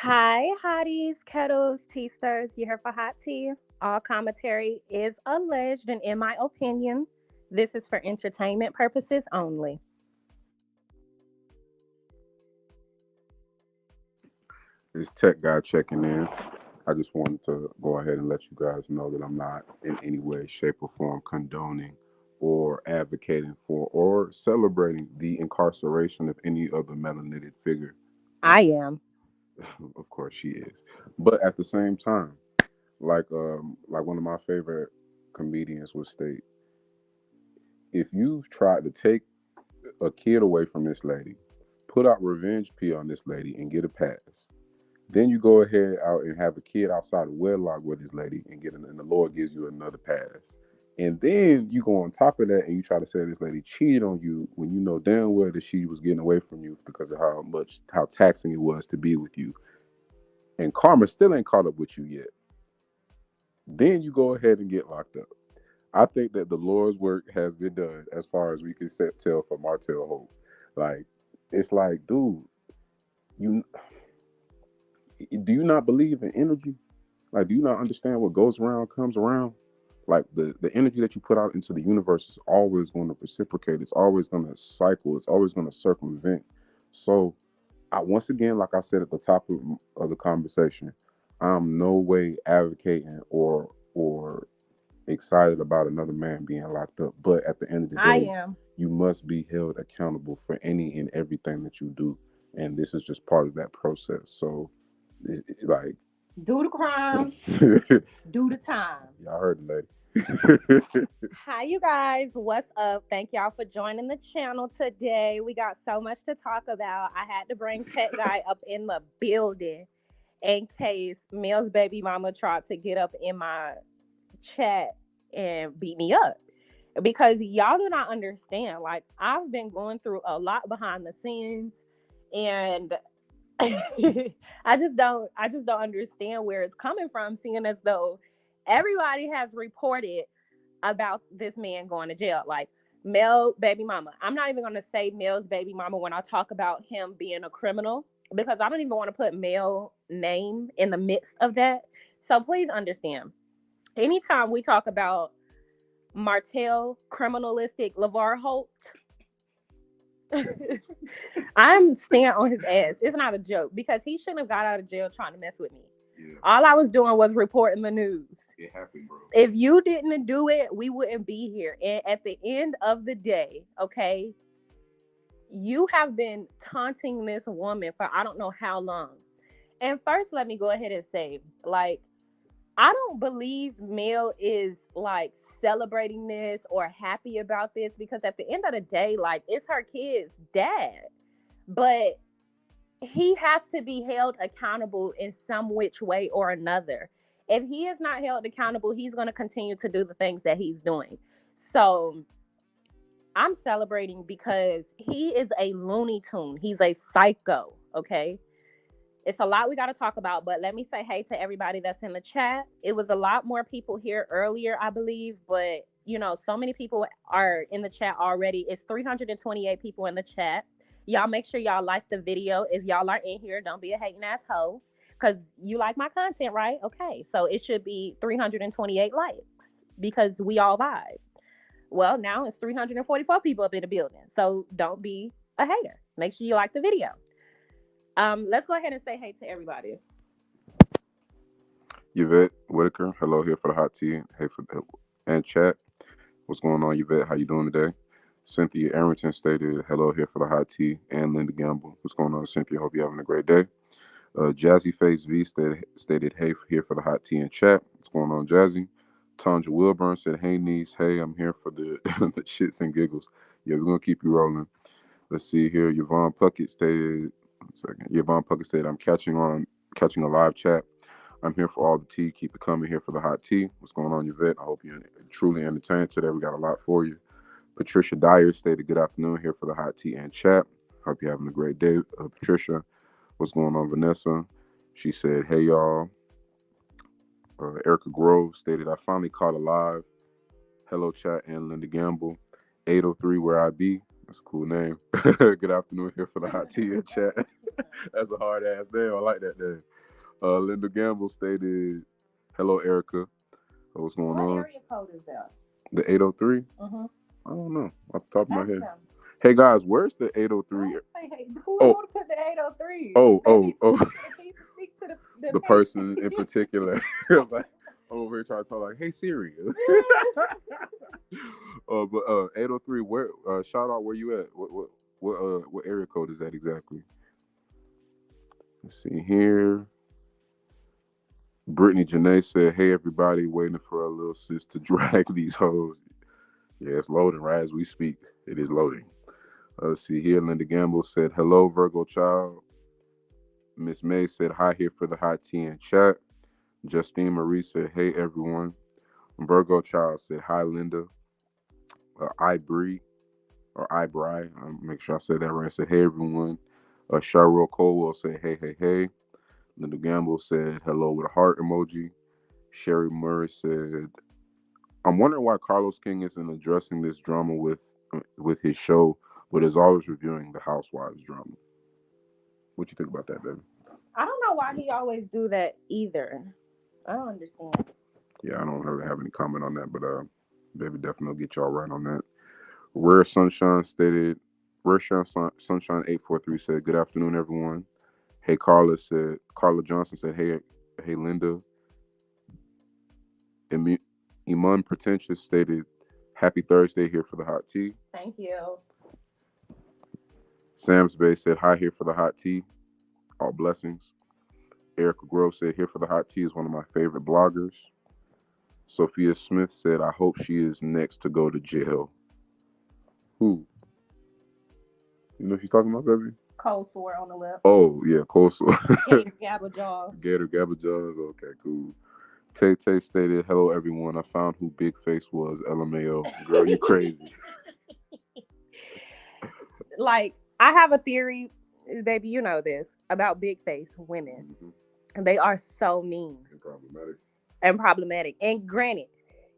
Hi, hotties, kettles, teasters. You here for hot tea? All commentary is alleged, and in my opinion, this is for entertainment purposes only. This tech guy checking in. I just wanted to go ahead and let you guys know that I'm not in any way, shape, or form condoning or advocating for or celebrating the incarceration of any other melanated figure. I am. Of course, she is, but at the same time, like one of my favorite comedians would state, if you've tried to take a kid away from this lady, put out revenge P on this lady, and get a pass. Then you go ahead out and have a kid outside of wedlock with this lady and the Lord gives you another pass. And then you go on top of that and you try to say this lady cheated on you when you know damn well that she was getting away from you because of how taxing it was to be with you. And karma still ain't caught up with you yet. Then you go ahead and get locked up. I think that the Lord's work has been done as far as we can tell for Martell Hope. Like, it's like, dude, you do you not believe in energy? Like, do you not understand what goes around comes around? Like the energy that you put out into the universe is always going to reciprocate. It's always going to cycle. It's always going to circumvent. So, I once again, like I said at the top of the conversation, I'm no way advocating or excited about another man being locked up. But at the end of the I day, am. you must be held accountable for any and everything that you do, and this is just part of that process. So, like, Do the crime, do the time. y'all heard the lady. Hi, you guys. What's up? Thank y'all for joining the channel today. We got so much to talk about. I had to bring Tech Guy up in the building in case Mel's baby mama tried to get up in my chat and beat me up because y'all do not understand. Like, I've been going through a lot behind the scenes, and I just don't understand where it's coming from, seeing as though everybody has reported about this man going to jail. Like, Mel baby mama. I'm not even gonna say Mel's baby mama when I talk about him being a criminal because I don't even want to put Mel name in the midst of that. So please understand. Anytime we talk about Martell criminalistic LeVar Holt, I'm staying on his ass. It's not a joke because he shouldn't have got out of jail trying to mess with me. Yeah, All I was doing was reporting the news. it happened, bro. If you didn't do it, we wouldn't be here. And at the end of the day, okay, you have been taunting this woman for I don't know how long. And first, let me go ahead and say, like, I don't believe Mel is like celebrating this or happy about this because at the end of the day, like, it's her kid's dad. But he has to be held accountable in some which way or another. If he is not held accountable, he's going to continue to do the things that he's doing. So I'm celebrating because he is a Looney Tune. He's a psycho. Okay. It's a lot we got to talk about, but let me say hey to everybody that's in the chat. It was a lot more people here earlier, I believe, but so many people are in the chat already. It's 328 people in the chat. Y'all make sure y'all like the video. If y'all are in here, don't be a hating asshole because you like my content, right? Okay, so it should be 328 likes because we all vibe. Well, now it's 344 people up in the building, so don't be a hater. Make sure you like the video. Let's go ahead and say hey to everybody. Yvette Whitaker, hello here for the hot tea. Hey for the and chat. What's going on, Yvette? How you doing today? Cynthia Arrington stated hello here for the hot tea, and Linda Gamble. What's going on, Cynthia? Hope you're having a great day. Jazzy Face V stated hey here for the hot tea and chat. What's going on, Jazzy? Tanja Wilburn said, hey, niece. Hey, I'm here for the, the shits and giggles. Yeah, we're going to keep you rolling. Let's see here. Yvonne Puckett stated, one second. Yvonne Puckett stated, I'm catching a live chat. I'm here for all the tea. Keep it coming here for the hot tea. What's going on, Yvette? I hope you're truly entertained today. We got a lot for you. Patricia Dyer stated, good afternoon here for the hot tea and chat. Hope you're having a great day, Patricia. What's going on, Vanessa? She said, hey, y'all. Erica Grove stated, I finally caught a live. Hello, chat and Linda Gamble. 803, where I be. That's a cool name. Good afternoon here for the hot tea and chat. That's a hard ass name. I like that name. Linda Gamble stated, "Hello, Erica. What's going What on?" area code is that? The 803. Mm-hmm. I don't know off the top of my Ask head. them. Hey guys, where's the Why 803? you say, hey, who Oh, put the 803? oh, Maybe oh, oh. speak to the The person in particular. I was like, I'm over here trying to talk like, hey Siri. But 803. Where? Shout out. Where you at? What area code is that exactly? Let's see here. Brittany Janae said, "Hey everybody, waiting for our little sis to drag these hoes." Yeah, it's loading right as we speak. It is loading. Let's see here. Linda Gamble said, "Hello, Virgo child." Miss May said, "Hi here for the hot tea and chat." Justine Marie said, "Hey everyone." Virgo child said, "Hi Linda." I Bree or I Bry. Make sure I said that right. Said, "Hey everyone." Cheryl Colwell said, "Hey, hey, hey." Linda Gamble said, "Hello" with a heart emoji. Sherry Murray said, "I'm wondering why Carlos King isn't addressing this drama with his show, but is always reviewing the Housewives drama." What you think about that, baby? I don't know why he always do that either. I don't understand. Yeah, I don't really have any comment on that, but baby, definitely get y'all right on that. Rare Sunshine stated, Sunshine 843 said, "Good afternoon, everyone." Hey, Carla Johnson said, hey, Linda." Iman Pretentious stated, "Happy Thursday here for the hot tea." Thank you. Sam's Bay said, "Hi here for the hot tea. All blessings." Erica Grove said, "Here for the hot tea is one of my favorite bloggers." Sophia Smith said, "I hope she is next to go to jail." Who? You know if you're talking about, baby? Cold sore on the lip. Oh, yeah, Coastal. Gator Gabba Jaws. Gator Gabba Jaws. Okay, cool. Tay Tay stated, "Hello, everyone. I found who Big Face was. LMAO. Girl, you crazy." Like, I have a theory, baby, you know this, about big face women. Mm-hmm. They are so mean And problematic. and problematic. And granted,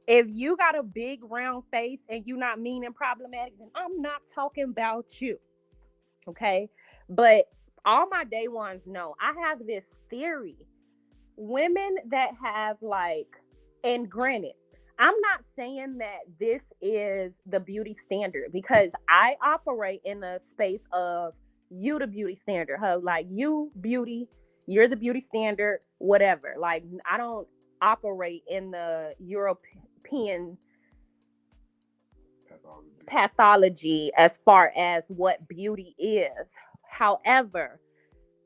if you got a big round face and you not mean and problematic, then I'm not talking about you. Okay. But all my day ones know I have this theory. Women that have like, and granted, I'm not saying that this is the beauty standard because I operate in a space of you the beauty standard, huh? Like you beauty, you're the beauty standard, whatever. Like I don't operate in the European pathology as far as what beauty is. However,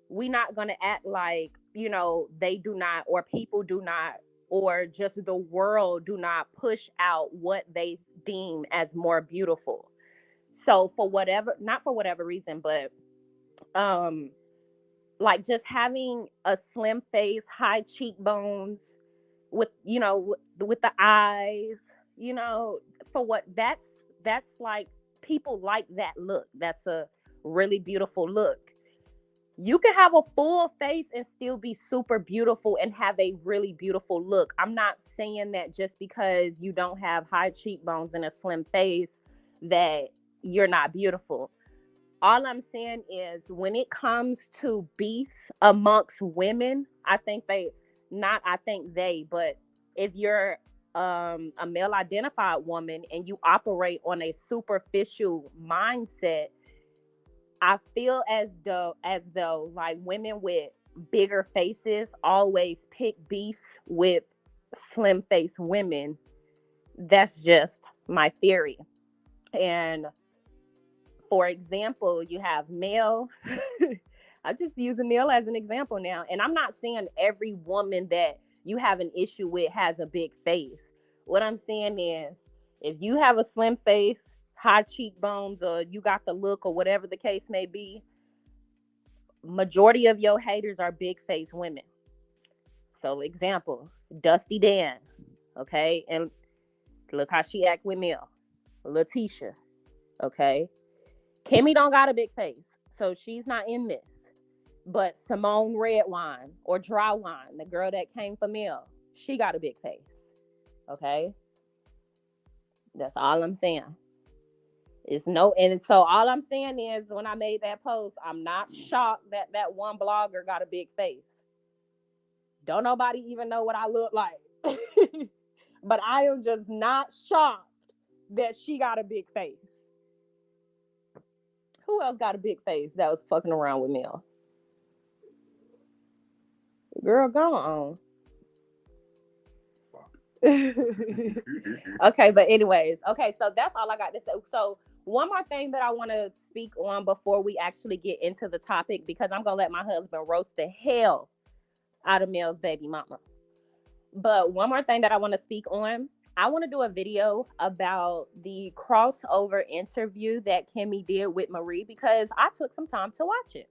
we're not going to act like, they do not, or people do not, or just the world do not push out what they deem as more beautiful. So for whatever, not for whatever reason, but um like just having a slim face, high cheekbones, with with the eyes, you know for what that's like, people like that look. That's a really beautiful look. You can have a full face and still be super beautiful and have a really beautiful look. I'm not saying that just because you don't have high cheekbones and a slim face that you're not beautiful. All I'm saying is when it comes to beefs amongst women, I think they, but if you're a male identified woman and you operate on a superficial mindset, I feel as though like women with bigger faces always pick beefs with slim face women. That's just my theory. And for example, you have male. I just use a male as an example now. And I'm not saying every woman that you have an issue with has a big face. What I'm saying is, if you have a slim face, high cheekbones, or you got the look, or whatever the case may be, majority of your haters are big face women. So, example, Dusty Dan, okay? And look how she act with Mel. Letitia, okay? Kimmy don't got a big face, so she's not in this. But Simone Redwine or Drawline, the girl that came from Mel, she got a big face. Okay, that's all I'm saying. It's no, and so all I'm saying is when I made that post, I'm not shocked that that one blogger got a big face. Don't nobody even know what I look like. But I am just not shocked that she got a big face. Who else got a big face that was fucking around with Mel? Girl, go on. Okay, but anyways, okay, so that's all I got to say. So one more thing that I want to speak on before we actually get into the topic, because I'm gonna let my husband roast the hell out of Mel's baby mama. But one more thing that I want to speak on, I want to do a video about the crossover interview that Kimmy did with Marie because I took some time to watch it.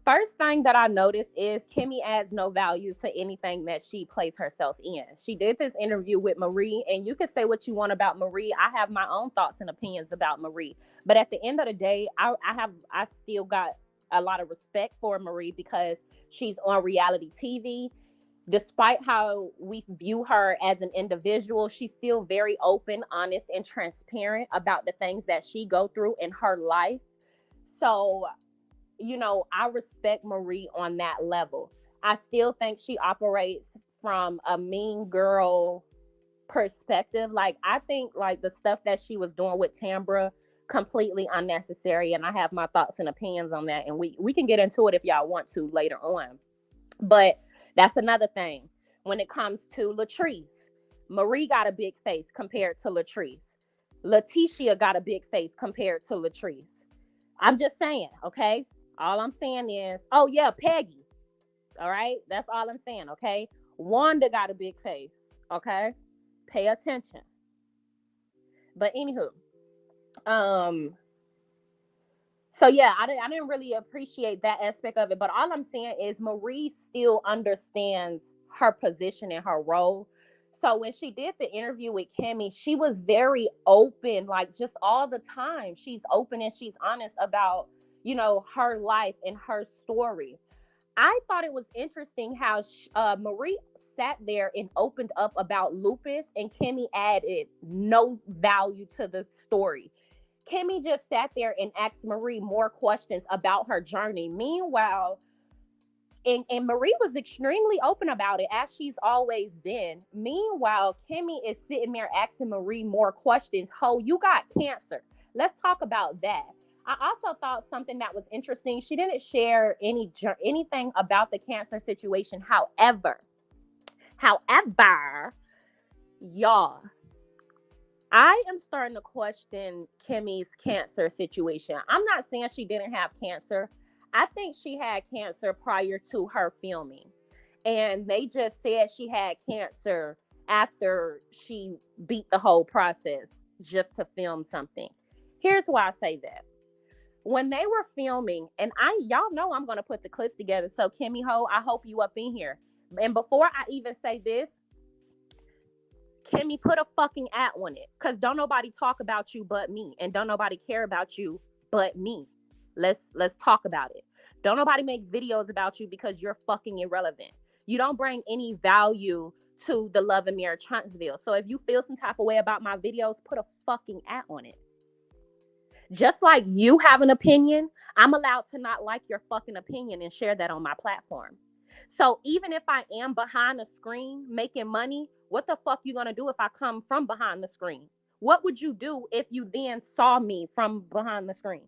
First thing that I noticed is Kimmy adds no value to anything that she plays herself in. She did this interview with Marie, and you can say what you want about Marie. I have my own thoughts and opinions about Marie, but at the end of the day, I still got a lot of respect for Marie because she's on reality TV. Despite how we view her as an individual, she's still very open, honest, and transparent about the things that she go through in her life. So I respect Marie on that level. I still think she operates from a mean girl perspective. Like, I think like the stuff that she was doing with Tambra, completely unnecessary. And I have my thoughts and opinions on that. And we can get into it if y'all want to later on. But that's another thing. When it comes to Latrice, Marie got a big face compared to Latrice. Letitia got a big face compared to Latrice. I'm just saying, okay? All I'm saying is, oh yeah, Peggy. All right, that's all I'm saying, okay? Wanda got a big face, okay? Pay attention. But anywho, so yeah, I didn't really appreciate that aspect of it. But all I'm saying is Marie still understands her position and her role. So when she did the interview with Kimmy, she was very open, like just all the time. She's open and she's honest about, her life and her story. I thought it was interesting how Marie sat there and opened up about lupus, and Kimmy added no value to the story. Kimmy just sat there and asked Marie more questions about her journey. Meanwhile, and Marie was extremely open about it, as she's always been. Meanwhile, Kimmy is sitting there asking Marie more questions. Ho, you got cancer. Let's talk about that. I also thought something that was interesting. She didn't share anything about the cancer situation. However, y'all, I am starting to question Kimmy's cancer situation. I'm not saying she didn't have cancer. I think she had cancer prior to her filming. And they just said she had cancer after she beat the whole process just to film something. Here's why I say that. When they were filming, and y'all know I'm gonna put the clips together. So Kimmy Ho, I hope you up in here. And before I even say this, Kimmy, put a fucking at on it. Cause don't nobody talk about you but me. And don't nobody care about you but me. Let's talk about it. Don't nobody make videos about you because you're fucking irrelevant. You don't bring any value to the Love and Marriage Huntsville. So if you feel some type of way about my videos, put a fucking at on it. Just like you have an opinion, I'm allowed to not like your fucking opinion and share that on my platform. So even if I am behind the screen making money, what the fuck you gonna do if I come from behind the screen? What would you do if you then saw me from behind the screen?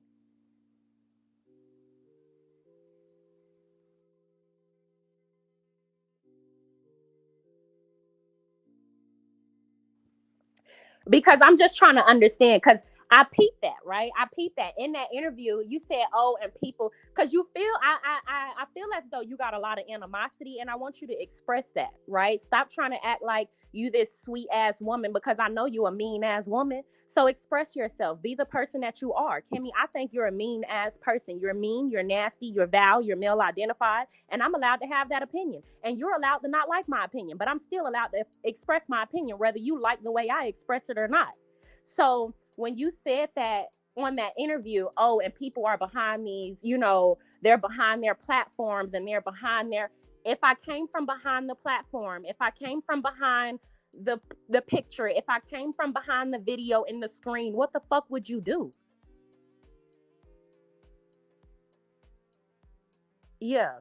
Because I'm just trying to understand. Because I peeped that, right? I peeped that in that interview. You said, "Oh," and people, because you feel, I feel as though you got a lot of animosity, and I want you to express that, right? Stop trying to act like you this sweet ass woman because I know you a mean ass woman. So express yourself. Be the person that you are, Kimmy. I think you're a mean ass person. You're mean. You're nasty. You're vile. You're male identified, and I'm allowed to have that opinion. And you're allowed to not like my opinion, but I'm still allowed to express my opinion, whether you like the way I express it or not. So when you said that on that interview, oh, and people are behind these, they're behind their platforms and they're behind their. If I came from behind the platform, if I came from behind the picture, if I came from behind the video in the screen, what the fuck would you do? Yeah.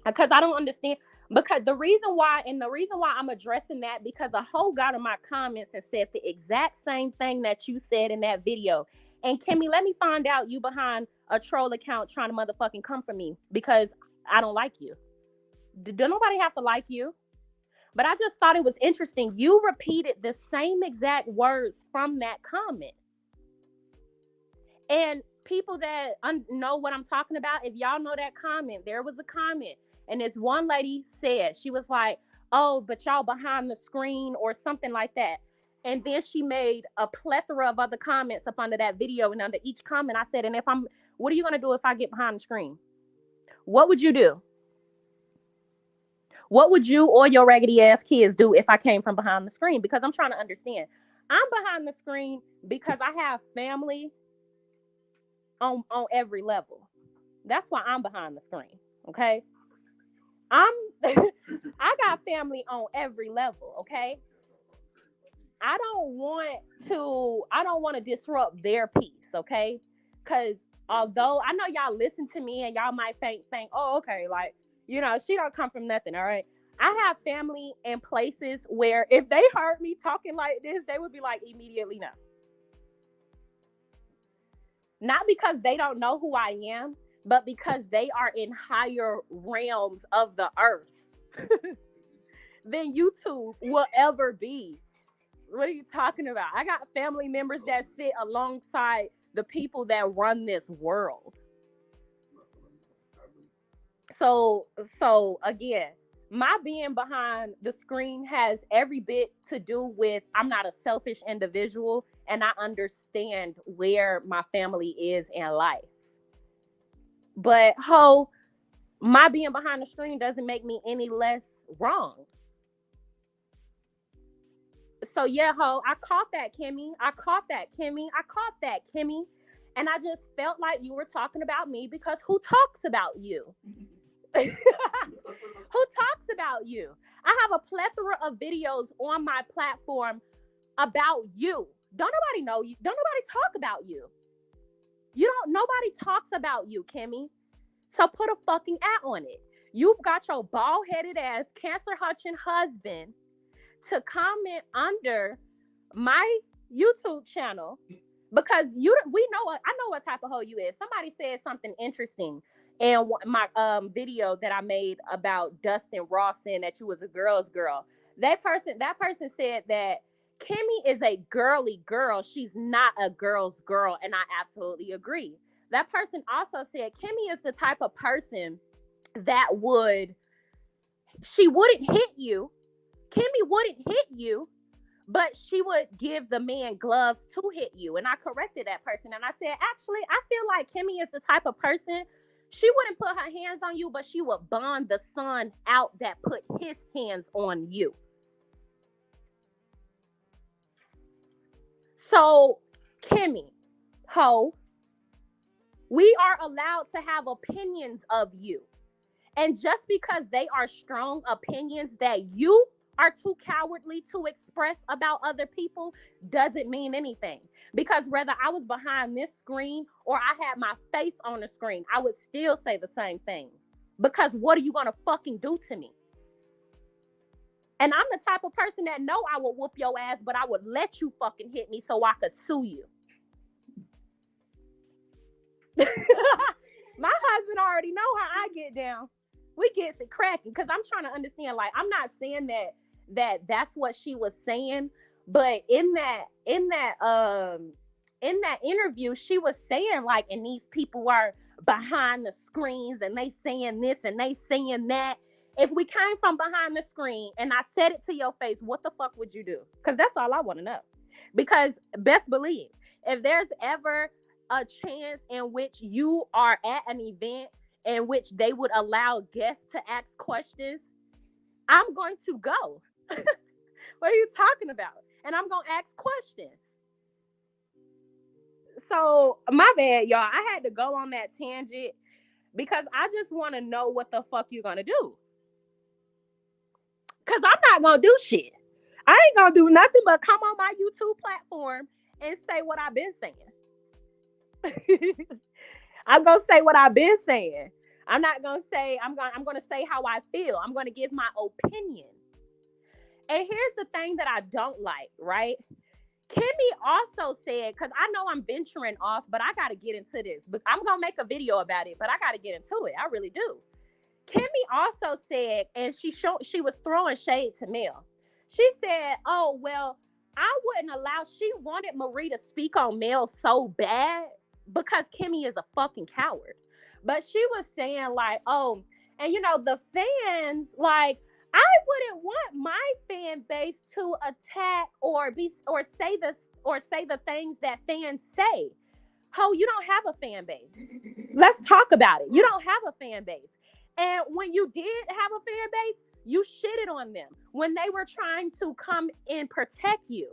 because I don't understand. Because the reason why I'm addressing that, because a whole got in my comments and said the exact same thing that you said in that video. And Kimmy, let me find out you behind a troll account trying to motherfucking come for me because I don't like you. Do nobody have to like you? But I just thought it was interesting. You repeated the same exact words from that comment. And people that know what I'm talking about, if y'all know that comment, there was a comment. And this one lady said, she was like, oh, but y'all behind the screen or something like that. And then she made a plethora of other comments up under that video. And under each comment, I said, and what are you going to do if I get behind the screen? What would you do? What would you or your raggedy ass kids do if I came from behind the screen? Because I'm trying to understand. I'm behind the screen because I have family on every level. That's why I'm behind the screen. Okay. I got family on every level. Okay. I don't want to disrupt their peace. Okay. Because although I know y'all listen to me and y'all might think, oh, okay, like, she don't come from nothing. All right. I have family in places where if they heard me talking like this, they would be like, immediately no. Not because they don't know who I am, but because they are in higher realms of the earth than YouTube will ever be. What are you talking about? I got family members that sit alongside the people that run this world. So again, my being behind the screen has every bit to do with I'm not a selfish individual and I understand where my family is in life. But my being behind the screen doesn't make me any less wrong. So yeah, I caught that, Kimmy. And I just felt like you were talking about me because who talks about you? Who talks about you? I have a plethora of videos on my platform about you. Don't nobody know you. Don't nobody talk about you. Nobody talks about you, Kimmy. So put a fucking at on it. You've got your bald-headed ass, cancer-hutching husband to comment under my YouTube channel because I know what type of hoe you is. Somebody said something interesting in my video that I made about Dustin Ross saying that you was a girl's girl. That person said that Kimmy is a girly girl. She's not a girl's girl, and I absolutely agree. That person also said Kimmy is the type of person that she wouldn't hit you. Kimmy wouldn't hit you, but she would give the man gloves to hit you. And I corrected that person. And I said, actually, I feel like Kimmy is the type of person, she wouldn't put her hands on you, but she would bond the son out that put his hands on you. So, Kimmy, we are allowed to have opinions of you. And just because they are strong opinions that you are too cowardly to express about other people doesn't mean anything. Because whether I was behind this screen or I had my face on the screen, I would still say the same thing. Because what are you going to fucking do to me? And I'm the type of person that know I would whoop your ass, but I would let you fucking hit me so I could sue you. My husband already know how I get down. We get it cracking because I'm trying to understand. Like, I'm not saying that's what she was saying, but in that interview, she was saying like, and these people are behind the screens and they saying this and they saying that. If we came from behind the screen and I said it to your face, what the fuck would you do? Because that's all I want to know. Because best believe, if there's ever a chance in which you are at an event in which they would allow guests to ask questions, I'm going to go. What are you talking about? And I'm going to ask questions. So, my bad, y'all. I had to go on that tangent because I just want to know what the fuck you're going to do. Because I'm not going to do shit. I ain't going to do nothing but come on my YouTube platform and say what I've been saying. I'm going to say what I've been saying. I'm not gonna say I'm gonna say how I feel. I'm gonna give my opinion. And here's the thing that I don't like, right? Kimmy also said, because I know I'm venturing off, but I gotta get into this. But I'm gonna make a video about it, but I gotta get into it. I really do. Kimmy also said, and she was throwing shade to Mel. She said, "Oh well, I wouldn't allow." She wanted Marie to speak on Mel so bad because Kimmy is a fucking coward. But she was saying like, "Oh, and the fans like." I wouldn't want my fan base to attack or say the things that fans say. Ho, you don't have a fan base. Let's talk about it. You don't have a fan base. And when you did have a fan base, you shitted on them when they were trying to come and protect you.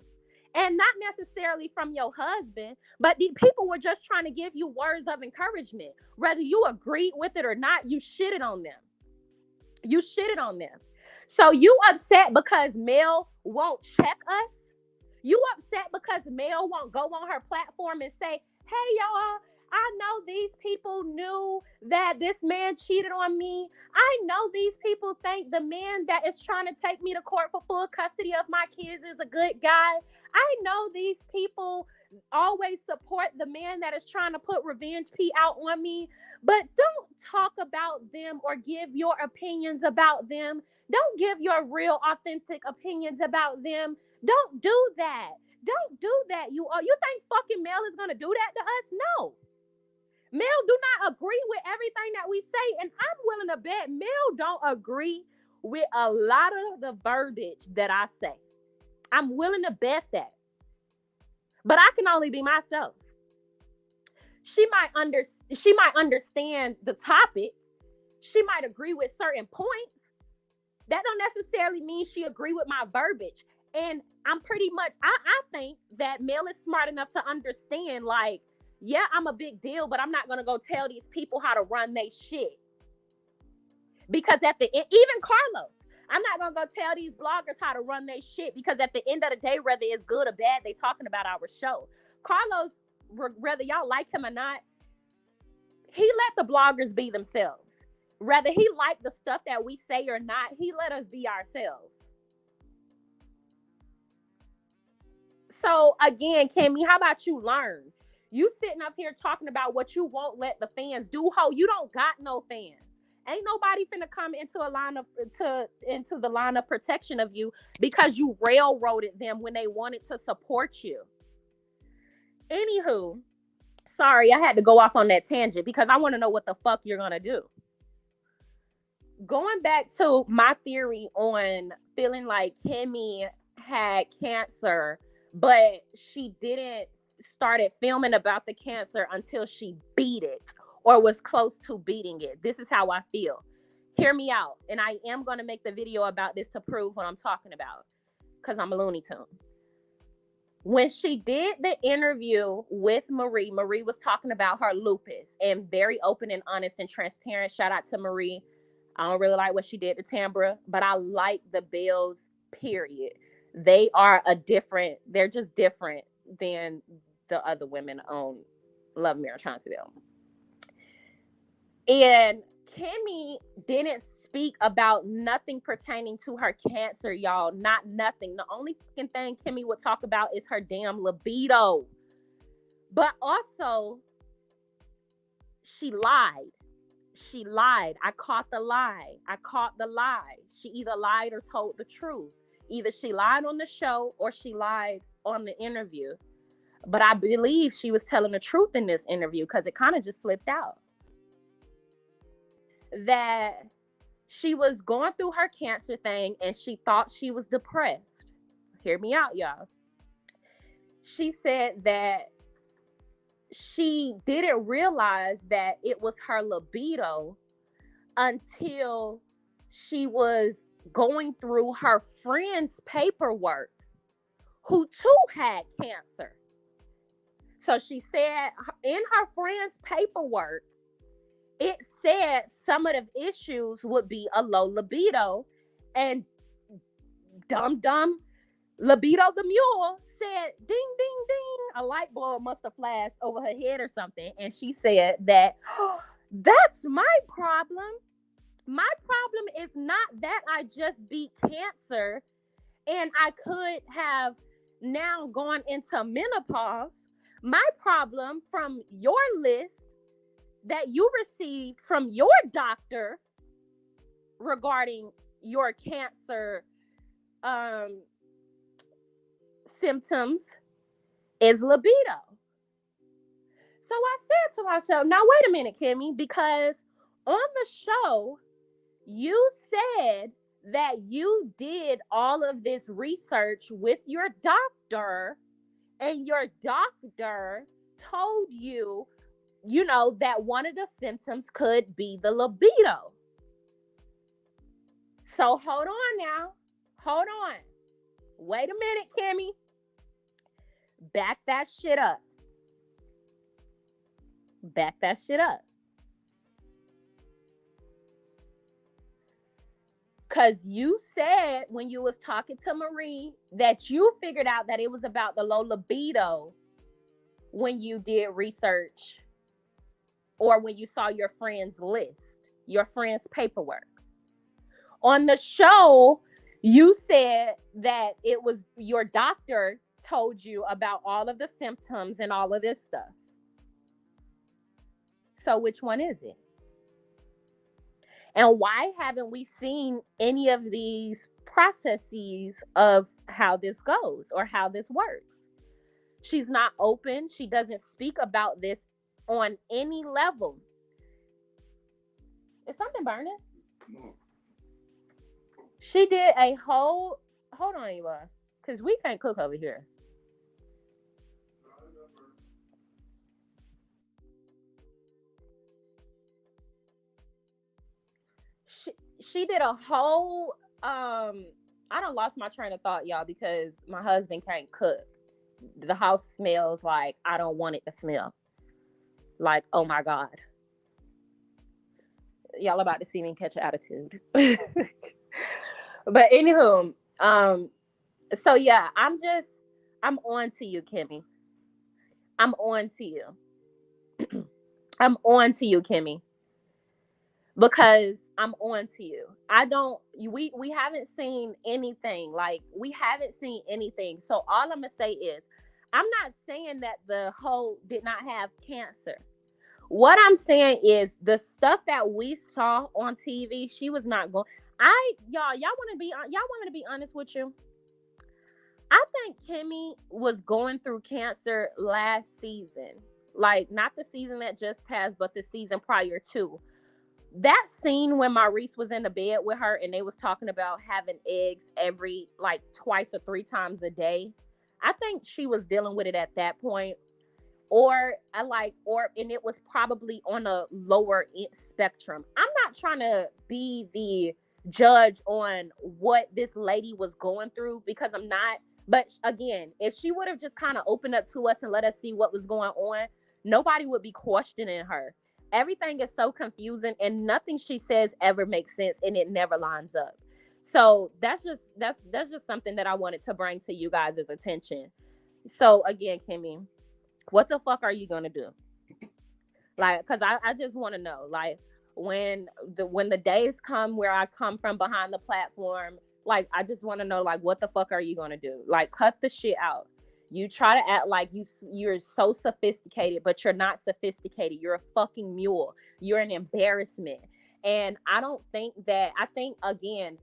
And not necessarily from your husband, but the people were just trying to give you words of encouragement. Whether you agreed with it or not, you shitted on them. You shitted on them. So you upset because Mel won't check us? You upset because Mel won't go on her platform and say, "Hey, y'all, I know these people knew that this man cheated on me. I know these people think the man that is trying to take me to court for full custody of my kids is a good guy. I know these people always support the man that is trying to put revenge P out on me. But don't talk about them or give your opinions about them. Don't give your real, authentic opinions about them. Don't do that. Don't do that. You think fucking Mel is gonna do that to us? No. Mel do not agree with everything that we say, and I'm willing to bet Mel don't agree with a lot of the verbiage that I say. I'm willing to bet that. But I can only be myself. She might understand the topic. She might agree with certain points. That don't necessarily mean she agree with my verbiage. And I'm pretty much, I think that Mel is smart enough to understand, like, yeah, I'm a big deal, but I'm not going to go tell these people how to run their shit. Because at the end, even Carlos, I'm not going to go tell these bloggers how to run their shit, because at the end of the day, whether it's good or bad, they talking about our show. Carlos, whether y'all like him or not, he let the bloggers be themselves. Whether he liked the stuff that we say or not, he let us be ourselves. So again, Kimmy, how about you learn? You sitting up here talking about what you won't let the fans do. Ho, you don't got no fans. Ain't nobody finna come into the line of protection of you because you railroaded them when they wanted to support you. Anywho, sorry, I had to go off on that tangent because I want to know what the fuck you're gonna do. Going back to my theory on feeling like Kimmy had cancer, but she didn't started filming about the cancer until she beat it or was close to beating it. This is how I feel. Hear me out. And I am going to make the video about this to prove what I'm talking about, because I'm a Looney Tune. When she did the interview with Marie, Marie was talking about her lupus and very open and honest and transparent. Shout out to Marie. I don't really like what she did to Tambra, but I like the Bells, period. They're just different than the other women on Love Mary Chancellor. And Kimmy didn't speak about nothing pertaining to her cancer, y'all. Not nothing. The only fucking thing Kimmy would talk about is her damn libido. But also, she lied. She lied. I caught the lie. She either lied or told the truth. Either she lied on the show or she lied on the interview. But I believe she was telling the truth in this interview, because it kind of just slipped out. That she was going through her cancer thing and she thought she was depressed. Hear me out, y'all. She said that she didn't realize that it was her libido until she was going through her friend's paperwork, who too had cancer. So she said in her friend's paperwork, it said some of the issues would be a low libido, and dumb Libido the mule said, ding, ding, ding. A light bulb must have flashed over her head or something. And she said that That's my problem. My problem is not that I just beat cancer and I could have now gone into menopause. My problem from your list that you received from your doctor regarding your cancer symptoms is libido. So I said to myself, now wait a minute, Kimmy, because on the show, you said that you did all of this research with your doctor, and your doctor told you, that one of the symptoms could be the libido. So hold on now. Hold on. Wait a minute, Kimmy. Back that shit up. Back that shit up. Because you said when you was talking to Marie that you figured out that it was about the low libido when you did research or when you saw your friend's list, your friend's paperwork. On the show, you said that it was your doctor told you about all of the symptoms and all of this stuff. So which one is it? And why haven't we seen any of these processes of how this goes or how this works? She's not open. She doesn't speak about this on any level. Is something burning? No. She did a whole... Hold on, Eva. Because we can't cook over here. She did a whole... I done lost my train of thought, y'all, because my husband can't cook. The house smells like I don't want it to smell. Like, oh my God. Y'all about to see me catch an attitude. But anywho, so yeah, I'm on to you, Kimmy. I'm on to you. I'm on to you, Kimmy. Because I'm on to you. We haven't seen anything. Like, we haven't seen anything. So all I'm gonna say is, I'm not saying that the hoe did not have cancer. What I'm saying is the stuff that we saw on TV, she was not going. Y'all want me to be honest with you? I think Kimmy was going through cancer last season. Like, not the season that just passed, but the season prior to. That scene when Maurice was in the bed with her and they was talking about having eggs every, like, twice or three times a day. I think she was dealing with it at that point. And it was probably on a lower spectrum. I'm not trying to be the judge on what this lady was going through, because I'm not. But again, if she would have just kind of opened up to us and let us see what was going on, nobody would be questioning her. Everything is so confusing, and nothing she says ever makes sense, and it never lines up. So that's just something that I wanted to bring to you guys' attention. So again, Kimmy, what the fuck are you gonna do? Like, because I just want to know, like, when the days come where I come from behind the platform, like, I just want to know, like, what the fuck are you gonna do? Like, cut the shit out. You try to act like you're so sophisticated, but you're not sophisticated. You're a fucking mule. You're an embarrassment. And I think, again,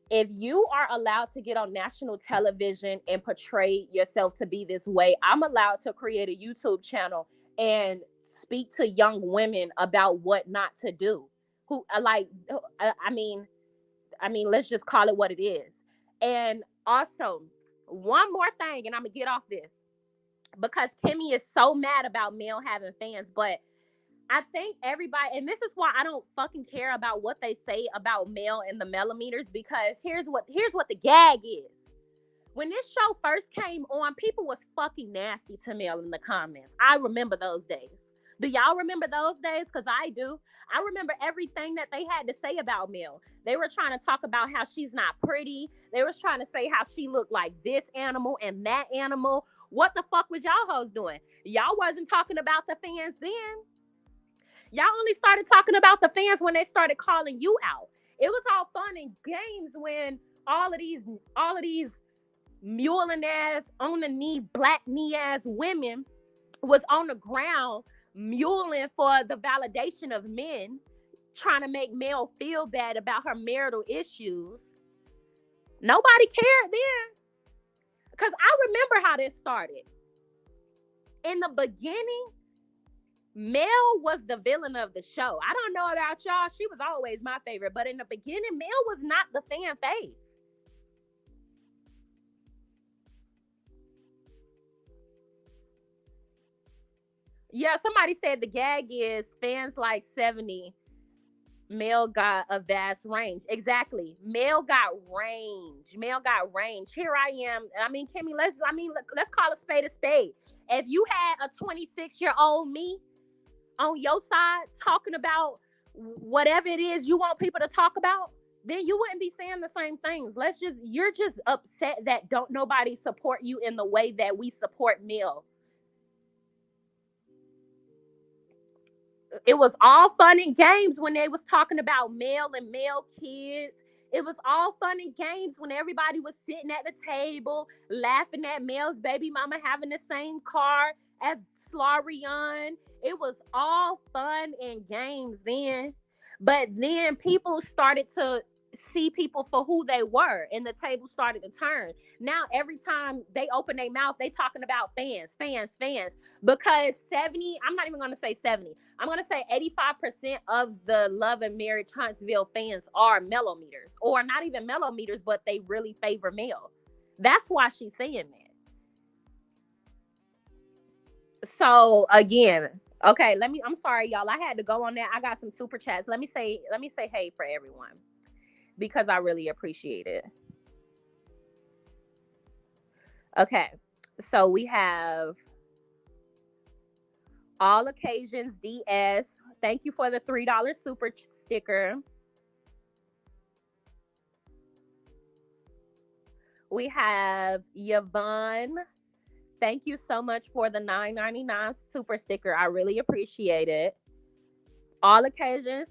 if you are allowed to get on national television and portray yourself to be this way, I'm allowed to create a YouTube channel and speak to young women about what not to do. I mean, let's just call it what it is. And also, one more thing, and I'm gonna get off this, because Kimmy is so mad about Mel having fans, but I think everybody, and this is why I don't fucking care about what they say about Mel and the millimeters, because here's what the gag is. When this show first came on, people was fucking nasty to Mel in the comments. I remember those days. Do y'all remember those days? Because I do. I remember everything that they had to say about Mel. They were trying to talk about how she's not pretty. They was trying to say how she looked like this animal and that animal. What the fuck was y'all hoes doing? Y'all wasn't talking about the fans then. Y'all only started talking about the fans when they started calling you out. It was all fun and games when all of these muling ass on the knee, black knee ass women was on the ground muling for the validation of men, trying to make Mel feel bad about her marital issues. Nobody cared then. Because I remember how this started. In the beginning, Mel was the villain of the show. I don't know about y'all. She was always my favorite. But in the beginning, Mel was not the fan fave. Yeah, somebody said the gag is fans like 70. Mel got a vast range. Exactly. Mel got range. Mel got range. Here I am. I mean, Kimmy, let's call a spade a spade. If you had a 26-year-old me on your side talking about whatever it is you want people to talk about, then you wouldn't be saying the same things. You're just upset that don't nobody support you in the way that we support Mel. It was all fun and games when they was talking about male and male kids. It was all fun and games when everybody was sitting at the table laughing at Mel's baby mama having the same car as Slarion. It was all fun and games then. But then people started to see people for who they were and the table started to turn. Now every time they open their mouth, they talking about fans, fans, fans. Because 70, I'm not even gonna say 70. I'm gonna say 85% of the Love and Marriage Huntsville fans are mellometers, or not even mellometers, but they really favor Mel. That's why she's saying that. So again, okay, I'm sorry, y'all. I had to go on that. I got some super chats. Let me say hey for everyone because I really appreciate it. Okay, so we have All Occasions DS. Thank you for the $3 super sticker. We have Yvonne. Thank you so much for the $9.99 super sticker. I really appreciate it. All Occasions,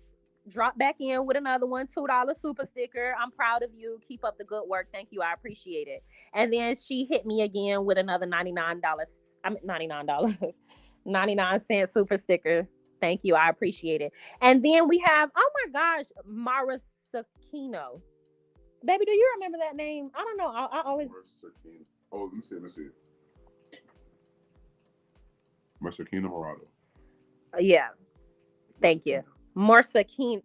drop back in with another one, $2 super sticker. I'm proud of you. Keep up the good work. Thank you. I appreciate it. And then she hit me again with another $99. I mean $99. 99-cent super sticker. Thank you. I appreciate it. And then we have, oh my gosh, Mara Sakino. Baby, do you remember that name? I don't know. I always. Oh, let me see. Marsakina Morado. Yeah. Thank you. Marsakina.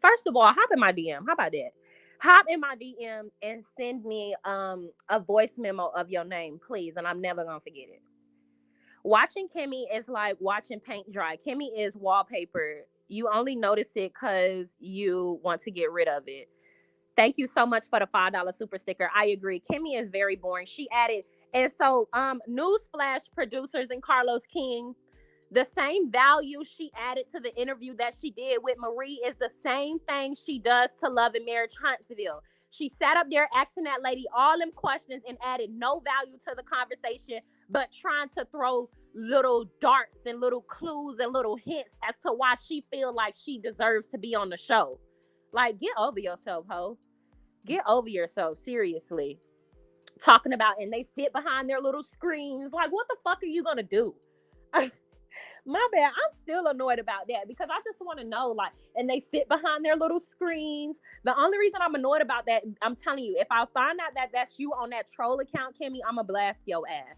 First of all, hop in my DM. How about that? Hop in my DM and send me a voice memo of your name, please. And I'm never gonna forget it. Watching Kimmy is like watching paint dry. Kimmy is wallpaper. You only notice it because you want to get rid of it. Thank you so much for the $5 super sticker. I agree. Kimmy is very boring. She added, and so newsflash producers and Carlos King, the same value she added to the interview that she did with Marie is the same thing she does to Love and Marriage Huntsville. She sat up there asking that lady all them questions and added no value to the conversation, but trying to throw little darts and little clues and little hints as to why she feel like she deserves to be on the show. Like, get over yourself, ho. Get over yourself, seriously. Talking about, and they sit behind their little screens. Like, what the fuck are you gonna do? My bad. I'm still annoyed about that because I just want to know, like, and they sit behind their little screens. The only reason I'm annoyed about that, I'm telling you, if I find out that that's you on that troll account, Kimmy, I'm gonna blast your ass.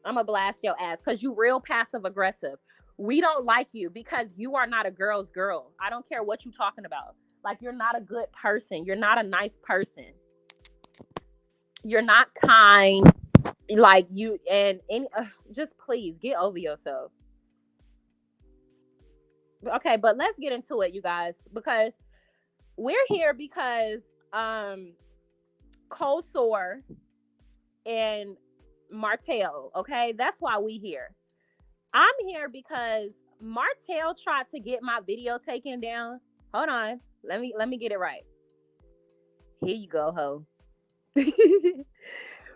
I'm gonna blast your ass because you real passive aggressive. We don't like you because you are not a girl's girl. I don't care what you talking about. Like, you're not a good person. You're not a nice person. You're not kind. Like, you and any just please get over yourself. Okay, but let's get into it, you guys, because we're here because Cold Sore and Martell, okay? That's why we here. I'm here because Martell tried to get my video taken down. Hold on. Let me get it right. Here you go, ho.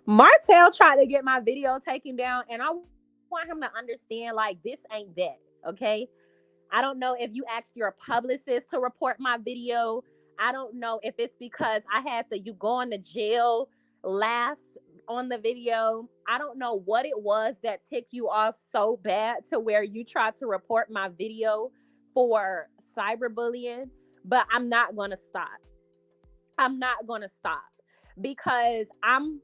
Martell tried to get my video taken down, and I want him to understand, like, this ain't that, okay? I don't know if you asked your publicist to report my video. I don't know if it's because I had the you going to jail laughs on the video. I don't know what it was that ticked you off so bad to where you tried to report my video for cyberbullying, but I'm not going to stop. I'm not going to stop because I'm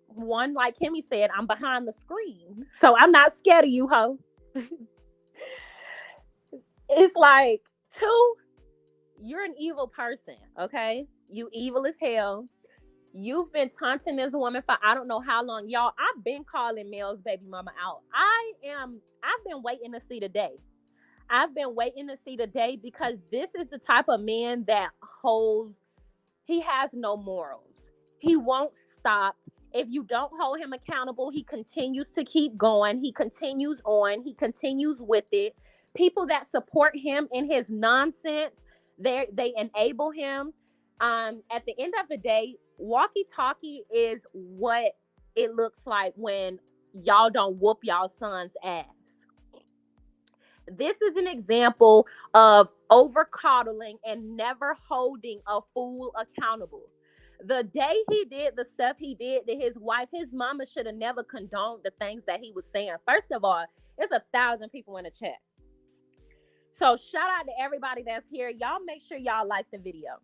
one, like Kimmy said, I'm behind the screen. So I'm not scared of you, ho. It's like, two, you're an evil person, okay? You evil as hell. You've been taunting this woman for I don't know how long. Y'all, I've been calling Mel's baby mama out. I've been waiting to see the day. I've been waiting to see the day because this is the type of man that he has no morals. He won't stop. If you don't hold him accountable, he continues to keep going. He continues on. He continues with it. People that support him in his nonsense, they enable him. At the end of the day, walkie talkie is what it looks like when y'all don't whoop y'all son's ass. This is an example of over coddling and never holding a fool accountable. The day he did the stuff he did to his wife, his mama should have never condoned the things that he was saying. First of all, there's 1,000 people in the chat. So shout out to everybody that's here. Y'all make sure y'all like the video.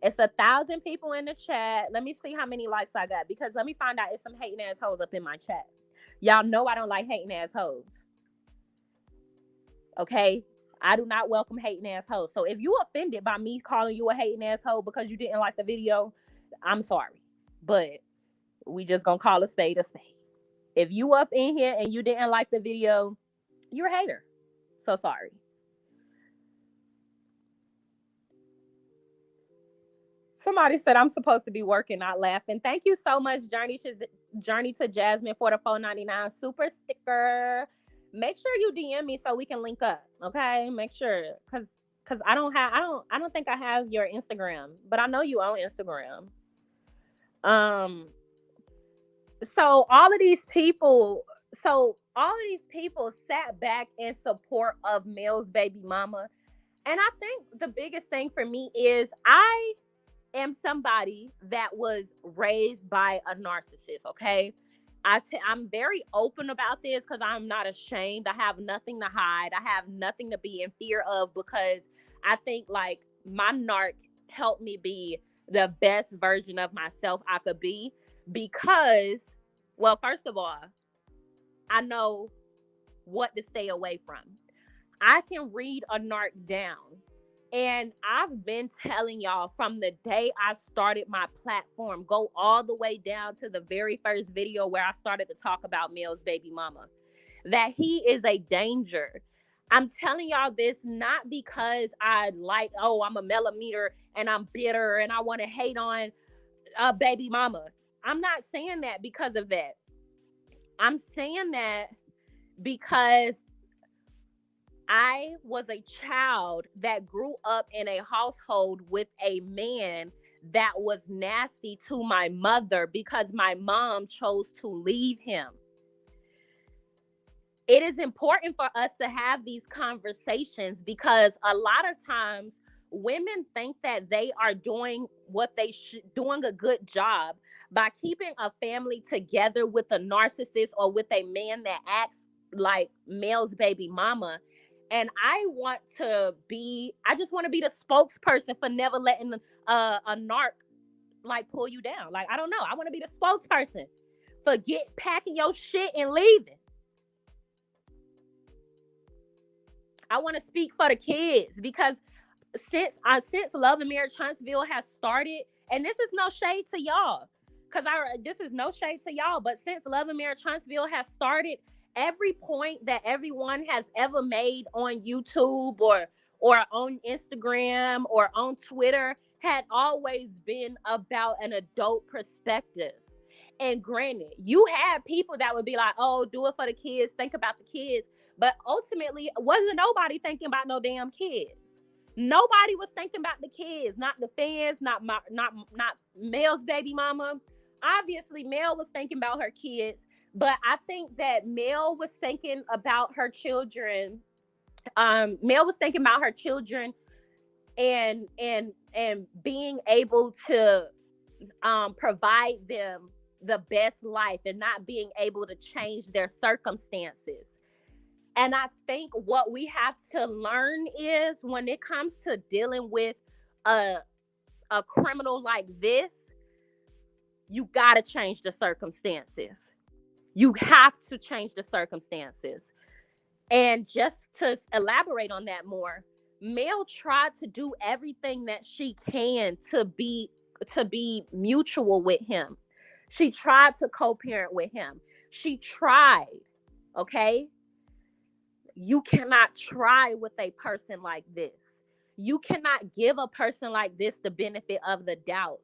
It's 1,000 people in the chat. Let me see how many likes I got, because let me find out if some hating assholes up in my chat. Y'all know I don't like hating assholes. Okay? I do not welcome hating assholes. So if you offended by me calling you a hating asshole because you didn't like the video, I'm sorry. But we just gonna call a spade a spade. If you up in here and you didn't like the video, you're a hater. So sorry. Somebody said I'm supposed to be working, not laughing. Thank you so much, Journey to Jasmine, for the $4.99 super sticker. Make sure you DM me so we can link up. Okay, make sure, cause I don't think I have your Instagram, but I know you own Instagram. So all of these people sat back in support of Mel's baby mama, and I think the biggest thing for me is I am somebody that was raised by a narcissist, okay? I'm very open about this because I'm not ashamed. I have nothing to hide. I have nothing to be in fear of, because I think like my narc helped me be the best version of myself I could be, because, well, first of all, I know what to stay away from. I can read a narc down. And I've been telling y'all from the day I started my platform, go all the way down to the very first video where I started to talk about Mel's baby mama, that he is a danger. I'm telling y'all this not because I'm a millimeter and I'm bitter and I want to hate on a baby mama. I'm not saying that because of that. I'm saying that because I was a child that grew up in a household with a man that was nasty to my mother because my mom chose to leave him. It is important for us to have these conversations because a lot of times women think that they are doing doing a good job by keeping a family together with a narcissist or with a man that acts like Mel's baby mama. And I just want to be the spokesperson for never letting a narc like pull you down. Like, I don't know. I want to be the spokesperson for packing your shit and leaving. I want to speak for the kids because since Love and Marriage Huntsville has started, and this is no shade to y'all, but since Love and Marriage Huntsville has started, every point that everyone has ever made on YouTube or on Instagram or on Twitter had always been about an adult perspective. And granted, you had people that would be like, oh, do it for the kids, think about the kids. But ultimately, wasn't nobody thinking about no damn kids. Nobody was thinking about the kids, not the fans, not Mel's baby mama. Obviously, Mel was thinking about her kids, but I think that Mel was thinking about her children Mel was thinking about her children and being able to provide them the best life and not being able to change their circumstances. And I think what we have to learn is when it comes to dealing with a a criminal like this, you got to change the circumstances. You have to change the circumstances. And just to elaborate on that more, Mel tried to do everything that she can to be mutual with him. She tried to co-parent with him. She tried, okay? You cannot try with a person like this. You cannot give a person like this the benefit of the doubt.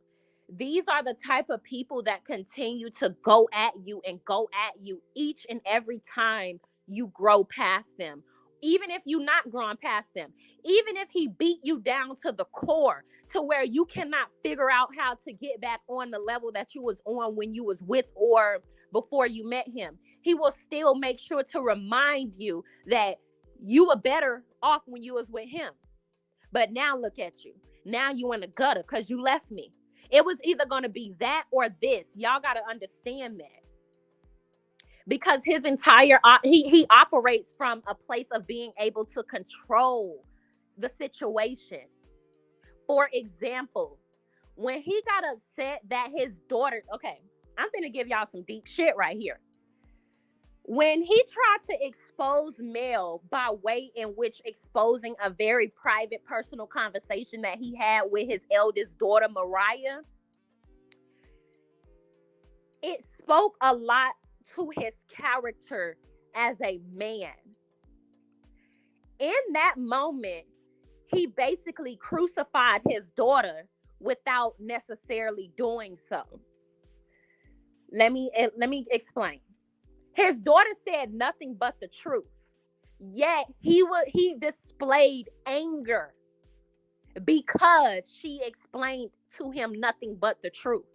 These are the type of people that continue to go at you and go at you each and every time you grow past them. Even if you're not growing past them, even if he beat you down to the core to where you cannot figure out how to get back on the level that you was on when you was with or before you met him, he will still make sure to remind you that you were better off when you was with him. But now look at you. Now you in the gutter because you left me. It was either going to be that or this. Y'all got to understand that. Because his entire he operates from a place of being able to control the situation. For example, when he got upset that his daughter, okay, I'm going to give y'all some deep shit right here. When he tried to expose Mel by way in which exposing a very private personal conversation that he had with his eldest daughter, Mariah, it spoke a lot to his character as a man. In that moment, he basically crucified his daughter without necessarily doing so. Let me explain. His daughter said nothing but the truth. Yet he displayed anger because she explained to him nothing but the truth.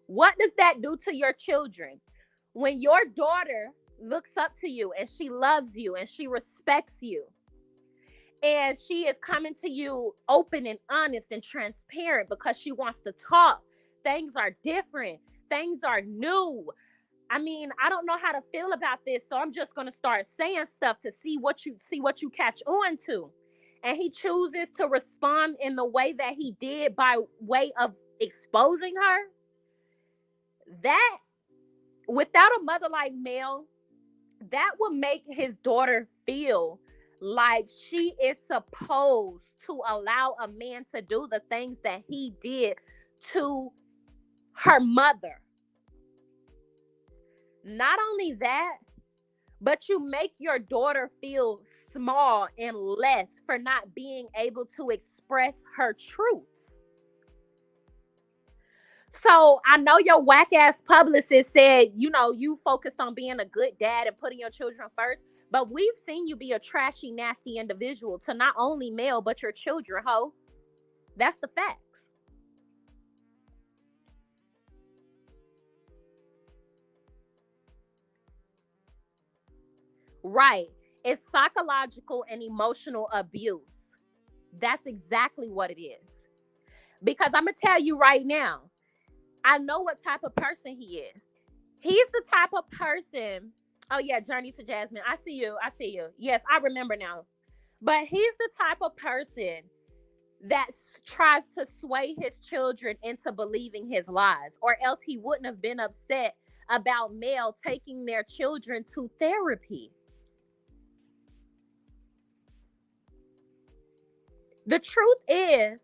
What does that do to your children? When your daughter looks up to you and she loves you and she respects you and she is coming to you open and honest and transparent because she wants to talk, things are different, things are new. I mean, I don't know how to feel about this, so I'm just going to start saying stuff to see what you catch on to. And he chooses to respond in the way that he did by way of exposing her. That, without a mother like Mel, that would make his daughter feel like she is supposed to allow a man to do the things that he did to her mother. Not only that, but you make your daughter feel small and less for not being able to express her truths. So I know your whack ass publicist said, you focused on being a good dad and putting your children first, but we've seen you be a trashy, nasty individual to not only Mel, but your children, ho. That's the fact. Right. It's psychological and emotional abuse. That's exactly what it is. Because I'm going to tell you right now, I know what type of person he is. He's the type of person. Oh, yeah, Journey to Jasmine. I see you. Yes, I remember now. But he's the type of person that tries to sway his children into believing his lies, or else he wouldn't have been upset about Mel taking their children to therapy. The truth is,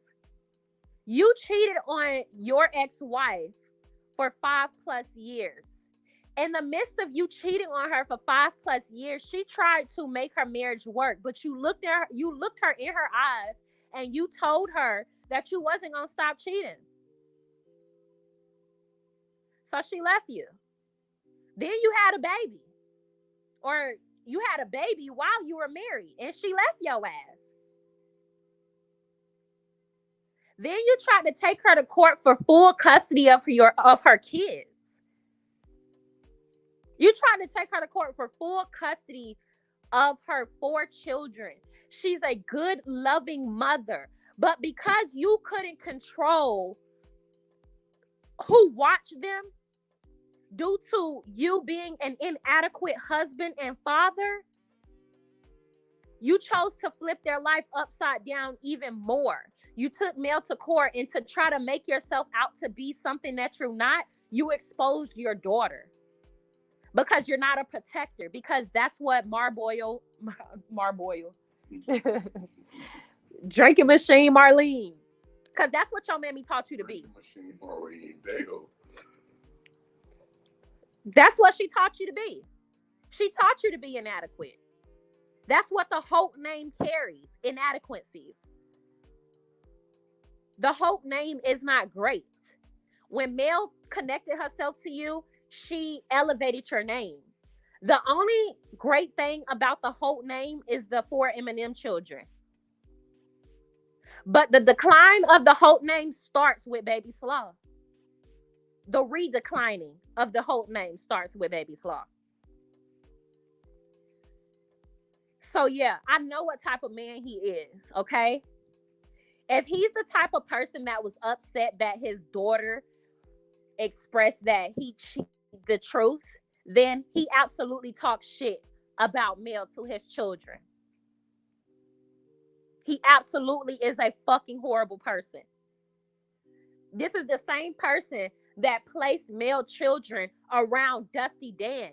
you cheated on your ex-wife for 5+ years. In the midst of you cheating on her for 5+ years, she tried to make her marriage work, but you looked her in her eyes and you told her that you wasn't gonna stop cheating. So she left you. Then you had a baby. Or you had a baby while you were married and she left your ass. Then you tried to take her to court for full custody of her kids. You tried to take her to court for full custody of her 4 children. She's a good, loving mother. But because you couldn't control who watched them due to you being an inadequate husband and father, you chose to flip their life upside down even more. You took Mel to court, and to try to make yourself out to be something that you're not, you exposed your daughter because you're not a protector. Because that's what Marboyle, drinking machine Marlene. Because that's what your mammy taught you to be. Machine Marlene. There you go. That's what she taught you to be. She taught you to be inadequate. That's what the Hope name carries, inadequacies. The Hope name is not great. When Mel connected herself to you, she elevated your name. The only great thing about the Hope name is the 4 Eminem children. But the decline of the Hope name starts with Baby Slaw. The redeclining of the Hope name starts with Baby Slaw. So yeah, I know what type of man he is, okay? If he's the type of person that was upset that his daughter expressed that he cheated the truth, then he absolutely talks shit about Mel to his children. He absolutely is a fucking horrible person. This is the same person that placed Mel children around Dusty Dan.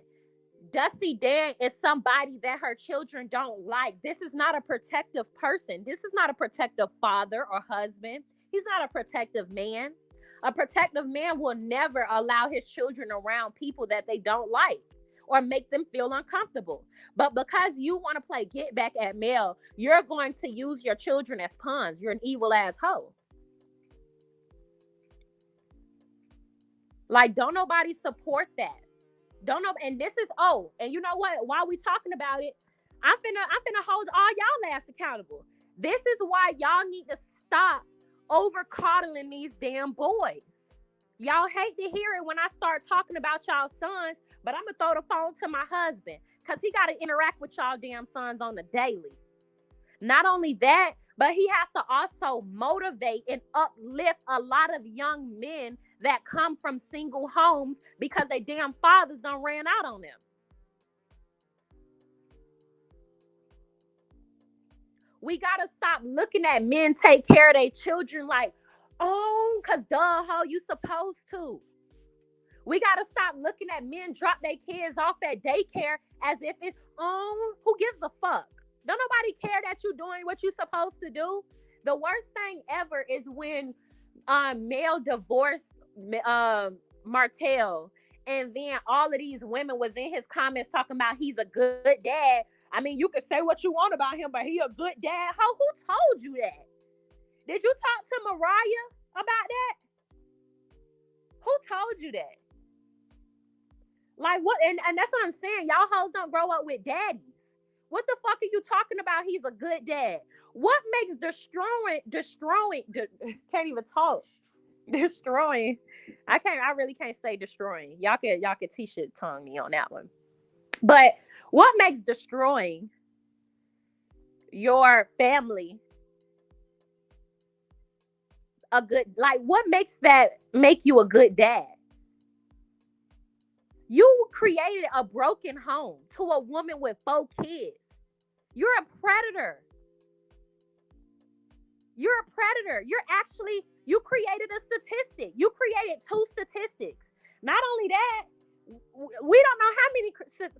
Dusty Dan is somebody that her children don't like. This is not a protective person. This is not a protective father or husband. He's not a protective man. A protective man will never allow his children around people that they don't like or make them feel uncomfortable. But because you want to play get back at Mel, you're going to use your children as pawns. You're an evil ass hoe. Like, don't nobody support that. Don't know. And this is, and you know what? While we talking about it, I'm finna hold all y'all ass accountable. This is why y'all need to stop over coddling these damn boys. Y'all hate to hear it when I start talking about y'all sons, but I'm gonna throw the phone to my husband because he gotta interact with y'all damn sons on the daily. Not only that, but he has to also motivate and uplift a lot of young men that come from single homes because their damn fathers done ran out on them. We gotta stop looking at men take care of their children like, cause duh, how you supposed to. We gotta stop looking at men drop their kids off at daycare as if it's, who gives a fuck? Don't nobody care that you're doing what you're supposed to do. The worst thing ever is when Mel divorced Martell, and then all of these women was in his comments talking about he's a good dad. I mean, you can say what you want about him, but he a good dad. Who told you that? Did you talk to Mariah about that? Who told you that? Like what? And that's what I'm saying. Y'all hoes don't grow up with daddies. What the fuck are you talking about? He's a good dad. What makes destroying can't even talk. Destroying. I really can't say destroying. Y'all can t-shirt tongue me on that one. But what makes destroying your family a good, like, what makes that make you a good dad? You created a broken home to a woman with 4 kids. You're a predator. You're a predator. You created a statistic. You created 2 statistics. Not only that, we don't know how many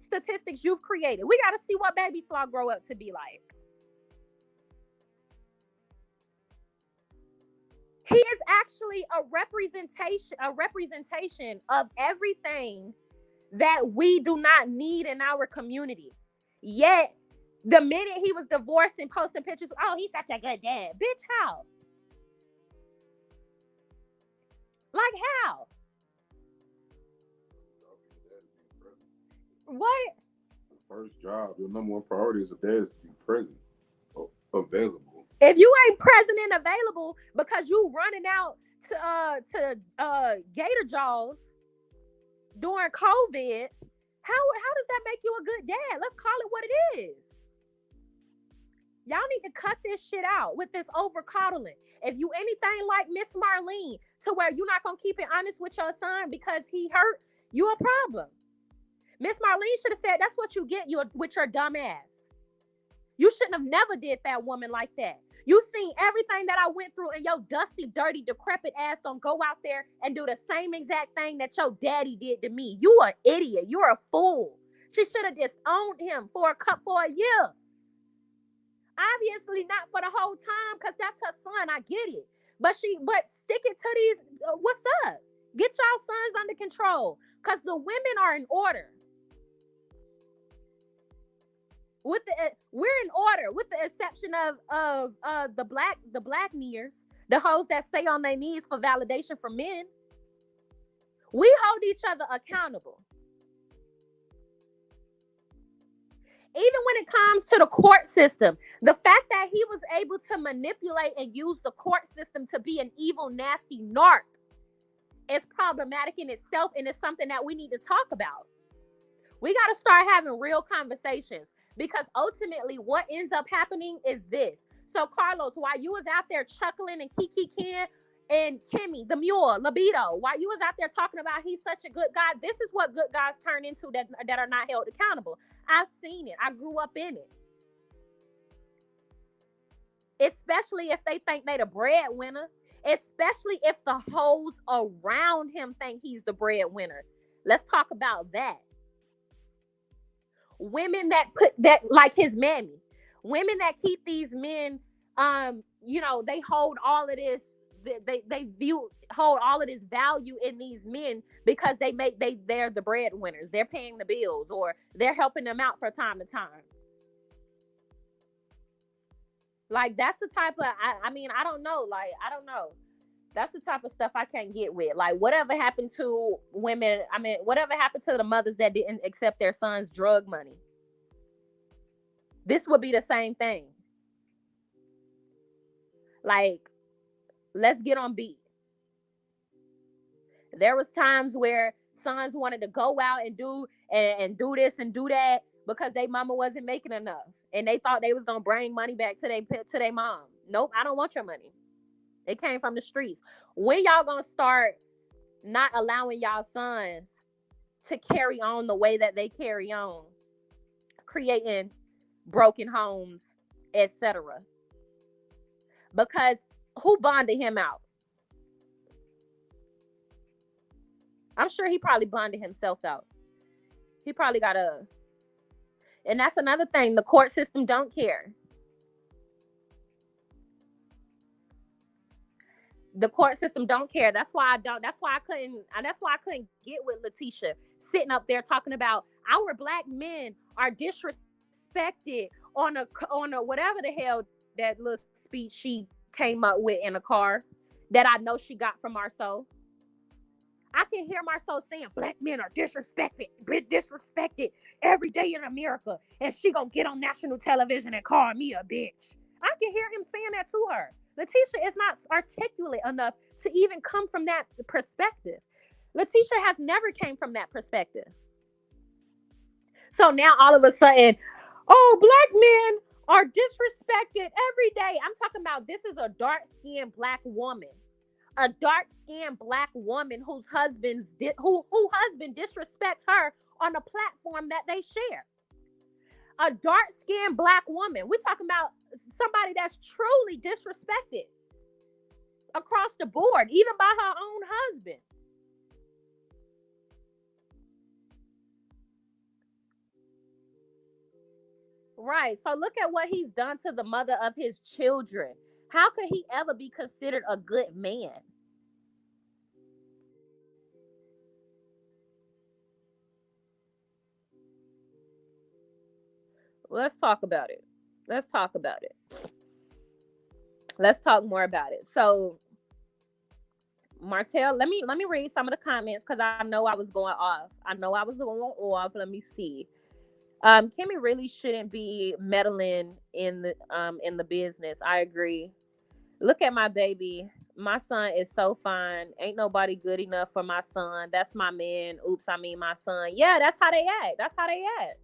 statistics you've created. We got to see what Baby Slaw grow up to be like. He is actually a representation of everything that we do not need in our community. Yet, the minute he was divorced and posting pictures, he's such a good dad. Bitch, how? Like how? What? The first job, your number one priority as a dad is to be present, available. If you ain't present and available because you running out to Gator Jaws during COVID, how does that make you a good dad? Let's call it what it is. Y'all need to cut this shit out with this over coddling. If you anything like Miss Marlene, to where you're not gonna keep it honest with your son because he hurt, you a problem. Miss Marlene should have said, that's what you get you with your dumb ass. You shouldn't have never did that woman like that. You seen everything that I went through, and your dusty, dirty, decrepit ass gonna go out there and do the same exact thing that your daddy did to me. You an idiot. You're a fool. She should have disowned him for a year. Obviously not for the whole time, because that's her son. I get it. But stick it to these. What's up? Get y'all sons under control, because the women are in order. We're in order, with the exception of the black kneers, the hoes that stay on their knees for validation from men. We hold each other accountable. Even when it comes to the court system, the fact that he was able to manipulate and use the court system to be an evil, nasty narc is problematic in itself, and it's something that we need to talk about. We got to start having real conversations, because ultimately what ends up happening is this. So, Carlos, while you was out there chuckling and Kiki Ken and Kimmy, the mule, libido, while you was out there talking about he's such a good guy, this is what good guys turn into that are not held accountable. I've seen it. I grew up in it. Especially if they think they the breadwinner. Especially if the hoes around him think he's the breadwinner. Let's talk about that. Women that put that, like his mammy. Women that keep these men, they hold all of this. They hold all of this value in these men because they're the breadwinners. They're paying the bills, or they're helping them out from time to time. Like, that's the type of, I don't know. Like, I don't know. That's the type of stuff I can't get with. Like, whatever happened to women, whatever happened to the mothers that didn't accept their sons' drug money? This would be the same thing. Like, let's get on beat. There was times where sons wanted to go out and do this and do that because their mama wasn't making enough, and they thought they was gonna bring money back to their mom. Nope, I don't want your money. It came from the streets. When y'all gonna start not allowing y'all sons to carry on the way that they carry on, creating broken homes, etc.? Because who bonded him out? I'm sure he probably bonded himself out. He probably got and that's another thing. The court system don't care. The court system don't care. That's why I couldn't get with Letitia sitting up there talking about our black men are disrespected on a whatever the hell that little speech she came up with in a car that I know she got from Marceau. I can hear Marceau saying black men are disrespected every day in America, and she gonna get on national television and call me a bitch. I can hear him saying that to her. Letitia is not articulate enough to even come from that perspective. Letitia has never came from that perspective. So now all of a sudden, oh, black men are disrespected every day. I'm talking about, this is a dark-skinned black woman. A dark-skinned black woman whose husband disrespect her on a platform that they share. A dark-skinned black woman. We're talking about somebody that's truly disrespected across the board, even by her own husband. Right. So look at what he's done to the mother of his children. How could he ever be considered a good man? Let's talk about it. Let's talk about it. Let's talk more about it. So, Martell, let me read some of the comments, because I know I was going off. Let me see. Kimmy really shouldn't be meddling in the business. I agree. Look at my baby. My son is so fine. Ain't nobody good enough for my son. That's my man. Oops, I mean my son. Yeah, that's how they act. That's how they act.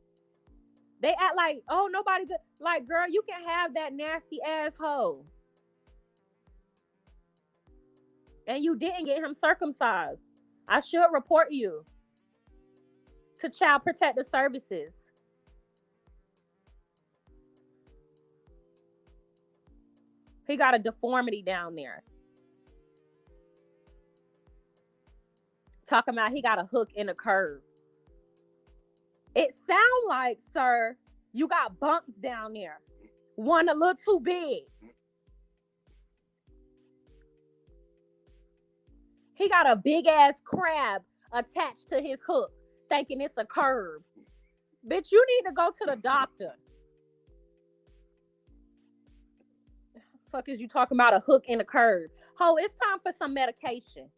They act like, oh, nobody good. Like, girl, you can have that nasty asshole, and you didn't get him circumcised. I should report you to Child Protective Services. He got a deformity down there. Talking about he got a hook in a curve. It sound like, sir, you got bumps down there. One a little too big. He got a big ass crab attached to his hook, thinking it's a curve. Bitch, you need to go to the doctor. Fuck is you talking about a hook in a curve? Ho, it's time for some medication.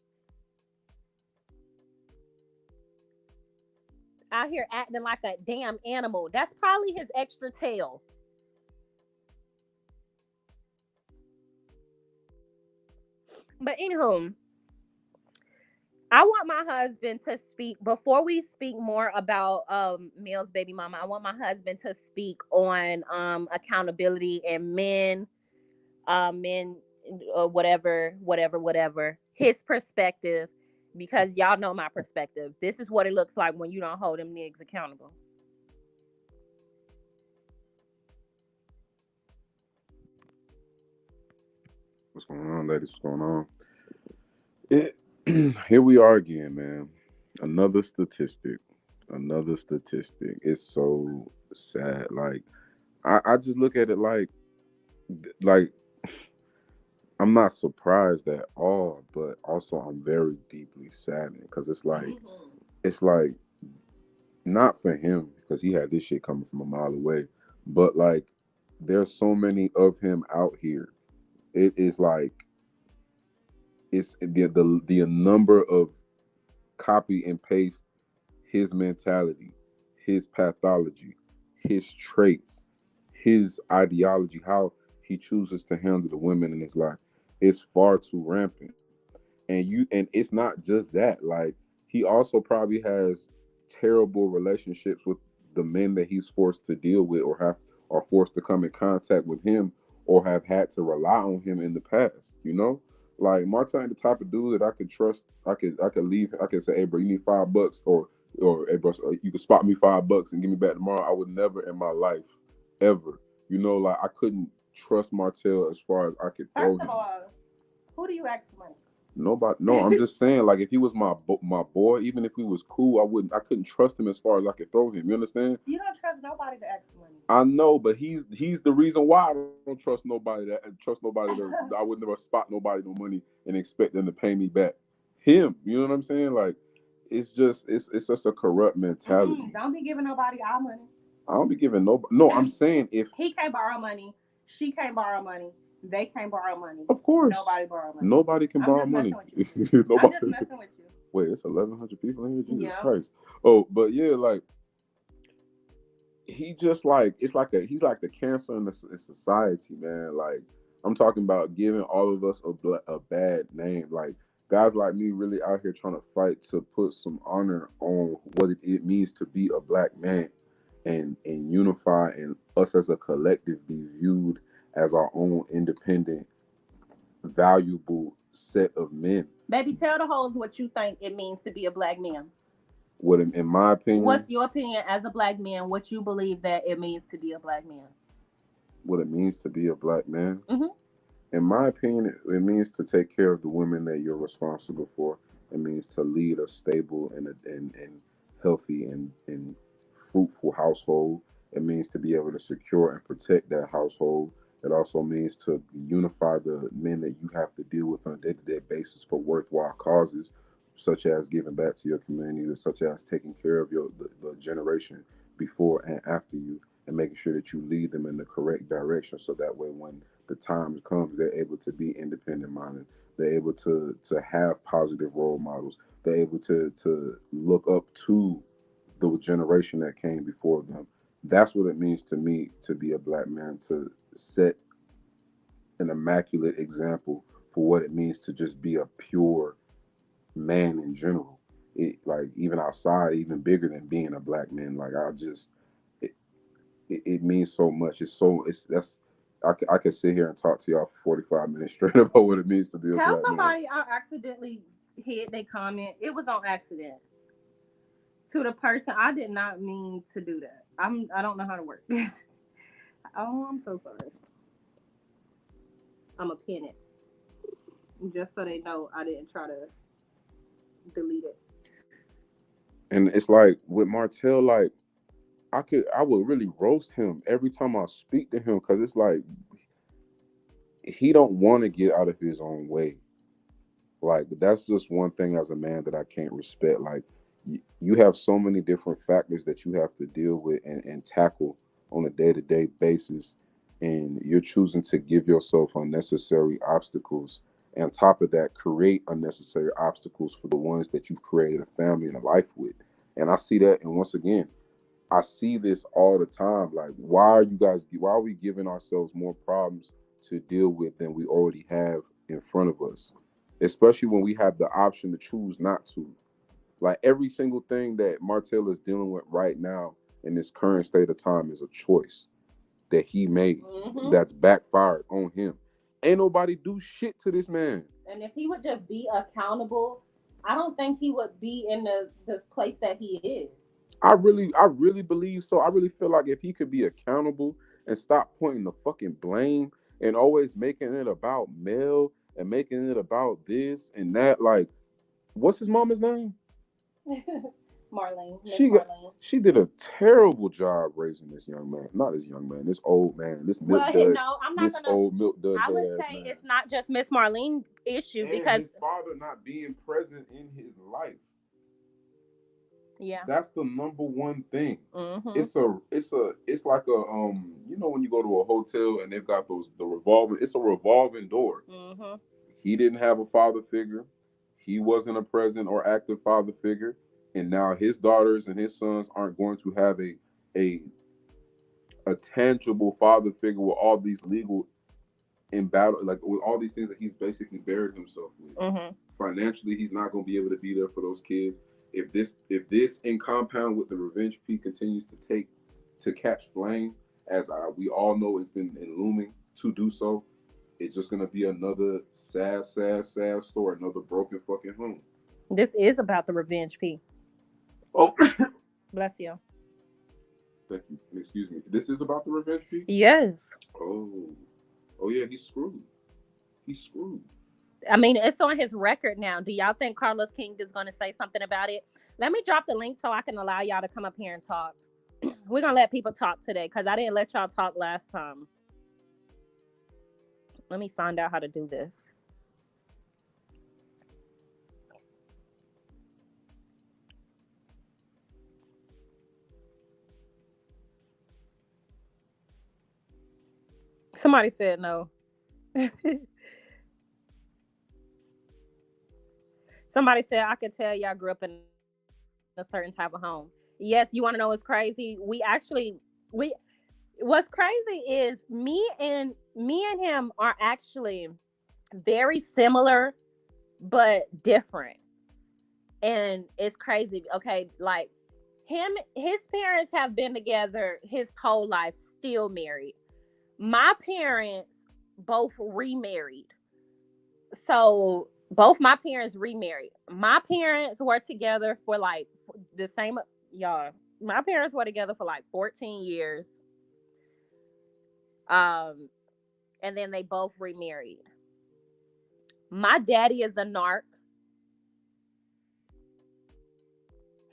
Out here acting like a damn animal. That's probably his extra tail. But anywho, I want my husband to speak before we speak more about Mill's baby mama. I want my husband to speak on accountability and men, whatever. His perspective, because y'all know my perspective. This is what it looks like when you don't hold them niggas accountable. What's going on, ladies? What's going on? It, here we are again, man. Another statistic. Another statistic. It's so sad. Like I just look at it like I'm not surprised at all, but also I'm very deeply saddened because it's like not for him because he had this shit coming from a mile away, but like there's so many of him out here. It is like it's the number of copy and paste his mentality, his pathology, his traits, his ideology, how he chooses to handle the women in his life is far too rampant. And it's not just that. Like he also probably has terrible relationships with the men that he's forced to deal with or have are forced to come in contact with him or have had to rely on him in the past, you know? Like Martin ain't the type of dude that I could trust. I could leave. I could say, "Hey, bro, you need $5," or "Hey, bro, you could spot me $5 and give me back tomorrow." I would never in my life, ever, like I couldn't trust Martell as far as I could throw First of him. all, who do you ask for money? Nobody. No, I'm just saying. Like, if he was my boy, even if we was cool, I couldn't trust him as far as I could throw him. You understand? You don't trust nobody to ask for money. I know, but he's the reason why I don't trust nobody that I would never spot nobody no money and expect them to pay me back. Him, you know what I'm saying? Like, it's just a corrupt mentality. Don't be giving nobody our money. I don't be giving no. No, I'm saying if He can't borrow money, she can't borrow money, they can't borrow money. of course Nobody borrow money. nobody can I'm borrow just money. messing with you. I'm Nobody. just messing with you. Wait, it's 1,100 people in here. Jesus Yeah. Christ. Oh, but yeah, like he just like he's like the cancer in society, man. Like I'm talking about giving all of us a bad name. Like guys like me really out here trying to fight to put some honor on what it means to be a black man and unify and us as a collective be viewed as our own independent, valuable set of men. Baby, tell the hoes what you think it means to be a black man. What in my opinion, What's your opinion as a black man? What you believe that it means to be a black man? what it means to be a black man? Mm-hmm. In my opinion, it means to take care of the women that you're responsible for. It means to lead a stable and healthy and fruitful household. It means to be able to secure and protect that household. It also means to unify the men that you have to deal with on a day-to-day basis for worthwhile causes, such as giving back to your community, such as taking care of the generation before and after you, and making sure that you lead them in the correct direction, so that way when the time comes, they're able to be independent minded. They're able to have positive role models. They're able to look up to the generation that came before them. That's what it means to me to be a black man, to set an immaculate example for what it means to just be a pure man in general. It like even outside, even bigger than being a black man. Like I just it means so much. It's that's I could sit here and talk to y'all for 45 minutes straight about what it means to be a Tell black man. somebody I accidentally hit their comment. It was on accident. To the person, I did not mean to do that. I don't know how to work. Oh, I'm so sorry. I'm a pin it just so they know I didn't try to delete it. And it's like with Martell, like I would really roast him every time I speak to him because it's like he don't want to get out of his own way. Like that's just one thing as a man that I can't respect. Like you have so many different factors that you have to deal with and tackle on a day-to-day basis, and you're choosing to give yourself unnecessary obstacles. And on top of that, create unnecessary obstacles for the ones that you've created a family and a life with. And I see that, and once again, I see this all the time. Like, why are we giving ourselves more problems to deal with than we already have in front of us? Especially when we have the option to choose not to. Like every single thing that Martell is dealing with right now in this current state of time is a choice that he made that's backfired on him. Ain't nobody do shit to this man. And if he would just be accountable, I don't think he would be in the place that he is. I really believe so. I really feel like if he could be accountable and stop pointing the fucking blame and always making it about Mel and making it about this and that, like, what's his mama's name? Marlene, Miss She got Marlene. she did a terrible job raising this young man. Not this young man, this old man, this milk Well, dud, no, I'm not this gonna. old milk dud I head would ass say man. it's not just Miss Marlene issue And because his father not being present in his life. yeah. That's the number one thing. Mhm. It's like a when you go to a hotel and they've got those the revolving it's a revolving door. Mhm. He didn't have a father figure. He wasn't a present or active father figure, and now his daughters and his sons aren't going to have a a tangible father figure with all these legal in battle, like with all these things that he's basically buried himself with. Mhm. Financially, he's not going to be able to be there for those kids. If this in compound with the revenge P continues to catch flame, as we all know it's been in looming to do so, it's just going to be another sad, sad, sad story, another broken fucking home. This is about the revenge, P. Oh, Bless you. thank you. Excuse me. This is about the revenge P. Yes. Oh, oh yeah, he's screwed. He's screwed. I mean, it's on his record now. Do y'all think Carlos King is going to say something about it? Let me drop the link so I can allow y'all to come up here and talk. We're going to let people talk today because I didn't let y'all talk last time. Let me find out how to do this. Somebody said no. Somebody said I could tell y'all grew up in a certain type of home. Yes, you want to know what's crazy? We what's crazy is me and him are actually very similar but different. And it's crazy. Okay, like his parents have been together his whole life, still married. My parents both remarried. So both my parents remarried. My parents were together for like the same y'all. My parents were together for like 14 years. Um and then they both remarried. My daddy is a narc.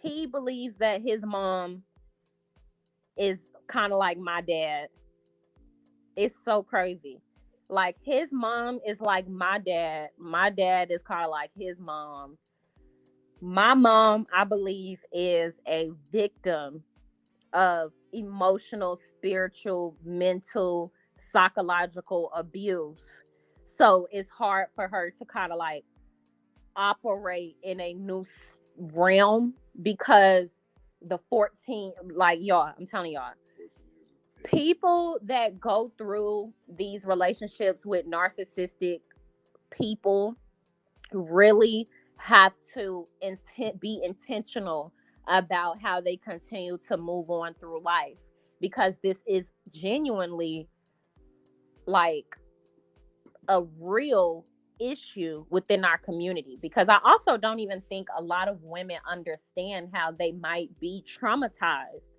He believes that his mom is kind of like my dad. It's so crazy. Like his mom is like my dad. My dad is kind of like his mom. My mom, I believe, is a victim of emotional, spiritual, mental, psychological abuse. So it's hard for her to kind of like operate in a new realm because the 14, like y'all, I'm telling y'all, people that go through these relationships with narcissistic people really have to be intentional about how they continue to move on through life. because this is genuinely like a real issue within our community. Because I also don't even think a lot of women understand how they might be traumatized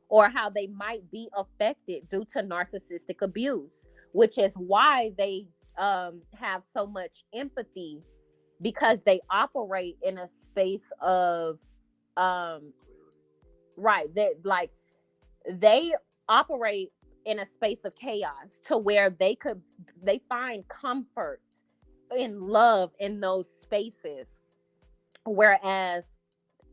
or how they might be affected due to narcissistic abuse, which is why they have so much empathy, because they operate in a space of um, right, that like they operate in a space of chaos to where they find comfort in love in those spaces, whereas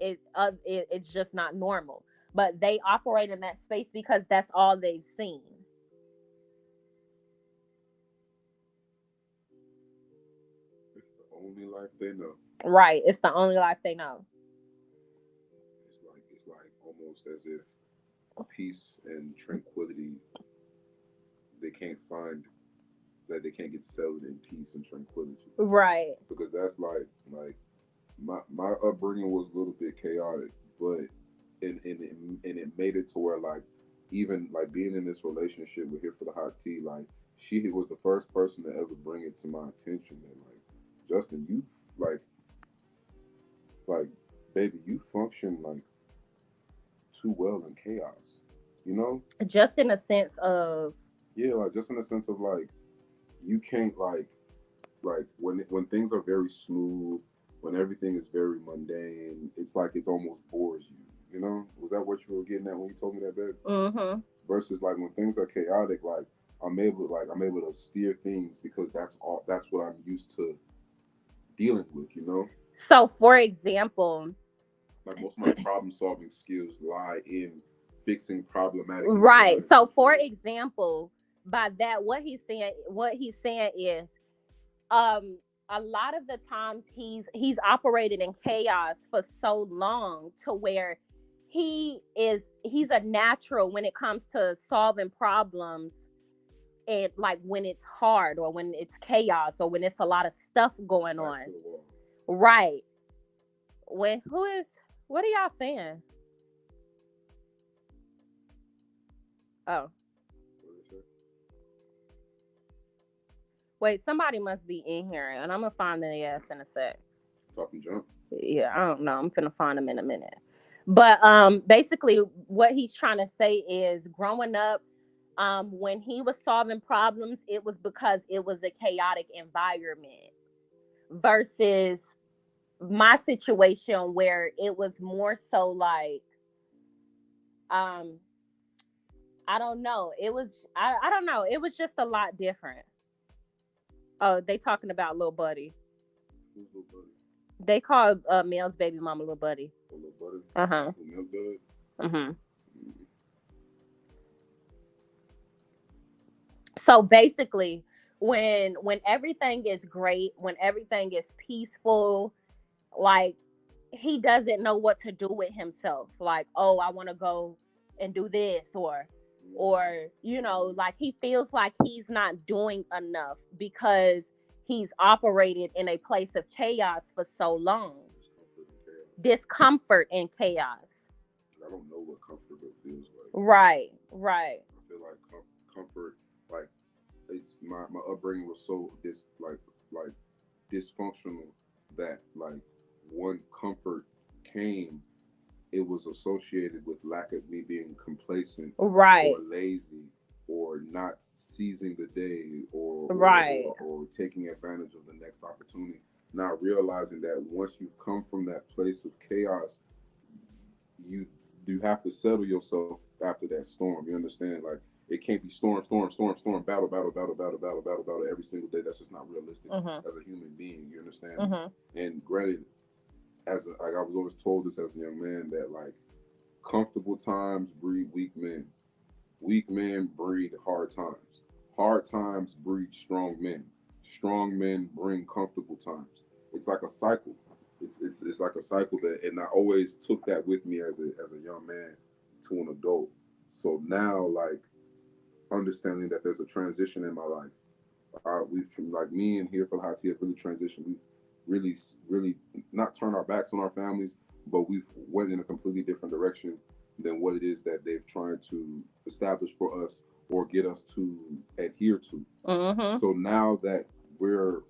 it's just not normal, but they operate in that space because that's all they've seen. It's the only life they know. Right, it's the only life they know. It's like almost as if peace and tranquility they can't find, that they can't get settled in peace and tranquility, Right. because that's like my upbringing was a little bit chaotic, but and it made it to where like even like being in this relationship with Here for the Hot Tea, like she was the first person to ever bring it to my attention that like, Justin, you like like baby, you function like too well in chaos, you know? Just in a sense of Yeah, like just in the sense of like you can't like when things are very smooth, when everything is very mundane, it's like it almost bores you. You know, was that what you were getting at when you told me that, babe? mm-hmm. Versus like when things are chaotic, like I'm able to steer things because that's what I'm used to dealing with. You know, So for example, like most of my problem solving skills lie in fixing problematic and right. chaotic So for situations. example, by that what he's saying is um a lot of the times he's operated in chaos for so long to where he's a natural when it comes to solving problems, and like when it's hard or when it's chaos or when it's a lot of stuff going Back on. to the wall. Right. When who is what are y'all saying? Oh, What did I say? wait, somebody must be in here and I'm gonna find their ass in a sec. Talking junk. Yeah, I don't know. I'm gonna find them in a minute. But basically what he's trying to say is growing up, when he was solving problems, it was because it was a chaotic environment versus my situation where it was more so like um I don't know. I don't know. It was just a lot different. Oh, they talking about little buddy. Who's little buddy? They call Mel's baby mama little buddy. Oh, little buddy. Uh-huh. Who milk dud? Uh-huh. Mm. So basically, when everything is great, when everything is peaceful, like he doesn't know what to do with himself. Like, oh, I want to go and do this or like he feels like he's not doing enough because he's operated in a place of chaos for so long. Discomfort and chaos. Discomfort and chaos. I don't know what comfortable feels like. Right, right, I feel like comfort, like it's my upbringing was so like dysfunctional that like when comfort came, it was associated with lack of me being complacent right, or lazy or not seizing the day right, or taking advantage of the next opportunity. Not realizing that once you come from that place of chaos, you you have to settle yourself after that storm. You understand? Like it can't be storm, storm, storm, storm, battle, battle, battle, battle, battle, battle, battle every single day. That's just not realistic mm-hmm, as a human being. You understand? mm-hmm, And granted, like I was always told this as a young man that like comfortable times breed weak men. Weak men breed hard times. Hard times breed strong men. Strong men bring comfortable times. It's like a cycle. It's like a cycle that, and I always took that with me as a young man to an adult. So now, like understanding that there's a transition in my life. We've like me and Here for the Hot Tea have really transitioned. We've really not turned our backs on our families, but we've went in a completely different direction than what it is that they've tried to establish for us or get us to adhere to. Mm-hmm. So now that we're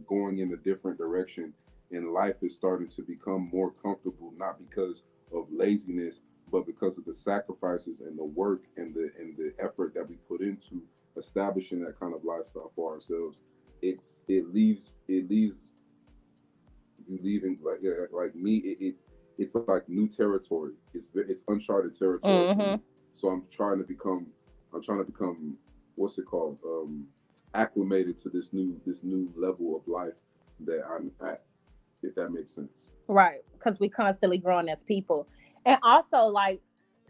going in a different direction and life is starting to become more comfortable, not because of laziness, but because of the sacrifices and the work and the effort that we put into establishing that kind of lifestyle for ourselves. It leaves you leaving like me. It's like new territory. It's uncharted territory for Mm-hmm. me. So I'm trying to become what's it called, acclimated to this new level of life that I'm at, if that makes sense. Right, because we constantly growing as people. And also, like,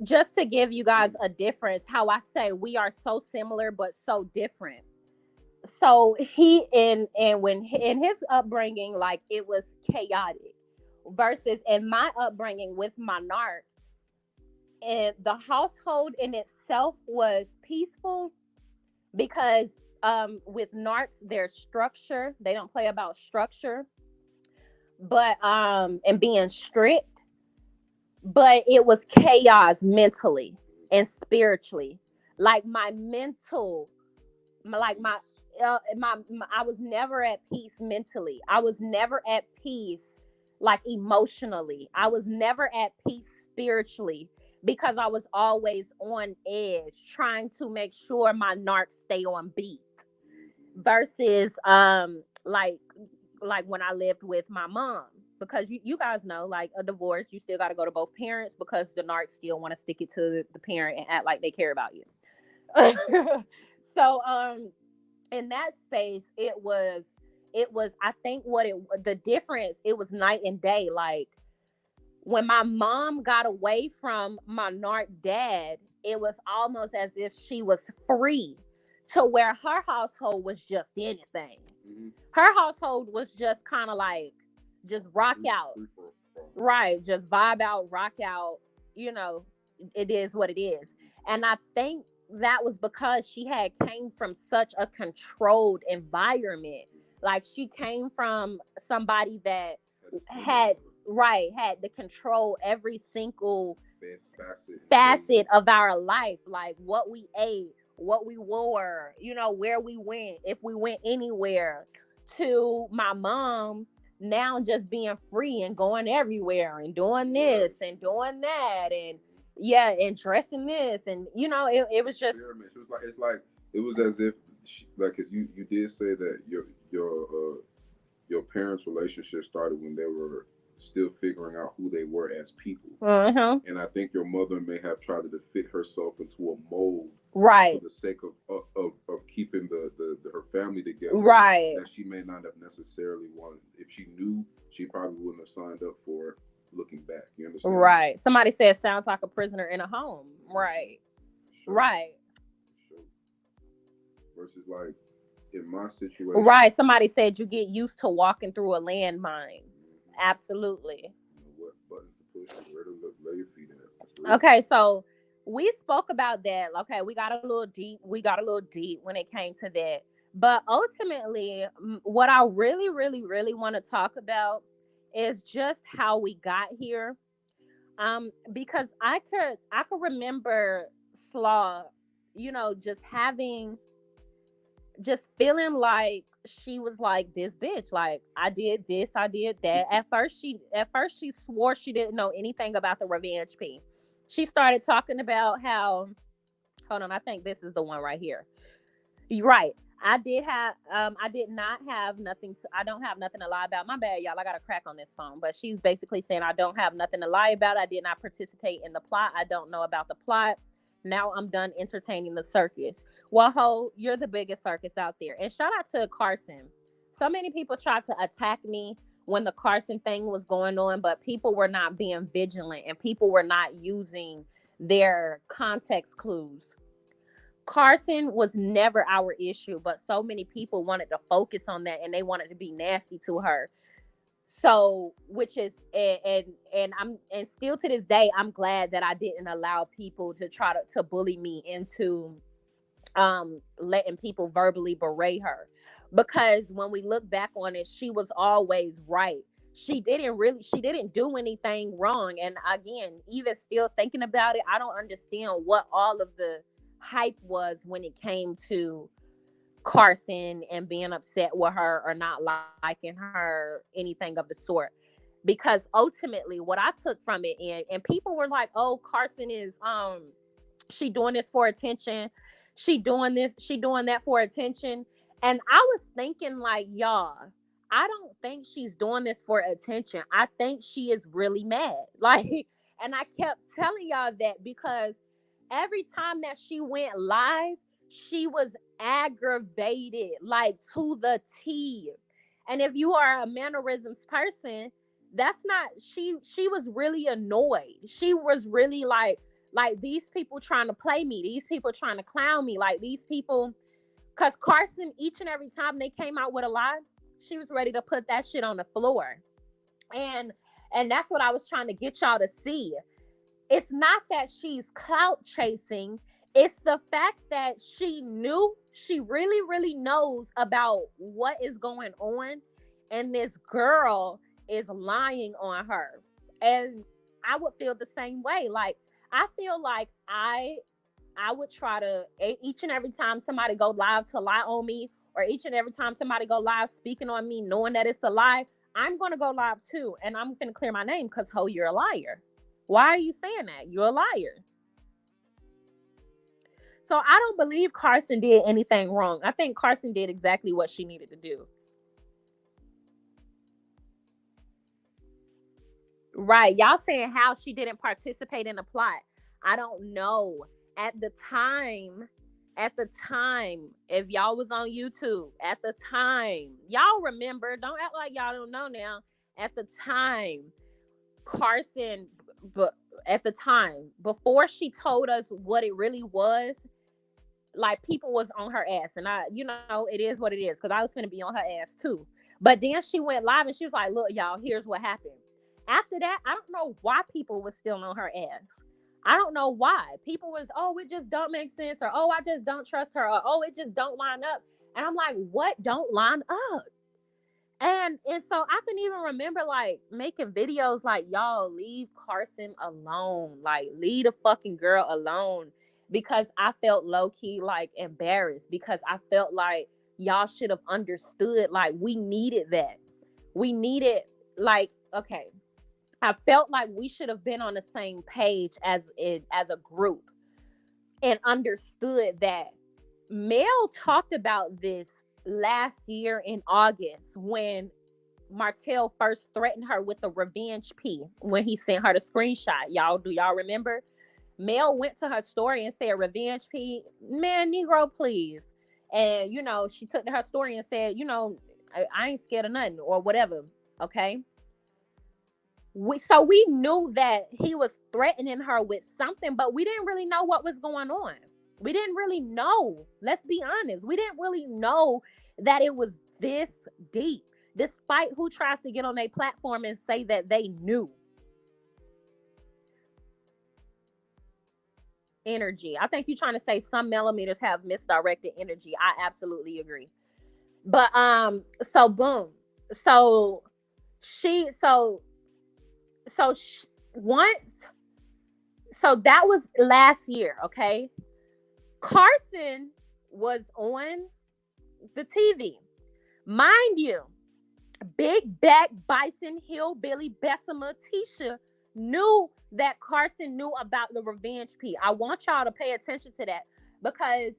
just to give you guys a difference, how I say we are so similar but so different. So he and when in his upbringing, like, it was chaotic, versus in my upbringing with my narc, and the household in itself was peaceful, because with narcs there's structure. They don't play about structure, but and being strict, but it was chaos mentally and spiritually. Like my mental, like my I was never at peace mentally. I was never at peace, like, emotionally. I was never at peace spiritually, because I was always on edge trying to make sure my narcs stay on beat, versus like when I lived with my mom, because you guys know, like, a divorce, you still got to go to both parents, because the narcs still want to stick it to the parent and act like they care about you. So in that space, it was I think what it the difference, it was night and day. Like, when my mom got away from my narc dad, it was almost as if she was free, to where her household was just anything. Mm-hmm. Her household was just kind of like, just rock out. Right, just vibe out, rock out, you know, it is what it is. And I think that was because she had came from such a controlled environment. Like, she came from somebody that had, right, had to control every single facet of our life, like what we ate, what we wore, where we went, if we went anywhere, to my mom now just being free and going everywhere and doing this and doing that, and yeah, and dressing this, and it was just Experiments. It was as if like, cause you did say that your parents' relationship started when they were still figuring out who they were as people. uh-huh. And I think your mother may have tried to fit herself into a mold for Right, the sake of keeping her family together, right, that she may not have necessarily wanted. If she knew, she probably wouldn't have signed up for it, looking back. You understand? right. Somebody said sounds like a prisoner in a home. Right, Sure. right, Sure. Versus like in my situation. right. Somebody said you get used to walking through a landmine. Mhm. Absolutely. You know what buttons to push and where to lay your feet at. That's real. Okay, so we spoke about that. Okay, we got a little deep. We got a little deep when it came to that. But ultimately, what I really, really, really want to talk about is just how we got here. Because I could remember Slaw, just having, just feeling like she was like this bitch. Like, I did this, I did that. At first she swore she didn't know anything about the revenge P. She started talking about how, hold on, I think this is the one right here. You're right. I did not have nothing to I don't have nothing to lie about. My bad, y'all. I got a crack on this phone. But she's basically saying I don't have nothing to lie about. I did not participate in the plot. I don't know about the plot. Now I'm done entertaining the circus. Well, ho, you're the biggest circus out there. And shout out to Carson. So many people tried to attack me when the Carson thing was going on, but people were not being vigilant and people were not using their context clues. Carson was never our issue, but so many people wanted to focus on that and they wanted to be nasty to her. So, which is and still to this day, I'm glad that I didn't allow people to try to bully me into letting people verbally berate her, because when we look back on it, she was always right. she didn't do anything wrong. And again, even still thinking about it, I don't understand what all of the hype was when it came to Carson and being upset with her or not liking her, anything of the sort. Because ultimately what I took from it, and people were like, oh, Carson is she doing this for attention, she doing this, she doing that for attention. And I was thinking, like, y'all, I don't think she's doing this for attention. I think she is really mad. Like, and I kept telling y'all that because every time that she went live, she was aggravated, like to the T. And if you are a mannerisms person, that's not, she was really annoyed. She was really like these people trying to play me, these people trying to clown me, like these people. Because Carson, each and every time they came out with a lie, she was ready to put that shit on the floor. And and that's what I was trying to get y'all to see. It's not that she's clout chasing. It's the fact that she really, really knows about what is going on. And this girl is lying on her. And I would feel the same way. Like, I feel like I would try to, each and every time somebody go live to lie on me, or each and every time somebody go live speaking on me, knowing that it's a lie, I'm going to go live too. And I'm going to clear my name because, ho, you're a liar. Why are you saying that? You're a liar. So I don't believe Carson did anything wrong. I think Carson did exactly what she needed to do. Right. Y'all saying how she didn't participate in the plot. I don't know. At the time, if y'all was on YouTube, at the time, y'all remember, don't act like y'all don't know now. At the time, Carson, but at the time, before she told us what it really was, like, people was on her ass. And it is what it is, because I was gonna be on her ass too. But then she went live and she was like, look, y'all, here's what happened. After that, I don't know why people was still on her ass. I don't know why. People was, oh, it just don't make sense, or oh, I just don't trust her, or oh, it just don't line up. And I'm like, what don't line up? And so I can even remember, like, making videos like, y'all, leave Carson alone. Like, leave the fucking girl alone. Because I felt low key like embarrassed, because I felt like y'all should have understood, like, we needed that. We needed, like, okay, I felt like we should have been on the same page as a group, and understood that. Mel talked about this last year in August when Martell first threatened her with a revenge P, when he sent her the screenshot. Do y'all remember? Mel went to her story and said, revenge P, man, Negro, please. And, she took to her story and said, I ain't scared of nothing, or whatever. Okay. So we knew that he was threatening her with something, but we didn't really know what was going on. We didn't really know. Let's be honest. We didn't really know that it was this deep, despite who tries to get on their platform and say that they knew. Energy. I think you're trying to say some millimeters have misdirected energy. I absolutely agree. But so boom. So she so so sh- once so that was last year, okay? Carson was on the TV. Mind you, big back bison hillbilly Bessemer Tisha knew that Carson knew about the revenge P. I want y'all to pay attention to that, because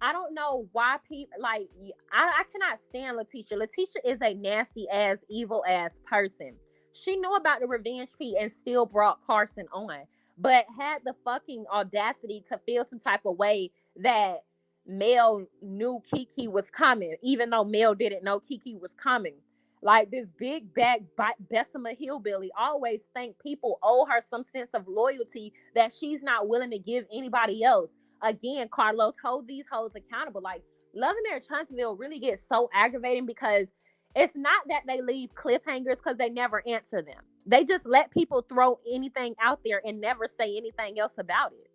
I don't know why people, like, I cannot stand Letitia. Letitia is a nasty ass, evil ass person. She knew about the revenge P and still brought Carson on, but had the fucking audacity to feel some type of way that Mel knew Kiki was coming, even though Mel didn't know Kiki was coming. Like, this big bag Bessemer hillbilly always think people owe her some sense of loyalty that she's not willing to give anybody else. Again, Carlos, hold these hoes accountable. Like, Love and Marriage Huntsville really gets so aggravating, because it's not that they leave cliffhangers, because they never answer them. They just let people throw anything out there and never say anything else about it.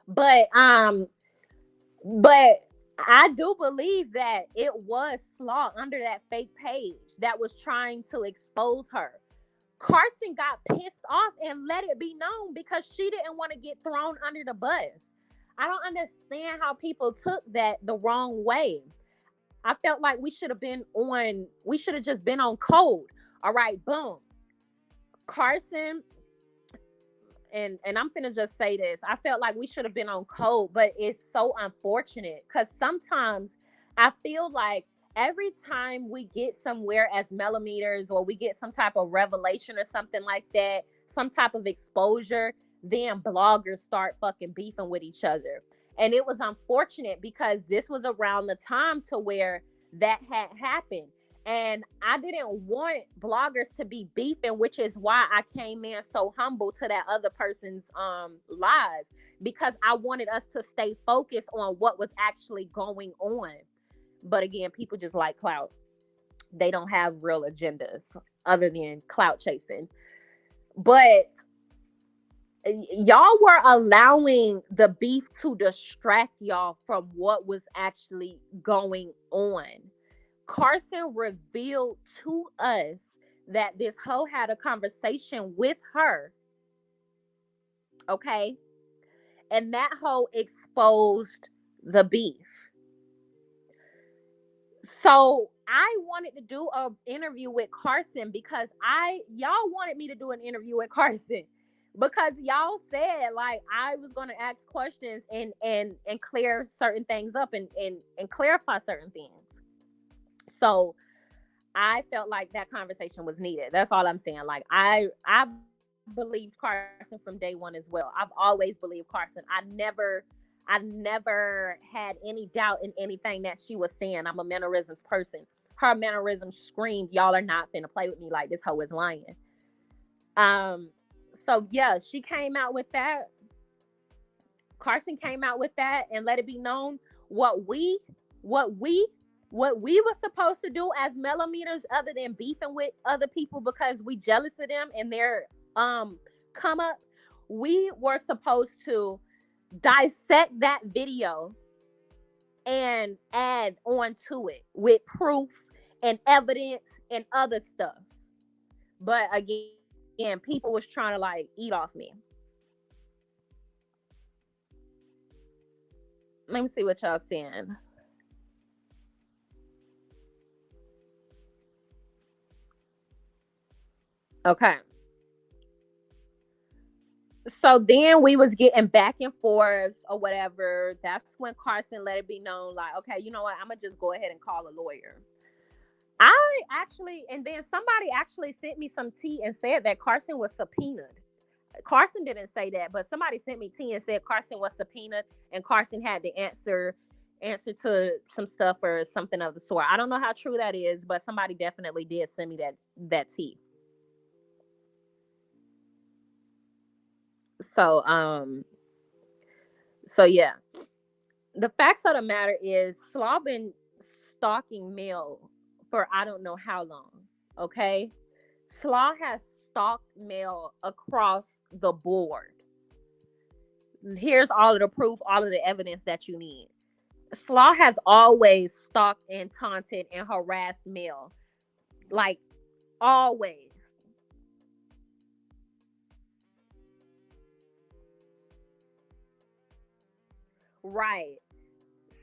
But but I do believe that it was Slaw under that fake page that was trying to expose her. Carson got pissed off and let it be known because she didn't want to get thrown under the bus. I don't understand how people took that the wrong way. I felt like we should have just been on code. All right, boom. Carson, and I'm finna just say this. I felt like we should have been on code, but it's so unfortunate because sometimes I feel like every time we get somewhere as millimeters or we get some type of revelation or something like that, some type of exposure, then bloggers start fucking beefing with each other. And it was unfortunate because this was around the time to where that had happened. And I didn't want bloggers to be beefing, which is why I came in so humble to that other person's live, because I wanted us to stay focused on what was actually going on. But again, people just like clout. They don't have real agendas other than clout chasing. But y'all were allowing the beef to distract y'all from what was actually going on. Carson revealed to us that this hoe had a conversation with her. Okay. And that hoe exposed the beef. So I wanted to do an interview with Carson because y'all wanted me to do an interview with Carson because y'all said like I was going to ask questions and clear certain things up and clarify certain things. So I felt like that conversation was needed. That's all I'm saying. Like I believed Carson from day one as well. I've always believed Carson. I never had any doubt in anything that she was saying. I'm a mannerisms person. Her mannerisms screamed, y'all are not finna play with me like this hoe is lying. So yeah, she came out with that. Carson came out with that and let it be known what we were supposed to do as millimeters, other than beefing with other people because we jealous of them and their come up. We were supposed to dissect that video and add on to it with proof and evidence and other stuff. But again, people was trying to like eat off me. Let me see what y'all saying. Okay. So then we was getting back and forth or whatever. That's when Carson let it be known, like, okay, you know what? I'm gonna just go ahead and call a lawyer. I actually, and then somebody actually sent me some tea and said that Carson was subpoenaed. Carson didn't say that, but somebody sent me tea and said Carson was subpoenaed and Carson had to answer to some stuff or something of the sort. I don't know how true that is, but somebody definitely did send me that tea. So yeah. The facts of the matter is Slaw been stalking Mel for I don't know how long. Okay. Slaw has stalked Mel across the board. Here's all of the proof, all of the evidence that you need. Slaw has always stalked and taunted and harassed Mel. Like always. Right.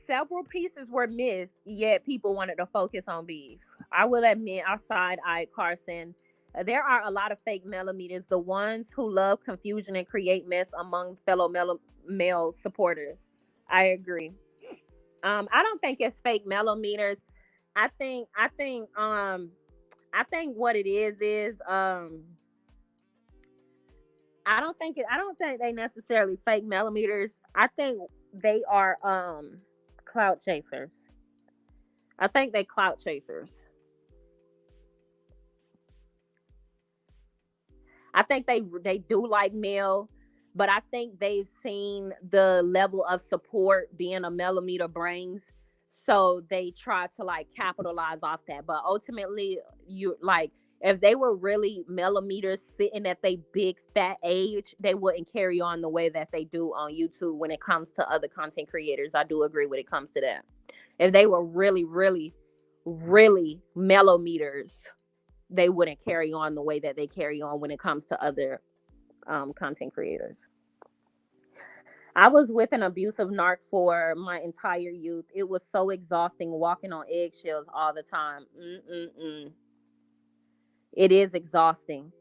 Several pieces were missed, yet people wanted to focus on beef. I will admit, I side-eyed Carson. There are a lot of fake millimeters, the ones who love confusion and create mess among fellow male supporters. I agree. I don't think it's fake millimeters. I think what it is I don't think they necessarily fake millimeters. I think they are clout chasers. I think they clout chasers. I think they do like Mel, but I think they've seen the level of support being a millimeter brings, so they try to like capitalize off that. But ultimately, you like if they were really millimeters sitting at their big fat age, they wouldn't carry on the way that they do on YouTube when it comes to other content creators. I do agree when it comes to that. If they were really, really, really mellow meters, they wouldn't carry on the way that they carry on when it comes to other content creators. I was with an abusive narc for my entire youth. It was so exhausting walking on eggshells all the time. Mm-mm-mm. It is exhausting.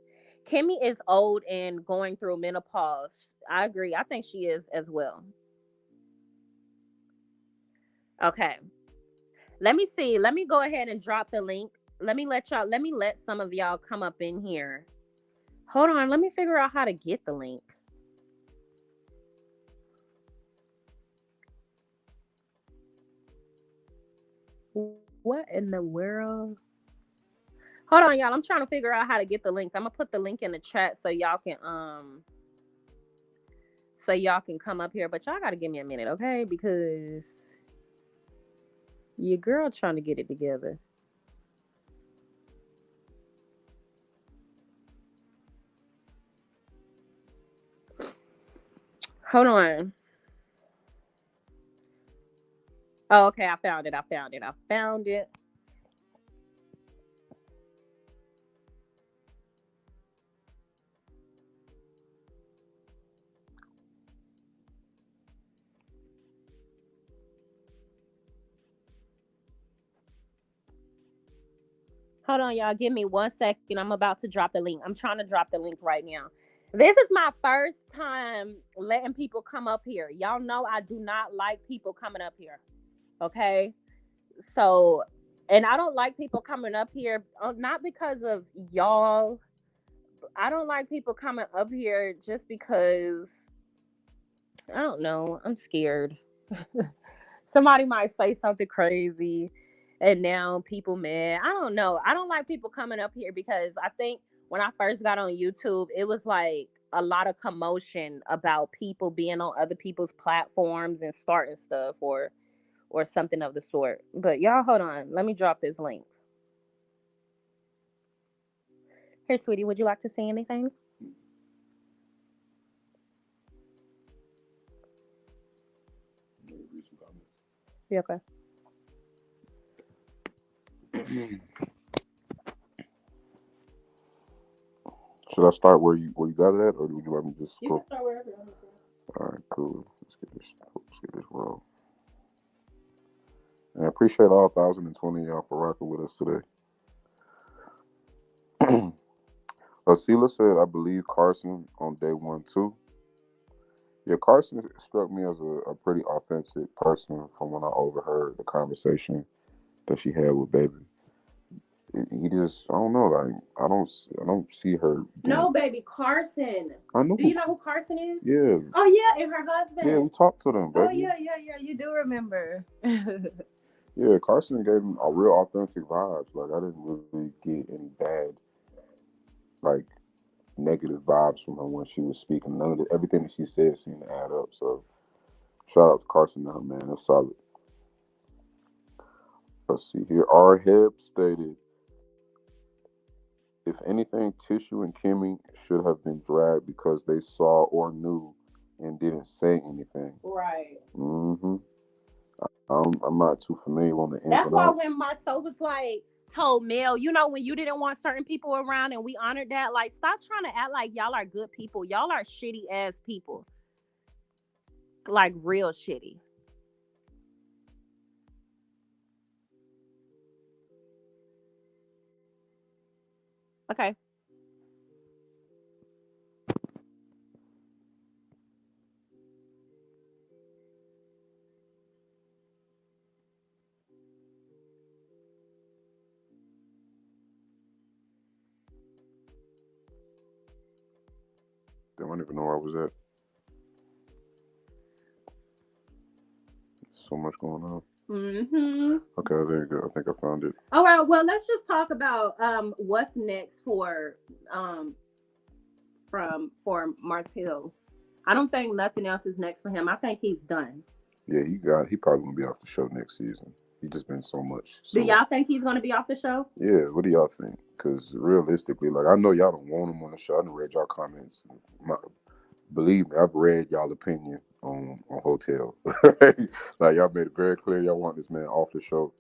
Kimmy is old and going through menopause. I agree. I think she is as well. Okay. Let me see. Let me go ahead and drop the link. Let me let some of y'all come up in here. Hold on. Let me figure out how to get the link. What in the world? Hold on, y'all. I'm trying to figure out how to get the link. I'm gonna put the link in the chat so y'all can come up here. But y'all gotta give me a minute, okay? Because your girl trying to get it together. Hold on. Oh, okay. I found it. I found it. I found it. Hold on, y'all. Give me 1 second. I'm about to drop the link. I'm trying to drop the link right now. This is my first time letting people come up here. Y'all know I do not like people coming up here. Okay. So, and I don't like people coming up here, not because of y'all. I don't like people coming up here just because, I don't know, I'm scared. Somebody might say something crazy and now people mad. I don't know. I don't like people coming up here because I think when I first got on YouTube, it was like a lot of commotion about people being on other people's platforms and starting stuff or something of the sort. But y'all hold on. Let me drop this link. Here, sweetie, would you like to say anything? Yeah, okay. Should I start where you got it at, or would you like me to just You scroll? can start wherever. All right, cool. Let's get this roll. And I appreciate all 1,020 y'all for rocking with us today. Asila said, I believe Carson on day one too. Yeah, Carson struck me as a pretty authentic person from when I overheard the conversation that she had with Baby. He just, I don't know, like I don't see her. No, baby, Carson. I know. Do you know who Carson is? Yeah. Oh yeah, and her husband. Yeah, we talked to them, baby. Oh yeah, yeah, yeah. You do remember. Yeah, Carson gave him a real authentic vibes. Like I didn't really get any bad, like negative vibes from her when she was speaking. Everything that she said seemed to add up. So shout out to Carson now, man. That's solid. Let's see here. R. Heb stated, if anything, Tissue and Kimmy should have been dragged because they saw or knew and didn't say anything. Right. Mm-hmm. I'm not too familiar on the ins That's and why outs. when Marceau was like told Mel, you know, when you didn't want certain people around and we honored that, like stop trying to act like y'all are good people. Y'all are shitty ass people. Like real shitty. Okay. I don't even know where I was at. So much going on. Mm-hmm. Okay, there you go. I think I found it. All right. Well, let's just talk about what's next um for Martell. I don't think nothing else is next for him. I think he's done. Yeah, he probably gonna be off the show next season. He just been so much. Do y'all think he's gonna be off the show? Yeah, what do y'all think? Because realistically, like I know y'all don't want him on the show. I done read y'all comments. Believe me, I've read y'all opinion on Hotel. Like y'all made it very clear y'all want this man off the show.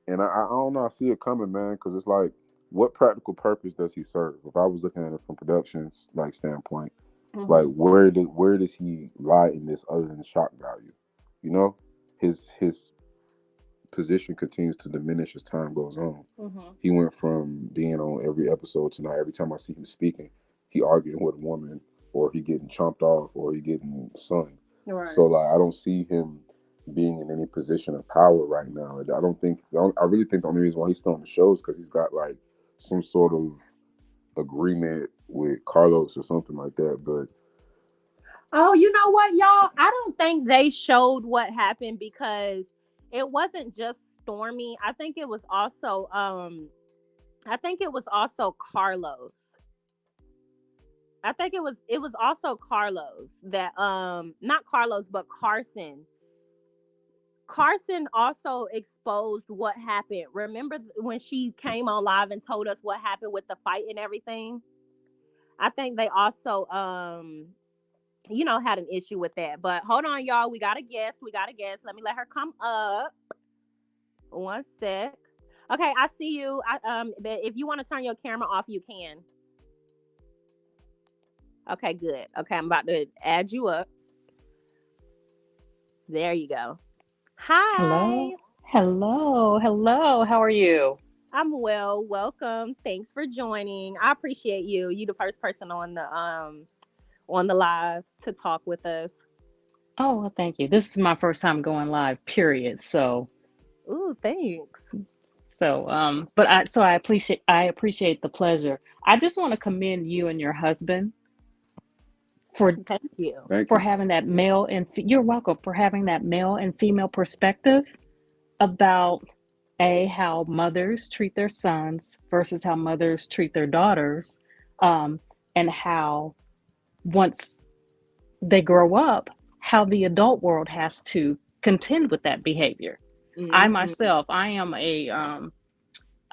And I don't know, I see it coming, man, because it's like, what practical purpose does he serve? If I was looking at it from production's like standpoint, like Mhm. where does he lie in this other than shock value? You know, his position continues to diminish as time goes on. Mhm. He went from being on every episode to now every time I see him speaking, he arguing with a woman, or he getting chomped off, or he getting sunned. Right. So like I don't see him being in any position of power right now. I don't think I really think the only reason why he's still on the show is because he's got like some sort of agreement with Carlos or something like that. But Oh, you know what, y'all? I don't think they showed what happened because it wasn't just Stormy. I think it was also Carlos. I think it was also Carlos that not Carlos but Carson. Carson also exposed what happened. Remember when she came on live and told us what happened with the fight and everything? I think they also had an issue with that. But hold on, y'all. We got a guest. We got a guest. Let me let her come up. One sec. Okay, I see you. But if you want to turn your camera off, you can. Okay, good. Okay, I'm about to add you up. There you go. Hello. Hi. Hello. Hello. How are you? I'm well. Welcome. Thanks for joining. I appreciate you. You the first person on the live to talk with us. Oh, well, thank you. This is my first time going live, period. Ooh, thanks. But I appreciate the pleasure. I just want to commend you and your husband for Thank you. thank for you. having that male and you're welcome for having that male and female perspective about how mothers treat their sons versus how mothers treat their daughters, um, and how once they grow up, how the adult world has to contend with that behavior. I Hmm. myself, I'm a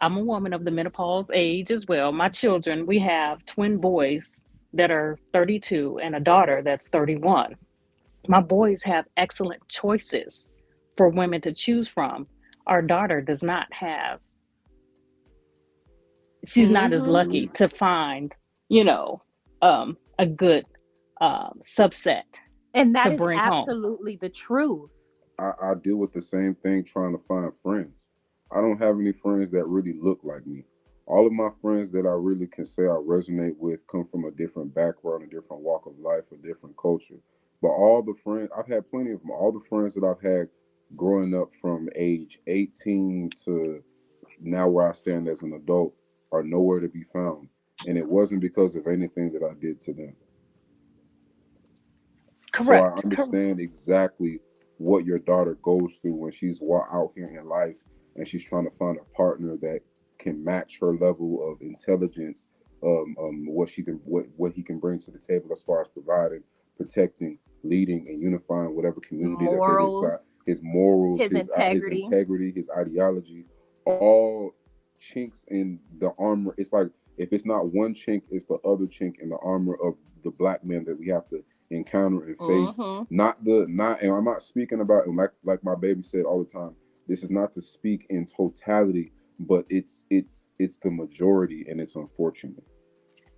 woman of the menopause age as well. My children, we have twin boys that are 32 and a daughter that's 31. My boys have excellent choices for women to choose from. Our daughter does not have, she's not as Hmm. lucky to find, you know, a good subset And that to is bring home. absolutely the truth. I deal with the same thing trying to find friends. I don't have any friends that really look like me. All of my friends that I really can say I resonate with come from a different background, a different walk of life, a different culture. But all the friends, I've had plenty of them. All the friends that I've had growing up from age 18 to now where I stand as an adult are nowhere to be found. And it wasn't because of anything that I did to them. So I Correct. understand exactly what your daughter goes through when she's out here in life and she's trying to find a partner that can match her level of intelligence, what she can, what he can bring to the table as far as providing, protecting, leading, and unifying whatever community that they Morals, decide. His morals, his his integrity. integrity, his ideology, all chinks in the armor. It's like if it's not one chink, it's the other chink in the armor of the black man that we have to encounter and face. Hmm. And I'm not speaking about, and like my baby said all the time, this is not to speak in totality, but it's the majority, and it's unfortunate.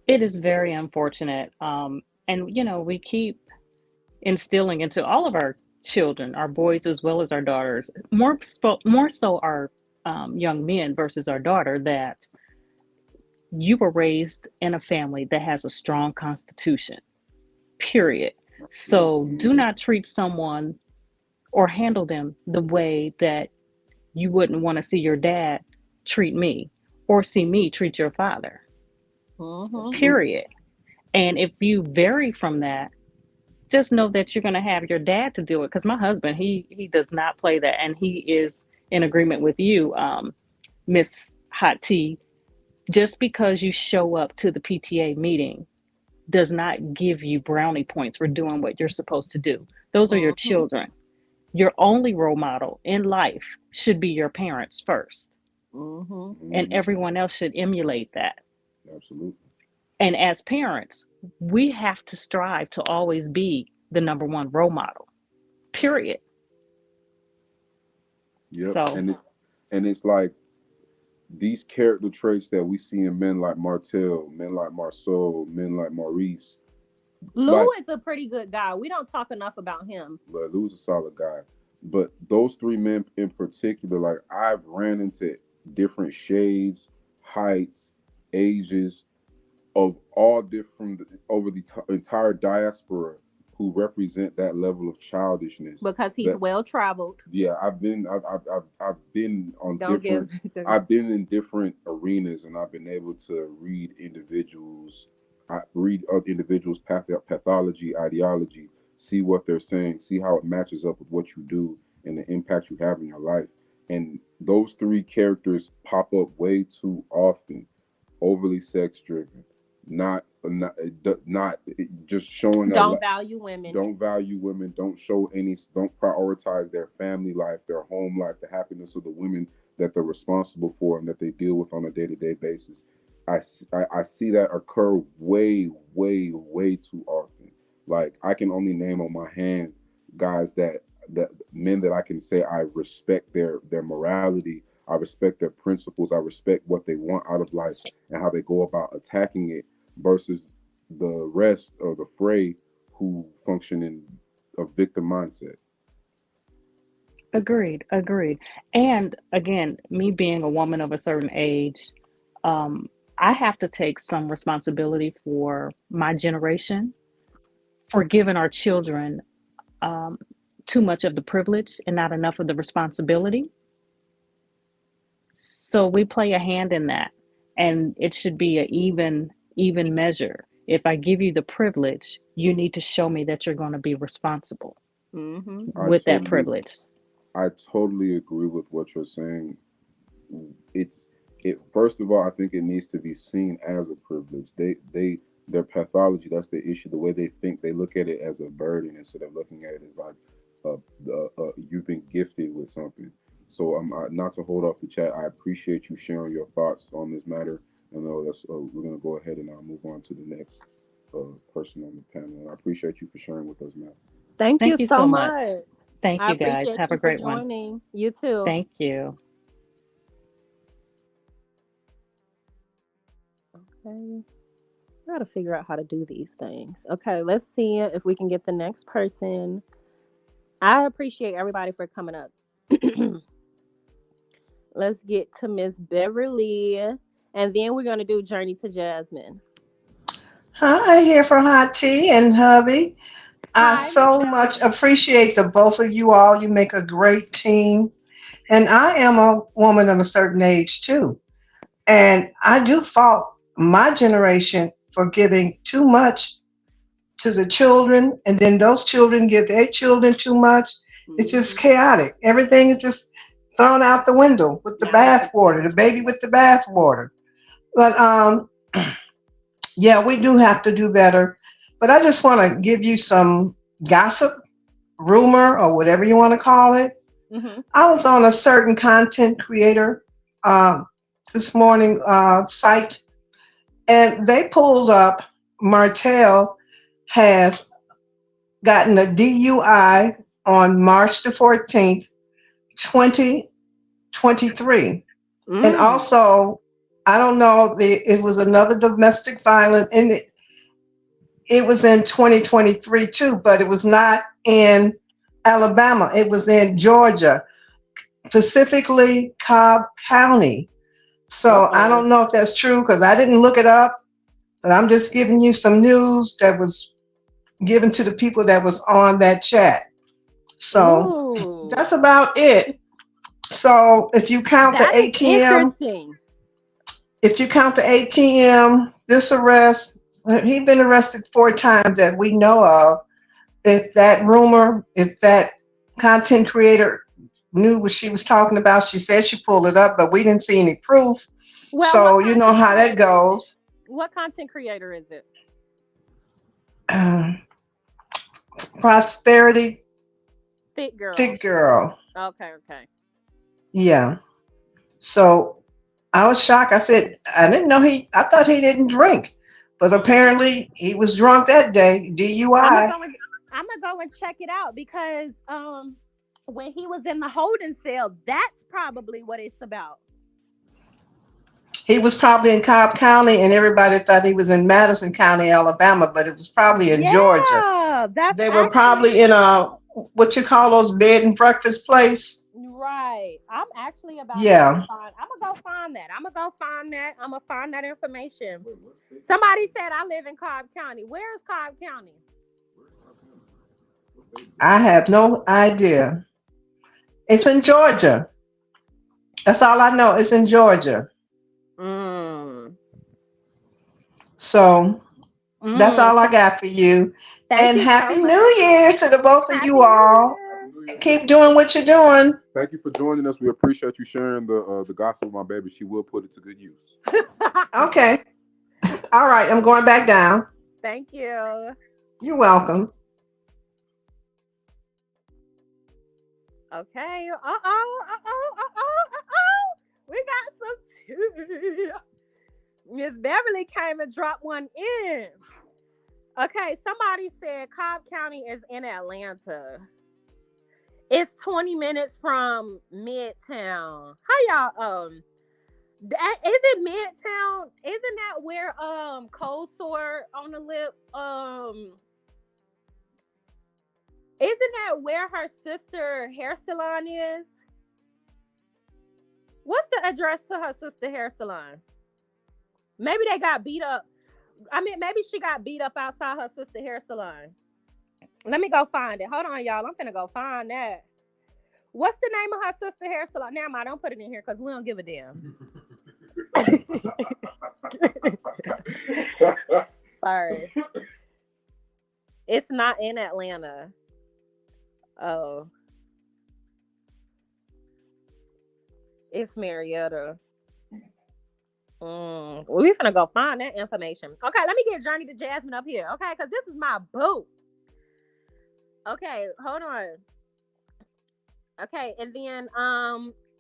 It is very unfortunate. And, we keep instilling into all of our children, our boys as well as our daughters, more so our young men versus our daughter, that you were raised in a family that has a strong constitution, period. So do Mm-hmm. not treat someone or handle them the way that you wouldn't want to see your dad treat me or see me treat your father, Hmm. Absolutely. period. And if you vary from that, just know that you're going to have your dad to do it. Because my husband, he does not play that, and he is in agreement with you, Miss Hot Tea. Just because you show up to the PTA meeting does not give you brownie points for doing what you're supposed to do. Those are your Hmm. children. Your only role model in life should be your parents first, Hmm. and Mm-hmm. everyone else should emulate that. Absolutely. And as parents, we have to strive to always be the number one role model. period. Yep. So And it's like these character traits that we see in men like Martel, men like Marceau, men like Maurice. Lou Like, is a pretty good guy. We don't talk enough about him. but Lou's a solid guy. But those three men in particular, like I've ran into different shades, heights, ages of all different over the entire diaspora who represent that level of childishness. Because he's That well traveled. yeah, I've been on Don't different. give the I've been in different arenas, and I've been able to read individuals. I read individuals' pathology, ideology, see what they're saying, see how it matches up with what you do and the impact you have in your life. And those three characters pop up way too often. Overly sex driven, not just showing don't value women. don't value women, don't prioritize their family life, their home life, the happiness of the women that they're responsible for and that they deal with on a day-to-day basis. I see that occur way, way, way too often. Like I can only name on my hand guys that men that I can say I respect their morality, I respect their principles, I respect what they want out of life and how they go about attacking it versus the rest of the fray who function in a victim mindset. agreed, agreed. And again, me being a woman of a certain age, I have to take some responsibility for my generation, for giving our children um, too much of the privilege and not enough of the responsibility. So we play a hand in that, and it should be an even measure. If I give you the privilege, you need to show me that you're going to be responsible Hmm. I with that totally privilege. I totally agree with what you're saying. It's it first of all, I think it needs to be seen as a privilege. Their pathology, that's the issue. The way they think, they look at it as a burden instead of looking at it as like you've been gifted with something. So not to hold off the chat. I appreciate you sharing your thoughts on this matter. I know that's we're gonna go ahead and move on to the next person on the panel. And I appreciate you for sharing with us, man. Thank you Thank you so so much. much. Thank I you guys. appreciate Have a you for great one. joining. You too. Thank you. Okay. I gotta figure out how to do these things. Okay, let's see if we can get the next person. I appreciate everybody for coming up. Let's get to Miss Beverly, and then we're gonna do Journey to Jasmine. Hi, here for Hot Tea and Hubby. I Hi, Miss so much Beverly. appreciate the both of you all. You make a great team. And I am a woman of a certain age too. And I do fault my generation for giving too much to the children, and then those children give their children too much. It's just Hmm. chaotic. Everything is just thrown out the window with the Out of bath water, the control. baby with the bath water. But yeah, we do have to do better. But I just want to give you some gossip, rumor, or whatever you want to call it. Hmm. I was on a certain content creator um, this morning site, and they pulled up Martell has gotten a DUI on March the 14th, 2023. And Mm. also, I don't know, it was another domestic violence, and it was in 2023 too, but it was not in Alabama. It was in Georgia, specifically Cobb County. Uh So I oh. don't know if that's true because I didn't look it up, but I'm just giving you some news that was given to the people that was on that chat. So Ooh, that's about it. So that is interesting. if you count the ATM, this arrest, he's been arrested 4 times that we know of. If that content creator knew what she was talking about, she said she pulled it up, but we didn't see any proof. Well, what So you know content how that creator is it? goes. What content creator is it? Uh, Prosperity Thick girl. thick girl. Okay, okay. Yeah. So I was shocked. I said, I didn't know I thought he didn't drink. But Mm. apparently he was drunk that day, I'm gonna DUI. go and I'm gonna go and check it out because when he was in the holding cell, that's probably what it's about. He was probably in Cobb County, and everybody thought he was in Madison County, Alabama, but it was probably in Georgia. Yeah, that's They were actually probably in a what you call those bed and breakfast place. right. I'm actually about to go Yeah. find. I'm gonna go find that. I'm gonna go find that. I'm gonna find that information. Somebody said I live in Cobb County. Where is Cobb County? I have no idea. It's in Georgia. That's all I know. It's in Georgia. Mm. So that's Mm. all I got for you. Thank And you so Happy much. New Year to the both of you Happy New all. Year. Keep doing what you're doing. Thank you for joining us. We appreciate you sharing the gospel of my baby. She will put it to good use. Okay. All right. I'm going back down. Thank you. You're welcome. Okay. We got some tea. Miss Beverly came and dropped one in. Okay, somebody said Cobb County is in Atlanta. It's 20 minutes from Midtown. How y'all that is it Midtown? Isn't that where Cold Sore on the lip isn't that where her sister hair salon is? What's the address to her sister hair salon? Maybe they got beat up. I mean, maybe she got beat up outside her sister hair salon. Let me go find it. Hold on, y'all. I'm finna go find that. What's the name of her sister hair salon? Now, I don't put it in here because we don't give a damn. Sorry. It's not in Atlanta. Oh, it's Marietta. We're gonna go find that information. Okay, let me get Journey to Jasmine up here. Okay, because this is my boo. Okay, hold on. Okay, and then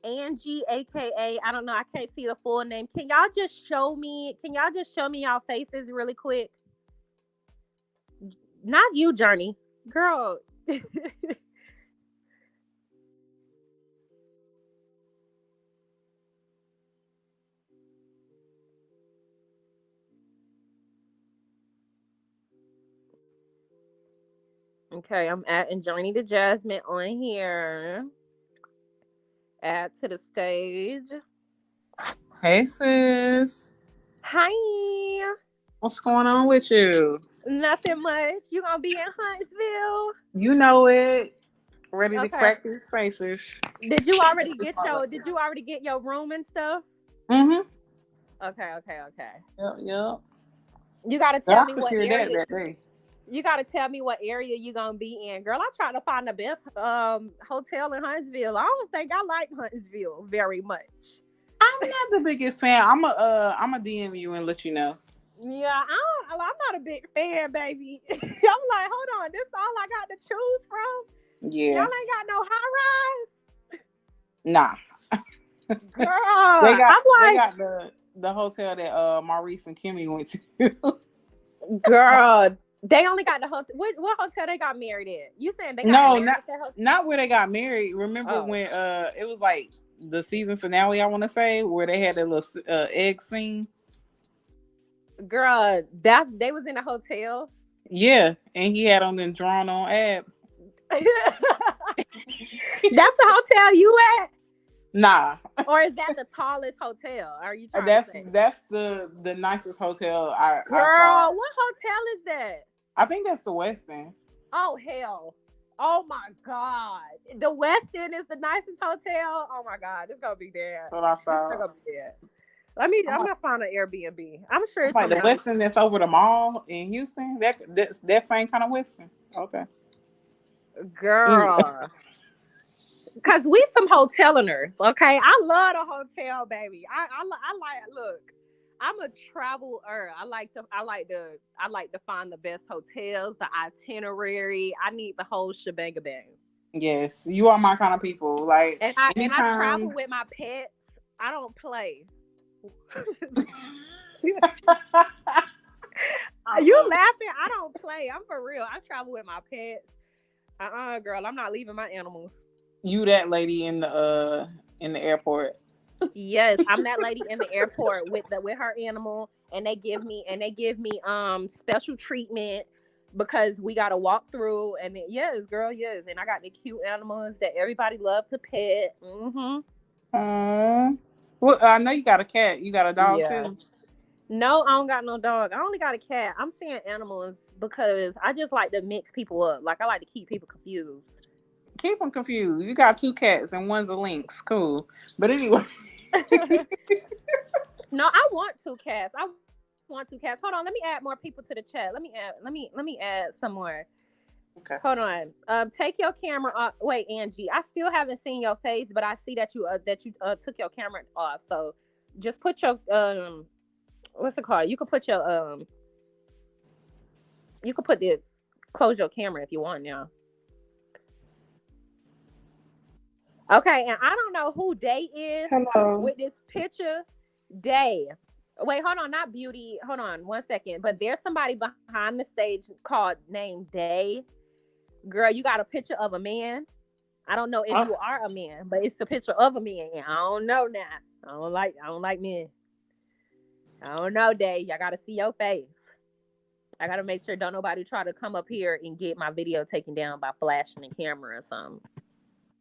Angie, aka I don't know, I can't see the full name. Can y'all just show me? Can y'all just show me y'all faces really quick? Not you, Journey, girl. Okay, I'm adding Journey to Jasmine on here. Add to the stage. Hey sis, Hi. what's going on with you? Nothing much. You gonna be in Huntsville? You know it. Ready to Okay. crack these faces. Did you already get your room and stuff? Mm-hmm. Okay. Yep. You gotta I tell me what secured area. that day. You gotta tell me what area you gonna be in, girl. I try to find the best hotel in Huntsville. I don't think I like Huntsville very much. I'm not the biggest fan. I'm a DM you and let you know. Yeah, I'm not a big fan, baby. I'm like, hold on, this all I got to choose from. Yeah. Y'all ain't got no high Nah. rise, girl. They I'm like, got the hotel that Maurice and Kimmy went to. girl, they only got the hotel. What hotel they got married at? You saying they got No, married at that hotel? not where they got married. Remember when it was like the season finale, I want to say, where they had a little egg scene. Girl, they was in a hotel. Yeah, and he had on them drawn on abs. That's the hotel you at? Nah. Or is that the tallest hotel? Are you trying That's to say? that's the nicest hotel I Girl, saw. what hotel is that? I think that's the Westin. Oh hell. Oh my God. The Westin is the nicest hotel. Oh my God. It's gonna be there. That's what I It's saw. gonna be there. I'm gonna find an Airbnb. I'm sure it's Like the nice. Westin that's over the mall in Houston. That same kind of Westin. Okay. Girl. Cause we some hoteliners, okay? I love the hotel, baby. I like look. I'm a traveler. I like to find the best hotels, the itinerary. I need the whole shebang bang. Yes, you are my kind of people. Like And I anytime. travel with my pets. I don't play. You laughing? I don't play. I'm for real. I travel with my pets. Girl, I'm not leaving my animals. You that lady in the airport. Yes, I'm that lady in the airport with her animal, and they give me special treatment because we got to walk through. And then, yes, girl, yes, and I got the cute animals that everybody loves to pet. Well, I know you got a cat. You got a dog too. No, I don't got no dog. I only got a cat. I'm saying animals because I just like to mix people up. Like, I like to keep people confused. Keep them confused. You got 2 cats and one's a lynx. Cool. But anyway. No, I want 2 cats. Hold on, let me add more people to the chat. Let me add some more. Okay. Hold on. Take your camera off. Wait, Angie, I still haven't seen your face, but I see that you took your camera off. So just put your what's it called? You could put your close your camera if you want now. Okay, and I don't know who Day is. Hello. With this picture. Day. Wait, hold on, not Beauty. Hold on 1 second. But there's somebody behind the stage named Day. Girl, you got a picture of a man. I don't know if you are a man, but it's a picture of a man. And I don't know now. I don't like men. I don't know, Day. I gotta see your face. I gotta make sure don't nobody try to come up here and get my video taken down by flashing the camera or something.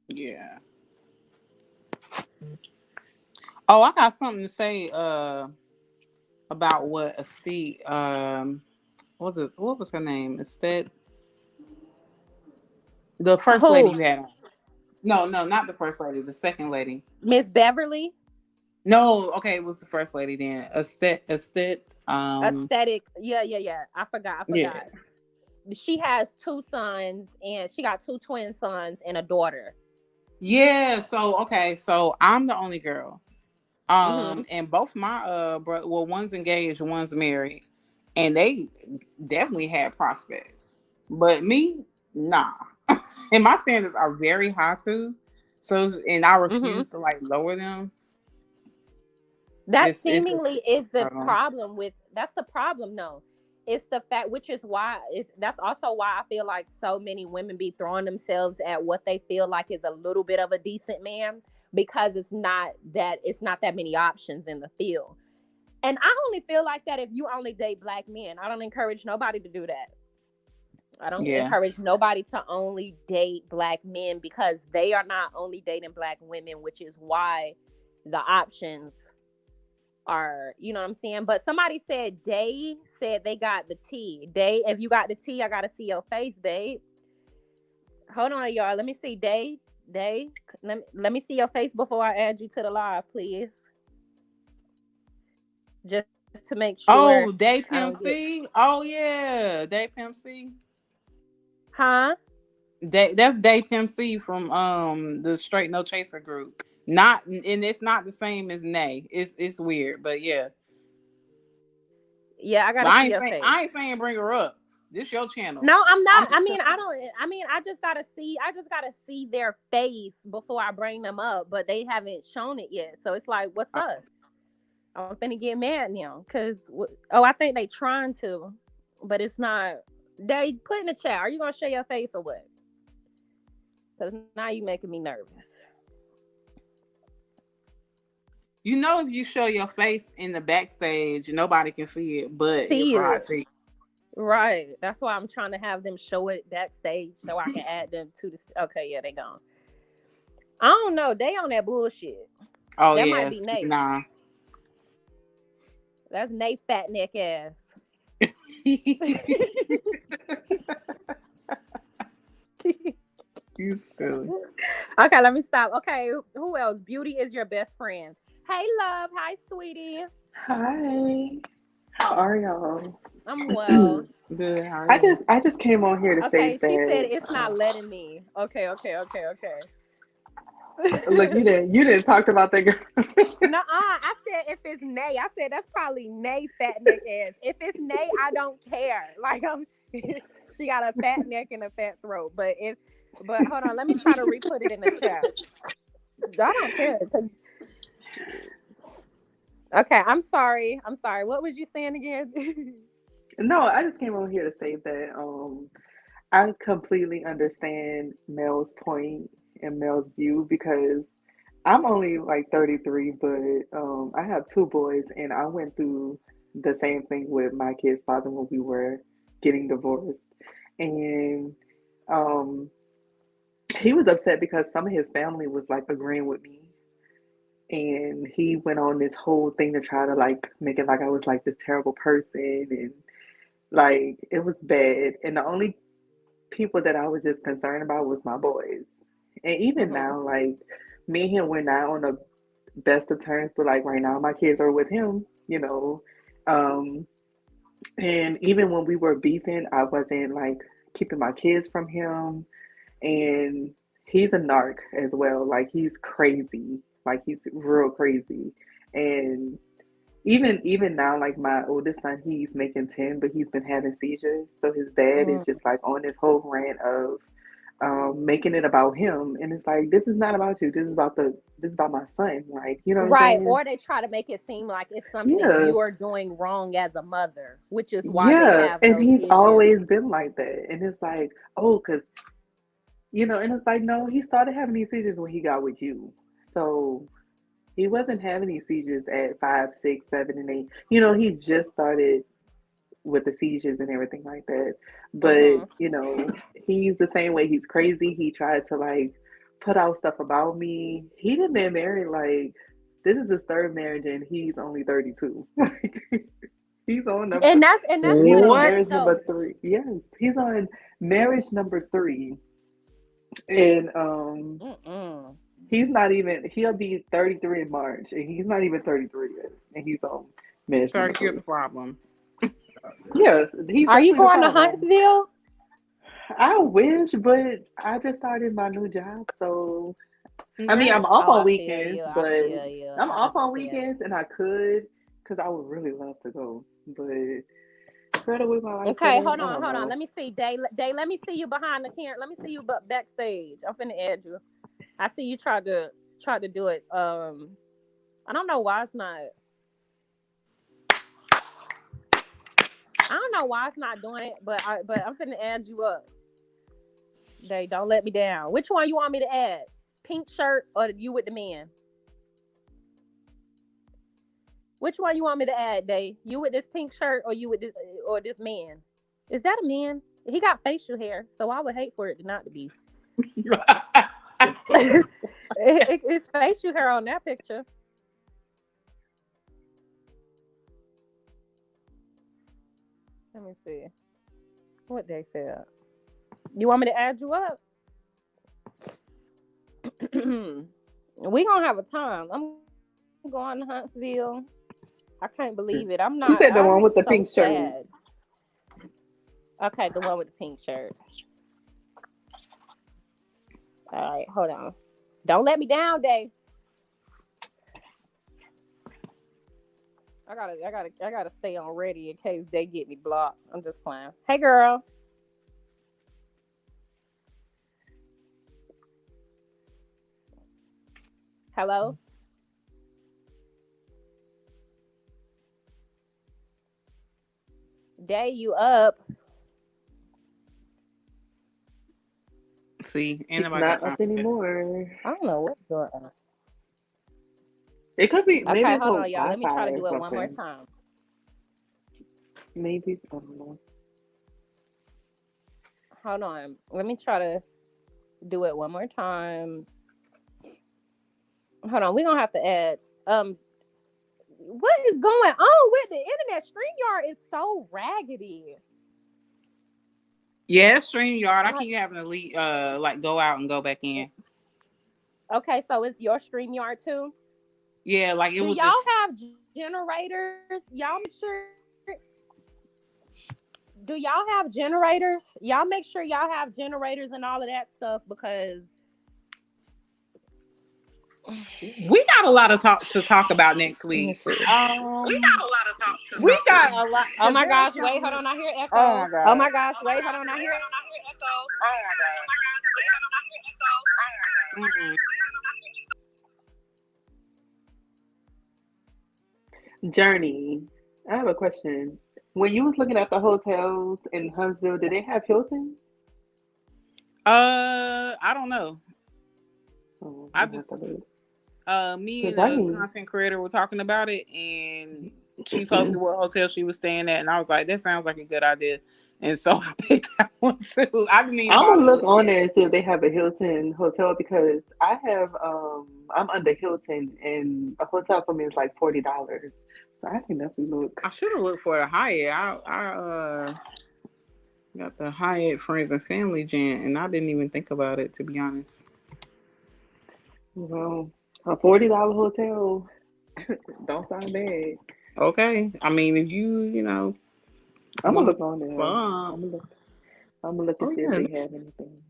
Yeah. Oh, I got something to say about what Estate what was her name? Estate, the first lady you had on. No, not the first lady, the second lady. Miss Beverly? No, okay, it was the first lady then. Aesthetic. Yeah. I forgot. Yeah. She has 2 sons, and she got 2 twin sons and a daughter. Yeah, so I'm the only girl. And both my brother, well, one's engaged, one's married, and they definitely had prospects. But me, nah. And my standards are very high too. So, and I refuse to lower them. That seemingly is the problem with. That's the problem, though. It's the fact, which is why that's also why I feel like so many women be throwing themselves at what they feel like is a little bit of a decent man, because it's not that many options in the field. And I only feel like that if you only date black men. I don't encourage nobody to do that. I don't encourage nobody to only date black men, because they are not only dating black women, which is why the options are, you know what I'm saying? But somebody said they got the tea. Day, if you got the tea, I gotta see your face, babe. Hold on, y'all. Let me see. Day. Let me see your face before I add you to the live, please. Just to make sure. Oh, Day Pimp C. Oh yeah, Day Pimp C. Huh? That's Day Pimp C from the Straight No Chaser group. Not, and it's not the same as Nay. It's weird, but yeah. Yeah, I gotta see your face. I ain't saying bring her up. This your channel. No, I'm not. I just gotta see their face before I bring them up, but they haven't shown it yet. So it's like, what's up? I'm finna get mad now, cause I think they trying to, but it's not. They put in the chat. Are you gonna show your face or what? Cause now you making me nervous. You know, if you show your face in the backstage, nobody can see it, but right. That's why I'm trying to have them show it backstage so I can add them to the. Okay, yeah, they gone. I don't know. They on that bullshit. Oh, that yes. might be Nate. Nah. That's Nate fat neck ass. You silly. Okay, let me stop. Okay, who else? Beauty is your best friend. Hey, love. Hi, sweetie. Hi. How are y'all? I'm well. Good. How are you? I just came on here to say that. She said it's not letting me. Okay. Look, you didn't talk about that girl. No, I said if it's Nay, I said that's probably Nay fat neck ass. If it's Nay, I don't care. Like she got a fat neck and a fat throat. But hold on, let me try to re-put it in the chat. I don't care. Okay, I'm sorry. What was you saying again? No, I just came on here to say that I completely understand Mel's point and Mel's view because I'm only like 33, but I have two boys, and I went through the same thing with my kid's father when we were getting divorced. And um, he was upset because some of his family was like agreeing with me. And he went on this whole thing to try to like make it like I was like this terrible person. And like it was bad. And the only people that I was just concerned about was my boys. And even Mm-hmm. now, like me and him, we're not on the best of terms, but like right now, my kids are with him, you know. Um, and even when we were beefing, I wasn't like keeping my kids from him. And he's a narc as well. Like he's crazy. Like he's real crazy. And even now, like my oldest son, he's making 10, but he's been having seizures. So his dad is just like on this whole rant of making it about him, and it's like this is not about you. This is about my son. Like you know what I'm Right. saying? Or they try to make it seem like it's something Yeah, you're doing wrong as a mother, which is why they yeah. have And those he's issues. always been like that. And it's like, oh, because and it's like no, he started having these seizures when he got with you. So he wasn't having these seizures at 5, 6, 7, and 8. He just started with the seizures and everything like that. But, Mm-hmm. he's the same way. He's crazy. He tried to like put out stuff about me. He done been married like this is his third marriage and he's only 32. he's on And number that's he's what it on is marriage What? though. number 3. Yes, he's on marriage number 3. And Mm-mm. he's not even he'll be 33 in March and he's not even 33 yet. And he's on marriage Sorry, number you're 3. the problem. Yes, he's Are you definitely the going to problem. Huntsville? I wish, but I just started my new job, so I mean, I'm Congrats. off Oh, on I feel weekends, you. I but feel you. I'm I off on understand. weekends, and I could, because I would really love to go, but try to with my life set Okay, up. I don't hold on. know. Let me see. Day, let me see you behind the camera. Let me see you backstage. I'm finna add you. I see you tried to do it. I don't know why it's not. I don't know why it's not doing it, but I'm finna add you up. They don't let me down. Which one you want me to add? Pink shirt or you with the man? Which one you want me to add, Day? You with this pink shirt or you with this man? Is that a man? He got facial hair, so I would hate for it to not to be. It's facial hair on that picture. Let me see what they said. You want me to add you up? We gonna have a time. I'm going to Huntsville. I can't believe it. I'm She not. said the I'm one with the so pink shirt. sad. Okay, the one with the pink shirt. All right, hold on. Don't let me down, Dave. I gotta stay on ready in case they get me blocked. I'm just playing. Hey, girl. Hello. Day, you up? See, ain't She's nobody got not time up for that. anymore. I don't know what's going on. It could be maybe Okay, it's hold on on, y'all. Let me Wi-Fi try to or do it one more something. time. Maybe I don't know. Hold on. Let me try to do it one more time. Hold on. We're gonna have to add. What is going on with the internet? StreamYard is so raggedy. Yeah, StreamYard. I Like, keep having to leave, like go out and go back in. okay, so it's your StreamYard too. Yeah, like it Do was y'all just. have generators? Y'all make sure. Do y'all have generators? Y'all make sure y'all have generators and all of that stuff because We got a lot of talk to talk about next let me week. see. We got a lot of talk to we talk got about. A lot Oh because my there's gosh, wait, hold something. on, I hear Oh my echo. Oh god. my gosh, wait, hold on, I hear Oh my god. Mm-mm. Journey. I have a question. When you was looking at the hotels in Huntsville, did they have Hilton? I don't know. Oh, I I'm just have to look. me Cause and I a need. content creator were talking about it, and she told me what hotel she was staying at, and I was like, that sounds like a good idea. And so I picked that one too. I didn't even I'm gonna bother look looking on at there it. and see if they have a Hilton hotel because I have I'm under Hilton and a hotel for me is like $40. So I can definitely look. I should have looked for the Hyatt. I got the Hyatt Friends and Family Gen, and I didn't even think about it, to be honest. Well, a $40 hotel don't sound bad. Okay, I mean, if you know I'm gonna want look on there. fun, I'm gonna look and oh see if yeah, they have anything.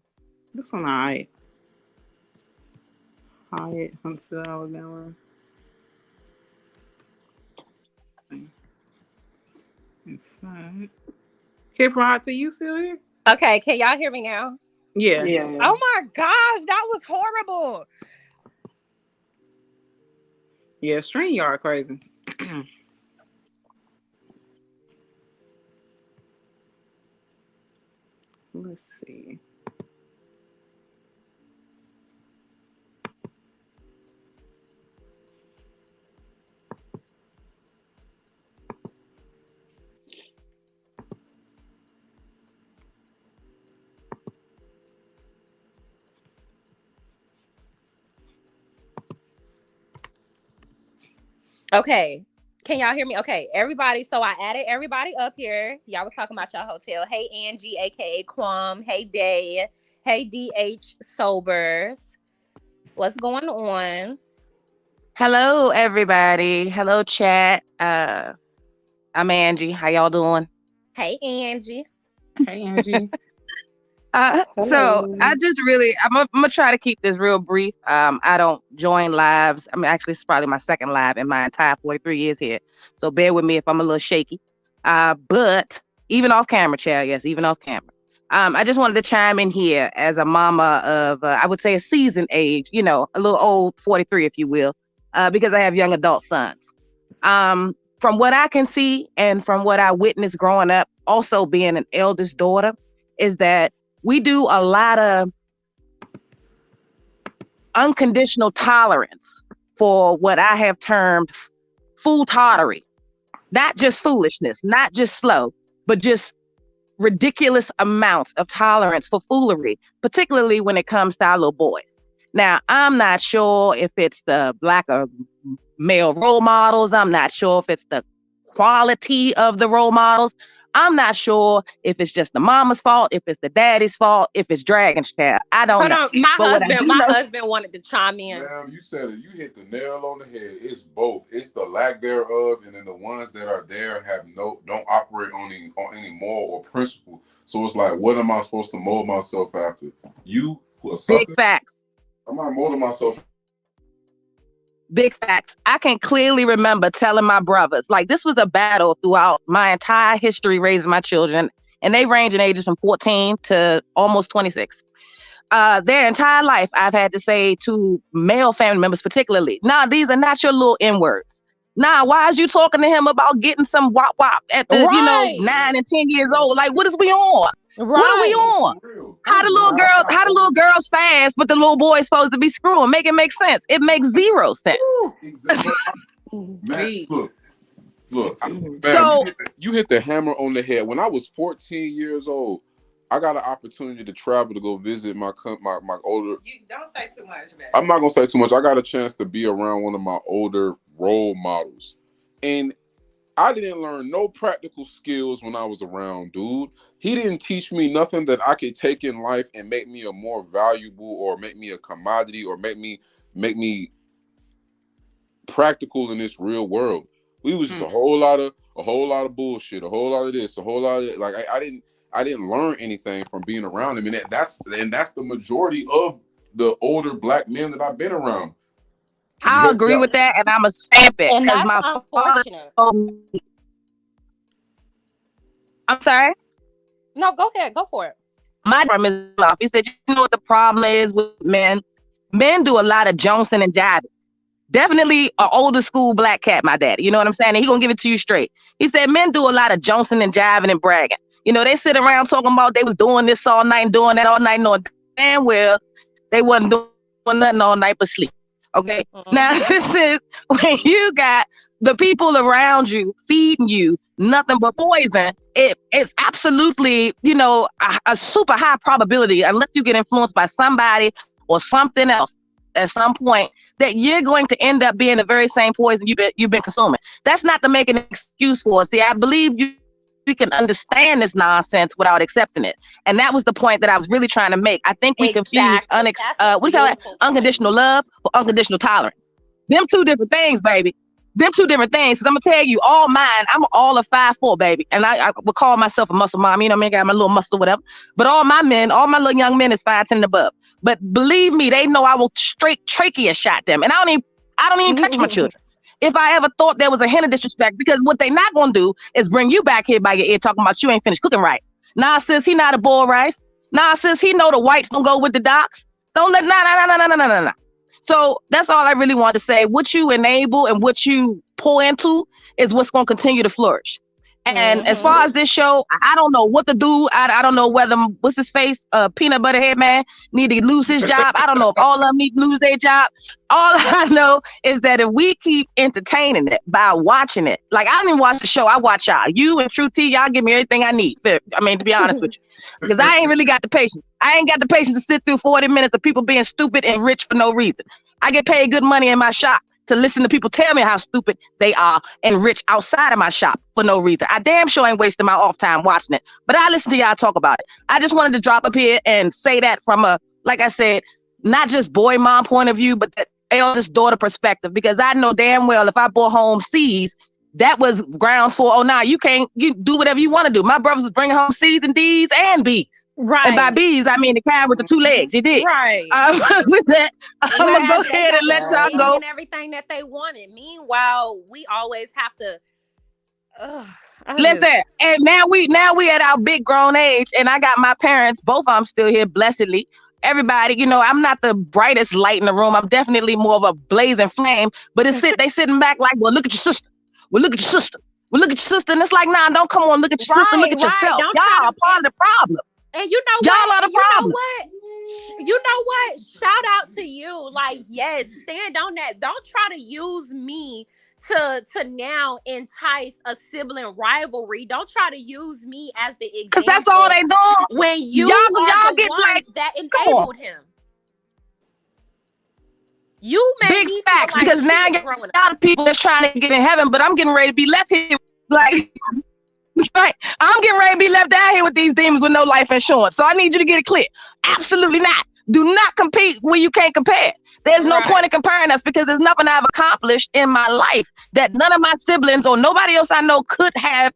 this one Hyatt Huntsville, Alabama. In fact, Kid Friday, you still here? Okay, can y'all hear me now? Yeah. Yeah. Oh my gosh, that was horrible. Yeah, StreamYard crazy. Let's see. Okay. Can y'all hear me? Okay, everybody. So I added everybody up here. Y'all was talking about your hotel. Hey, Angie, aka Quam. Hey, Day. Hey, DH Sobers. What's going on? Hello, everybody. Hello, chat. I'm Angie. How y'all doing? Hey, Angie. Hey, Angie. So Hello. I'm gonna try to keep this real brief. I don't join lives. I mean, actually, it's probably my second live in my entire 43 years here. So bear with me if I'm a little shaky. But even off camera, child, yes, even off camera. I just wanted to chime in here as a mama of, I would say a seasoned age, you know, a little old 43, if you will, because I have young adult sons. From what I can see and from what I witnessed growing up, also being an eldest daughter, is that we do a lot of unconditional tolerance for what I have termed fool tottery. Not just foolishness, not just slow, but just ridiculous amounts of tolerance for foolery, particularly when it comes to our little boys. Now, I'm not sure if it's the lack of male role models. I'm not sure if it's the quality of the role models. I'm not sure if it's just the mama's fault, if it's the daddy's fault, if it's Dragon's child. I don't Hold know. on. My But what I do my know, husband wanted to chime in. Ma'am, you said it. You hit the nail on the head. It's both. It's the lack thereof, and then the ones that are there don't operate on any moral or principle. So it's like, what am I supposed to mold myself after? You or big something? facts. I'm not molding myself. Big facts. I can clearly remember telling my brothers, like this was a battle throughout my entire history raising my children, and they range in ages from 14 to almost 26. Their entire life, I've had to say to male family members particularly, nah, these are not your little N-words. Nah, why is you talking to him about getting some wop wop at the, Right. 9 and 10 years old? Like, what is we on? Right. What are we on? How the little girls fast, but the little boy's supposed to be screwing? Make it make sense. It makes zero sense. Exactly. Man, look, So you hit the hammer on the head. When I was 14 years old, I got an opportunity to travel to go visit my older. You don't say too much, man. I'm not gonna say too much. I got a chance to be around one of my older role models, and I didn't learn no practical skills when I was around, dude. He didn't teach me nothing that I could take in life and make me a more valuable, or make me a commodity, or make me practical in this real world. We was just a whole lot of bullshit, a whole lot of this, a whole lot of like I didn't learn anything from being around him, and that's the majority of the older black men that I've been around. I'll agree with that, and I'm a stamp it And because that's my father unfortunate. told me. I'm sorry. No, go ahead. Go for it. My problem is, he said, you know what the problem is with men? Men do a lot of Johnson and jiving. Definitely an older school black cat, my daddy. You know what I'm saying? And he gonna give it to you straight. He said men do a lot of Johnson and jiving and bragging. You know, they sit around talking about they was doing this all night and doing that all night, knowing damn well they wasn't doing nothing all night but sleep. Okay. Now this is when you got the people around you feeding you nothing but poison. It's absolutely, you know, a super high probability, unless you get influenced by somebody or something else at some point, that you're going to end up being the very same poison you've been consuming. That's not to make an excuse for it. See, I believe we can understand this nonsense without accepting it. And that was the point that I was really trying to make. I think we confuse unconditional love or unconditional tolerance. Them two different things, baby. Them two different things. Because I'm gonna tell you, all mine, I'm all of 5'4", baby. And I would call myself a muscle mom, you know what I mean? Got my little muscle, whatever. But all my little young men is 5'10" and above. But believe me, they know I will straight trachea shot them. And I don't even touch my children. If I ever thought there was a hint of disrespect, because what they not gonna do is bring you back here by your ear talking about you ain't finished cooking right. Nah, sis, he not a boiled rice. Nah, sis, he know the whites don't go with the docks. Don't let nah. So that's all I really wanted to say. What you enable and what you pour into is what's gonna continue to flourish. And as far as this show, I don't know what to do. I don't know whether, what's his face, Peanut Butter Head Man, need to lose his job. I don't know if all of them need to lose their job. All I know is that if we keep entertaining it by watching it, like I don't even watch the show, I watch y'all. You and True T, y'all give me everything I need. I mean, to be honest with you, because I ain't really got the patience. I ain't got the patience to sit through 40 minutes of people being stupid and rich for no reason. I get paid good money in my shop to listen to people tell me how stupid they are and rich outside of my shop for no reason. I damn sure ain't wasting my off time watching it, but I listen to y'all talk about it. I just wanted to drop up here and say that from a, like I said, not just boy mom point of view, but the eldest daughter perspective, because I know damn well if I brought home C's, that was grounds for, you do whatever you want to do. My brothers was bringing home C's and D's and B's. Right. And by B's, I mean the kind with the two legs. You did. Right. With that, I'm going to go ahead and let y'all go. And everything that they wanted. Meanwhile, we always have to... Listen, and now we at our big grown age, and I got my parents, both of them still here, blessedly. Everybody, you know, I'm not the brightest light in the room. I'm definitely more of a blazing flame, but they sitting back like, well, look at your sister. Well, look at your sister. Well, look at your sister. And it's like, nah, don't come on, look at your sister, look at yourself. Y'all are part of the problem. And you know y'all are the problem. You know what? Shout out to you. Like, yes, stand on that. Don't try to use me to now entice a sibling rivalry. Don't try to use me as the example. Because that's all they do. When y'all get like that enabled him. You made big facts, because now you got a lot of people that's trying to get in heaven, but I'm getting ready to be left here like I'm getting ready to be left out here with these demons with no life insurance. So I need you to get it clear. Absolutely not. Do not compete when you can't compare. There's no point in comparing us, because there's nothing I've accomplished in my life that none of my siblings or nobody else I know could have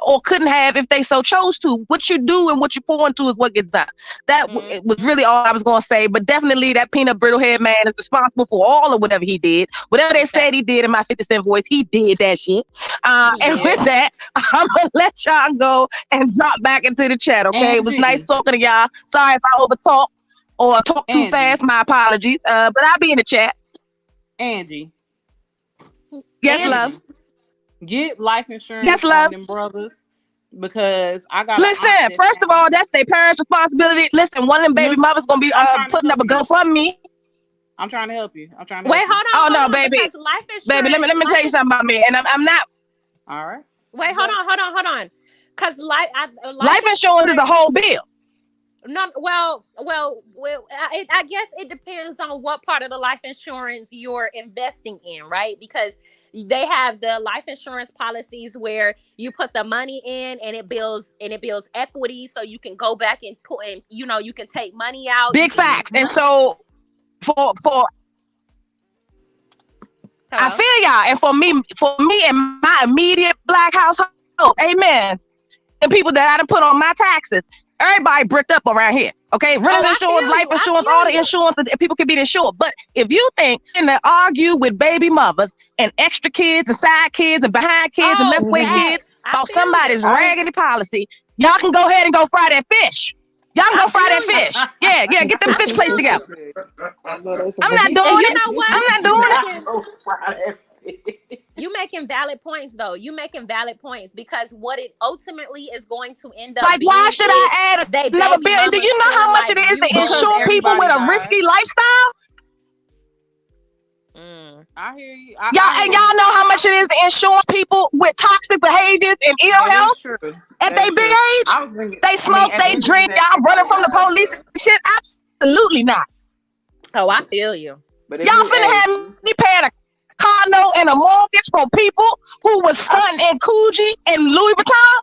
or couldn't have if they so chose to. What you do and what you pour into is what gets done. That was really all I was going to say. But definitely that peanut brittle head man is responsible for all of whatever he did. Whatever they said he did in my 50 Cent voice, he did that shit. And with that, I'm going to let y'all go and drop back into the chat, okay? It was nice talking to y'all. Sorry if I overtalked or talk too fast, my apologies. But I'll be in the chat. Angie. Yes, Angie, love. Get life insurance. Yes, love. Them brothers, because I got. Listen, first of all, that's their parents' responsibility. Listen, one of them baby mothers gonna be putting up a GoFundMe. I'm trying to help you. I'm trying to. Wait, hold on. Oh no, baby. Life insurance. Baby, let me tell you something about me, and I'm not. All right. Wait, hold on. Because life insurance is a whole bill. No, well, I guess it depends on what part of the life insurance you're investing in, right? Because they have the life insurance policies where you put the money in and it builds equity, so you can go back and put in, you know, you can take money out. Big facts. And so for I feel y'all, and for me and my immediate black household, amen, and people that I done put on my taxes. Everybody bricked up around here, okay? Rental insurance, life insurance, all the insurance that people can be insured. But if you think to argue with baby mothers and extra kids and side kids and behind kids and left way kids about somebody's raggedy policy, y'all can go ahead and go fry that fish. Y'all can go I fry that feel you. fish. Yeah, get them I fish feel plates you. together. I know that's I'm not right. And doing you it. know what? I'm not You doing it. making Oh, Friday. you making valid points though. You making valid points because what it ultimately is going to end up Like, why being should is I add they another baby bill? And do mamas you know how feeling much like it is you to Because insure owe. people with everybody a risky dies. lifestyle? I hear you. Y'all I and hear you. y'all know how much it is to insure people with toxic behaviors and ill That is health true. at That their is big true. age? I was thinking. They I mean, smoke, at the they end of the drink, day, y'all running everybody from the dies. police So. and shit? Absolutely not. Oh, I feel you. But if Y'all you, finna hey, have me paying a car note and a mortgage for people who was I, stunting in Coogee and Louis Vuitton?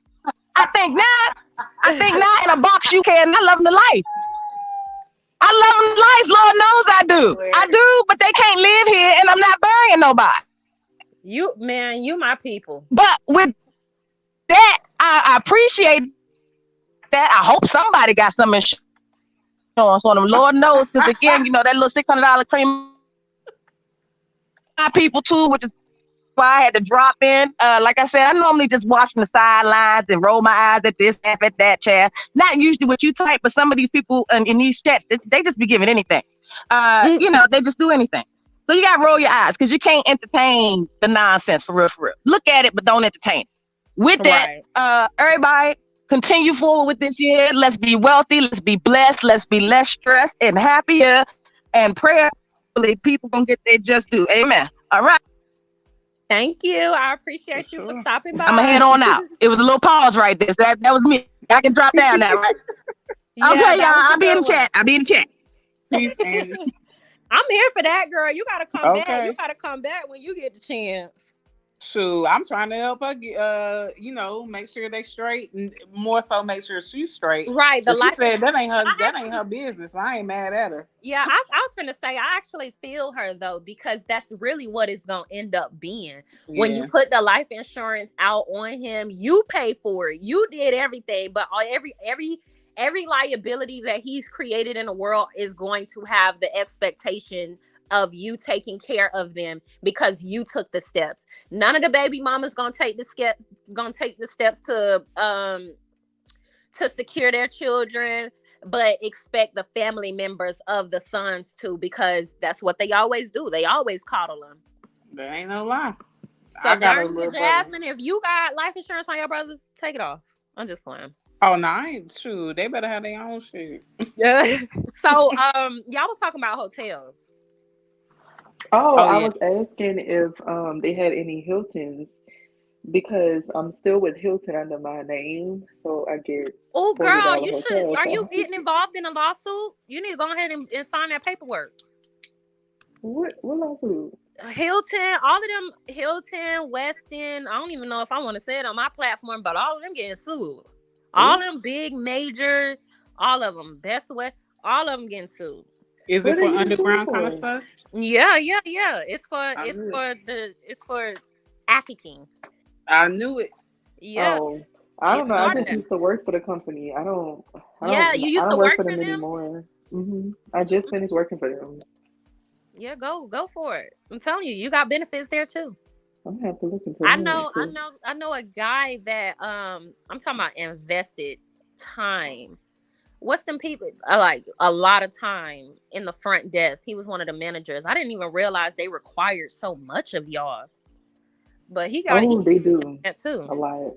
I think not in a box you can. I love the life. I love life. Lord knows I do. I hilarious. do, but they can't live here and I'm not burying nobody. You my people. But with that, I appreciate that. I hope somebody got some insurance on them. Lord knows, because again, that little $600 cream my people too, which is why I had to drop in. Like I said, I normally just watch from the sidelines and roll my eyes at this, at that, chair. Not usually what you type, but some of these people in these chats, they just be giving anything. They just do anything. So you got to roll your eyes because you can't entertain the nonsense for real, for real. Look at it, but don't entertain it. With that, Right. everybody continue forward with this year. Let's be wealthy. Let's be blessed. Let's be less stressed and happier. And prayerfully, people gonna get their just due. Amen. All right. Thank you. I For appreciate you for sure. stopping I'm gonna head by. on out. It was a little pause right there. So that was me. I can drop down now, right? Yeah, Okay, y'all. that was a I'll be in good the chat. one. I'll be in the chat. Peace, Andy. I'm here for that, girl. You gotta come back. You Okay. gotta come back when you get the chance. Shoot, I'm trying to help her get, make sure they straight, and more so make sure she's straight. Right. The But she life said that ain't her. I That ain't actually her business. I ain't mad at her. Yeah, I was finna say I actually feel her though, because that's really what it's gonna end up being. When you Yeah. put the life insurance out on him, you pay for it. You did everything, but every liability that he's created in the world is going to have the expectation of you taking care of them because you took the steps. None of the baby mamas gonna take the steps to secure their children, but expect the family members of the sons to, because that's what they always do. They always coddle them. That ain't no lie. So I got a Journey little and brother. Jasmine, if you got life insurance on your brothers, take it off. I'm just playing. Oh no, I ain't true. They better have their own shit. Yeah. So y'all was talking about hotels. Oh, Oh I yeah. was asking if they had any Hiltons because I'm still with Hilton under my name, so I get Oh girl, $40 you should. hotel. Are you So getting involved in a lawsuit? You need to go ahead and sign that paperwork. what lawsuit? Hilton, all of them, Hilton, Weston. I don't even know if I want to say it on my platform, but all of them getting sued. All Ooh, of them big major, all of them Best Way, all of them getting sued. Is what it are they for getting sued underground kind of for? stuff? Yeah, yeah, yeah. It's for I it's knew it. for the it's for Aki King. I knew it. Yeah, Oh, I don't it's know. I starting just there. used to work for the company. Yeah, you I used don't to work work for for them them. anymore. I just finished working for them. Yeah, go for it. I'm telling you, you got benefits there too. I'm gonna have to look into I that know, I 'cause know, I know a guy that I'm talking about invested time. What's them people like a lot of time in the front desk? He was one of the managers. I didn't even realize they required so much of y'all. But he oh, they do that too. a lot.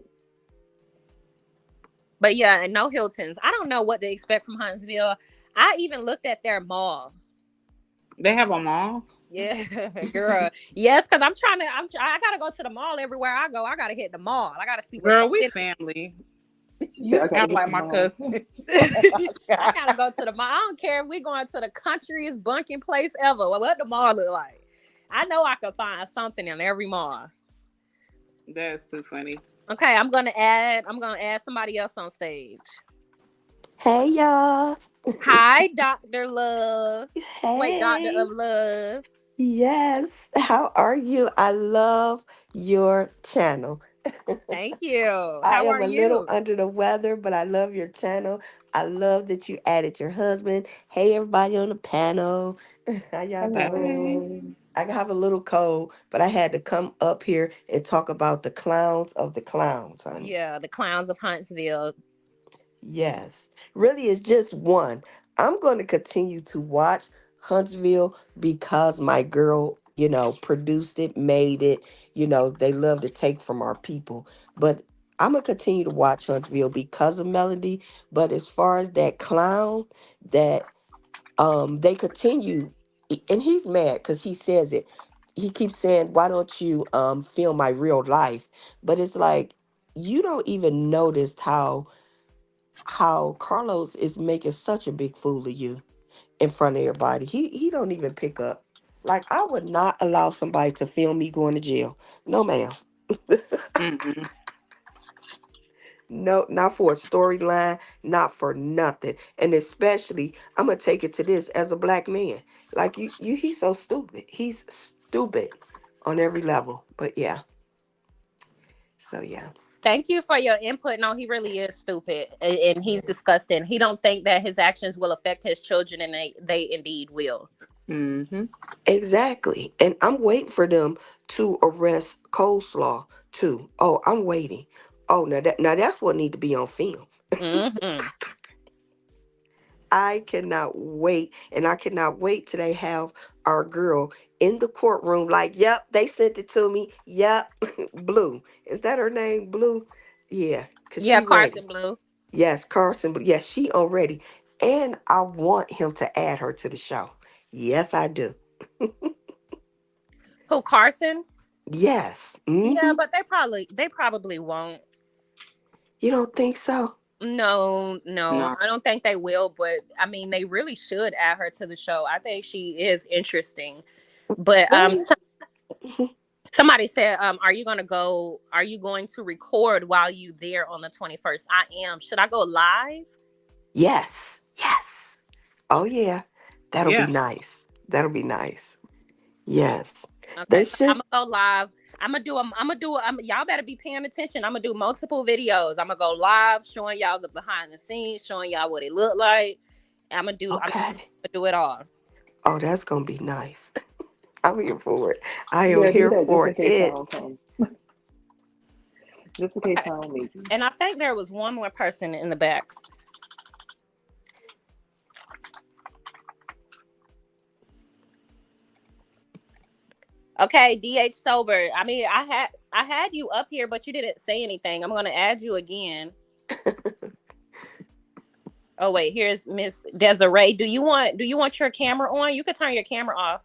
But yeah, and no Hiltons. I don't know what to expect from Huntsville. I even looked at their mall. They have a mall. Yeah, girl. Yes, because I gotta go to the mall everywhere I go. I gotta hit the mall. I gotta see what's Girl, up we in family. You You said I gotta sound hit like the my mall. cousin. Oh it. my I god. gotta go to the mall. I don't care if we going to the countryest bunking place ever. What the mall look like? I know I could find something in every mall. That's too funny. Okay, I'm gonna add somebody else on stage. Hey y'all. Hi, Dr. Love. Wait, Doctor Hey. of Love. Yes. How are you? I love your channel. Thank you. I How am are a little you? under the weather, but I love your channel. I love that you added your husband. Hey, everybody on the panel. How y'all doing? Hey. Hello. I have a little cold, but I had to come up here and talk about the clowns of the clowns, honey. Yeah, the clowns of Huntsville. Yes. Really, it's just one. I'm going to continue to watch Huntsville because my girl, produced it, made it. They love to take from our people. But I'm going to continue to watch Huntsville because of Melody. But as far as that clown, that they continue, and he's mad because he says it. He keeps saying, why don't you film my real life? But it's like, you don't even notice how Carlos is making such a big fool of you in front of everybody. He don't even pick up. Like, I would not allow somebody to film me going to jail. No, ma'am. Mm-mm. No, not for a storyline, not for nothing. And especially, I'm gonna take it to this as a black man. Like, he's so stupid. He's stupid on every level. But yeah. So yeah. Thank you for your input. No, he really is stupid, and he's disgusting. He don't think that his actions will affect his children, and they indeed will. Mm-hmm. Exactly. And I'm waiting for them to arrest Coleslaw too. Oh, I'm waiting. Oh, now that's what need to be on film. Mm-hmm. I cannot wait. And I cannot wait till they have our girl in the courtroom like, yep, they sent it to me. Yep. Blue. Is that her name? Blue? Yeah, cause Yeah, she ready. Carson Blue. Yes, Carson. But yes, she already. And I want him to add her to the show. Yes, I do. Who, Carson? Yes. Yeah, Mm-hmm. but they probably won't. You don't think so? No, no, No. I don't think they will. But I mean, they really should add her to the show. I think she is interesting. But Well, somebody said, are you gonna go? Are you going to record while you there on the 21st? I am. Should I go live? yes. Yes. Oh yeah. That'll be Yeah. nice. That'll be nice. Yes. Okay, They so I'm should. gonna go live. Y'all better be paying attention. I'm gonna do multiple videos. I'm gonna go live, showing y'all the behind the scenes, showing y'all what it looked like. I'm Okay. gonna do it all. Oh, that's gonna be nice. I'm here for it. I am Yeah, do here that just for in case I it. don't come. Just in case Okay. I don't make it. And I think there was one more person in the back. Okay, DH Sober. I mean, I had you up here, but you didn't say anything. I'm gonna add you again. Oh wait, here's Miss Desiree. Do you want your camera on? You could turn your camera off.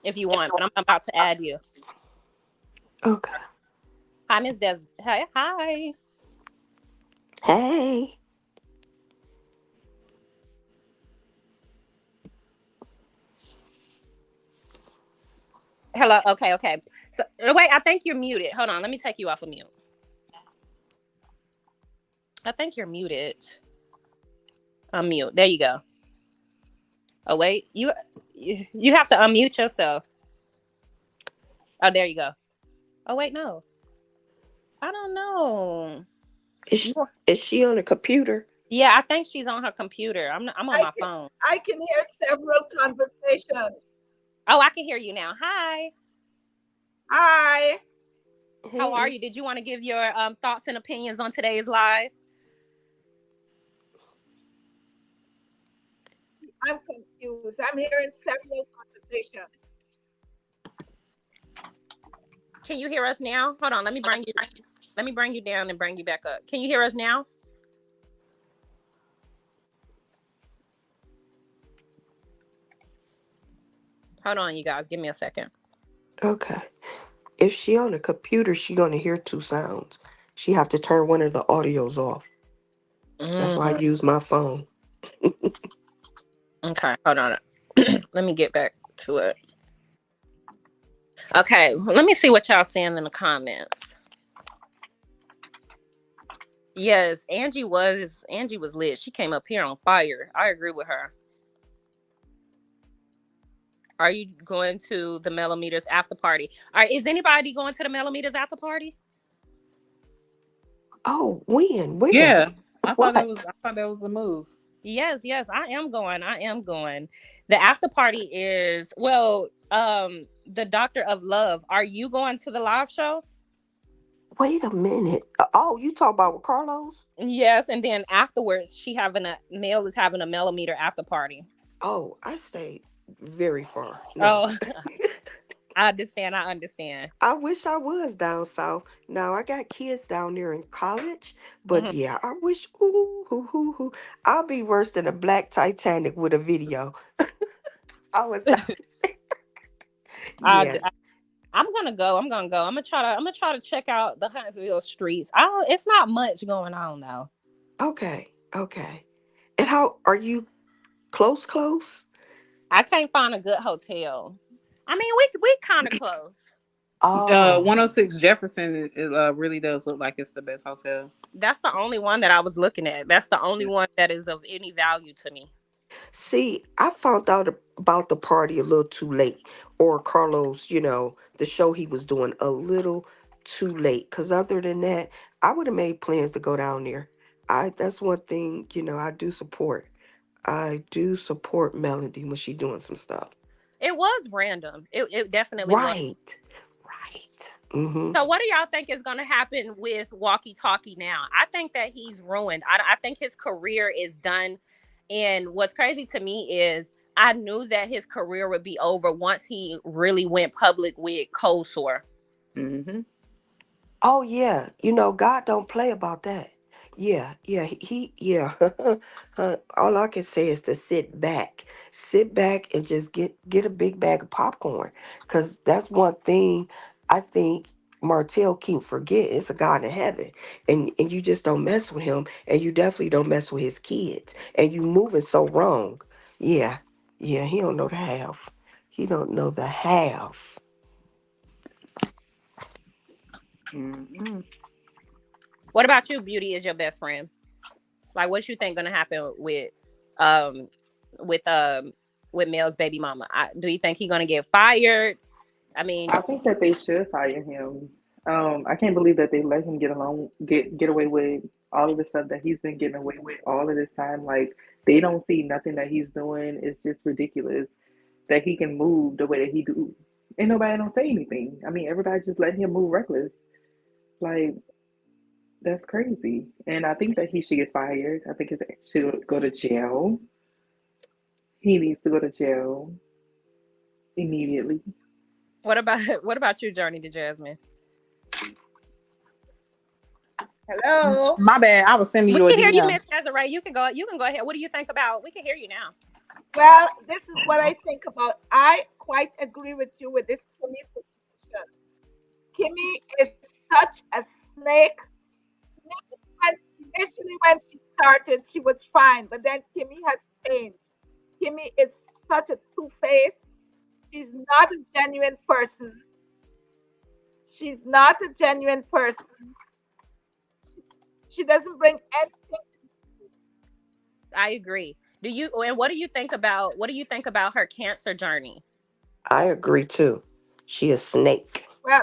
If you want, but I'm about to add you. Okay. Hi, Miss Des. Hi, hi. Hey. Hello. Okay, okay. So wait, I think you're muted. Hold on, let me take you off of mute. I think you're muted. Unmute. There you go. Oh wait, you have to unmute yourself. Oh, there you go. Oh wait, no. I don't know. Is is she on a computer? Yeah, I think she's on her computer. I'm on my phone. I can hear several conversations. Oh, I can hear you now. Hi. Hi, How are Hey. you? Did you want to give your thoughts and opinions on today's live? I'm confused. I'm hearing several conversations. Can you hear us now? Hold on, let me bring you down and bring you back up. Can you hear us now? Hold on, you guys. Give me a second. Okay. If she on a computer, she gonna hear two sounds. She have to turn one of the audios off. That's why I Mm, use my phone. okay, hold on. Let me get back to it. Okay, let me see what y'all saying in the comments. Yes, Angie was lit. She came up here on fire. I agree with her. Are you going to the Millimeters after party? All right, is anybody going to the Millimeters after party? Oh, when? Where? Yeah. I thought What? that was the move. Yes, I am going. I am going. The after party is, well, the Doctor of Love. Are you going to the live show? Wait a minute. Oh, you talk about with Carlos? Yes, and then afterwards, Mel is having a millimeter after party. Oh, I stayed very far. No. Oh, I understand. I understand. I wish I was down south. Now I got kids down there in college, but Mhm. yeah, I wish. Ooh, I'll be worse than a black Titanic with a video. I was down. I, Yeah. I'm gonna go. I'm gonna go. I'm gonna try to check out the Huntsville streets. I don't. It's not much going on though. Okay. Okay. And how are you? Close, close. I can't find a good hotel. I mean, we kind of close. Oh, 106 Jefferson, it really does look like it's the best hotel. That's the only one that I was looking at. That's the only one that is of any value to me. see, I found out about the party a little too late, or Carlos, the show he was doing a little too late. Cause other than that, I would have made plans to go down there. That's one thing, I do support. I do support Melody when she doing some stuff. It was random. It definitely was. Right. Right. Mm-hmm. So, what do y'all think is going to happen with Walkie Talkie now? I think that he's ruined. I think his career is done. And what's crazy to me is I knew that his career would be over once he really went public with Cold Sore. Mm-hmm. Oh yeah, God don't play about that. Yeah, yeah, yeah. All I can say is to sit back, and just get a big bag of popcorn, cause that's one thing I think Martell can't forget. It's a God in heaven, and you just don't mess with him, and you definitely don't mess with his kids, and you moving so wrong. Yeah, yeah. He don't know the half. He don't know the half. Mm-hmm. What about you? Beauty is your best friend. Like, what you think going to happen um, with, um, with Mel's baby mama? Do you think he's going to get fired? I mean, I think that they should fire him. I can't believe that they let him get away with all of the stuff that he's been getting away with all of this time. Like they don't see nothing that he's doing. It's just ridiculous that he can move the way that he do. Ain't nobody don't say anything. I mean, everybody just let him move reckless. Like that's crazy. And I think that he should get fired. I think he should go to jail. He needs to go to jail immediately. what about what about you, Journey to Jasmine? Hello. My bad. I was sending We you a can hear you, DM. Miss Desiree. You can go. You can go ahead. What do you think about? We can hear you now. Well, this is what I think about. I quite agree with you with this Kimmy situation. Kimmy is such a snake. Initially, when she started, she was fine, but then Kimmy has changed. Kimmy is such a two-faced. She's not a genuine person. She's not a genuine person. She, she doesn't bring anything. I agree. And what do you think about her cancer journey? I agree too. She a snake. Well,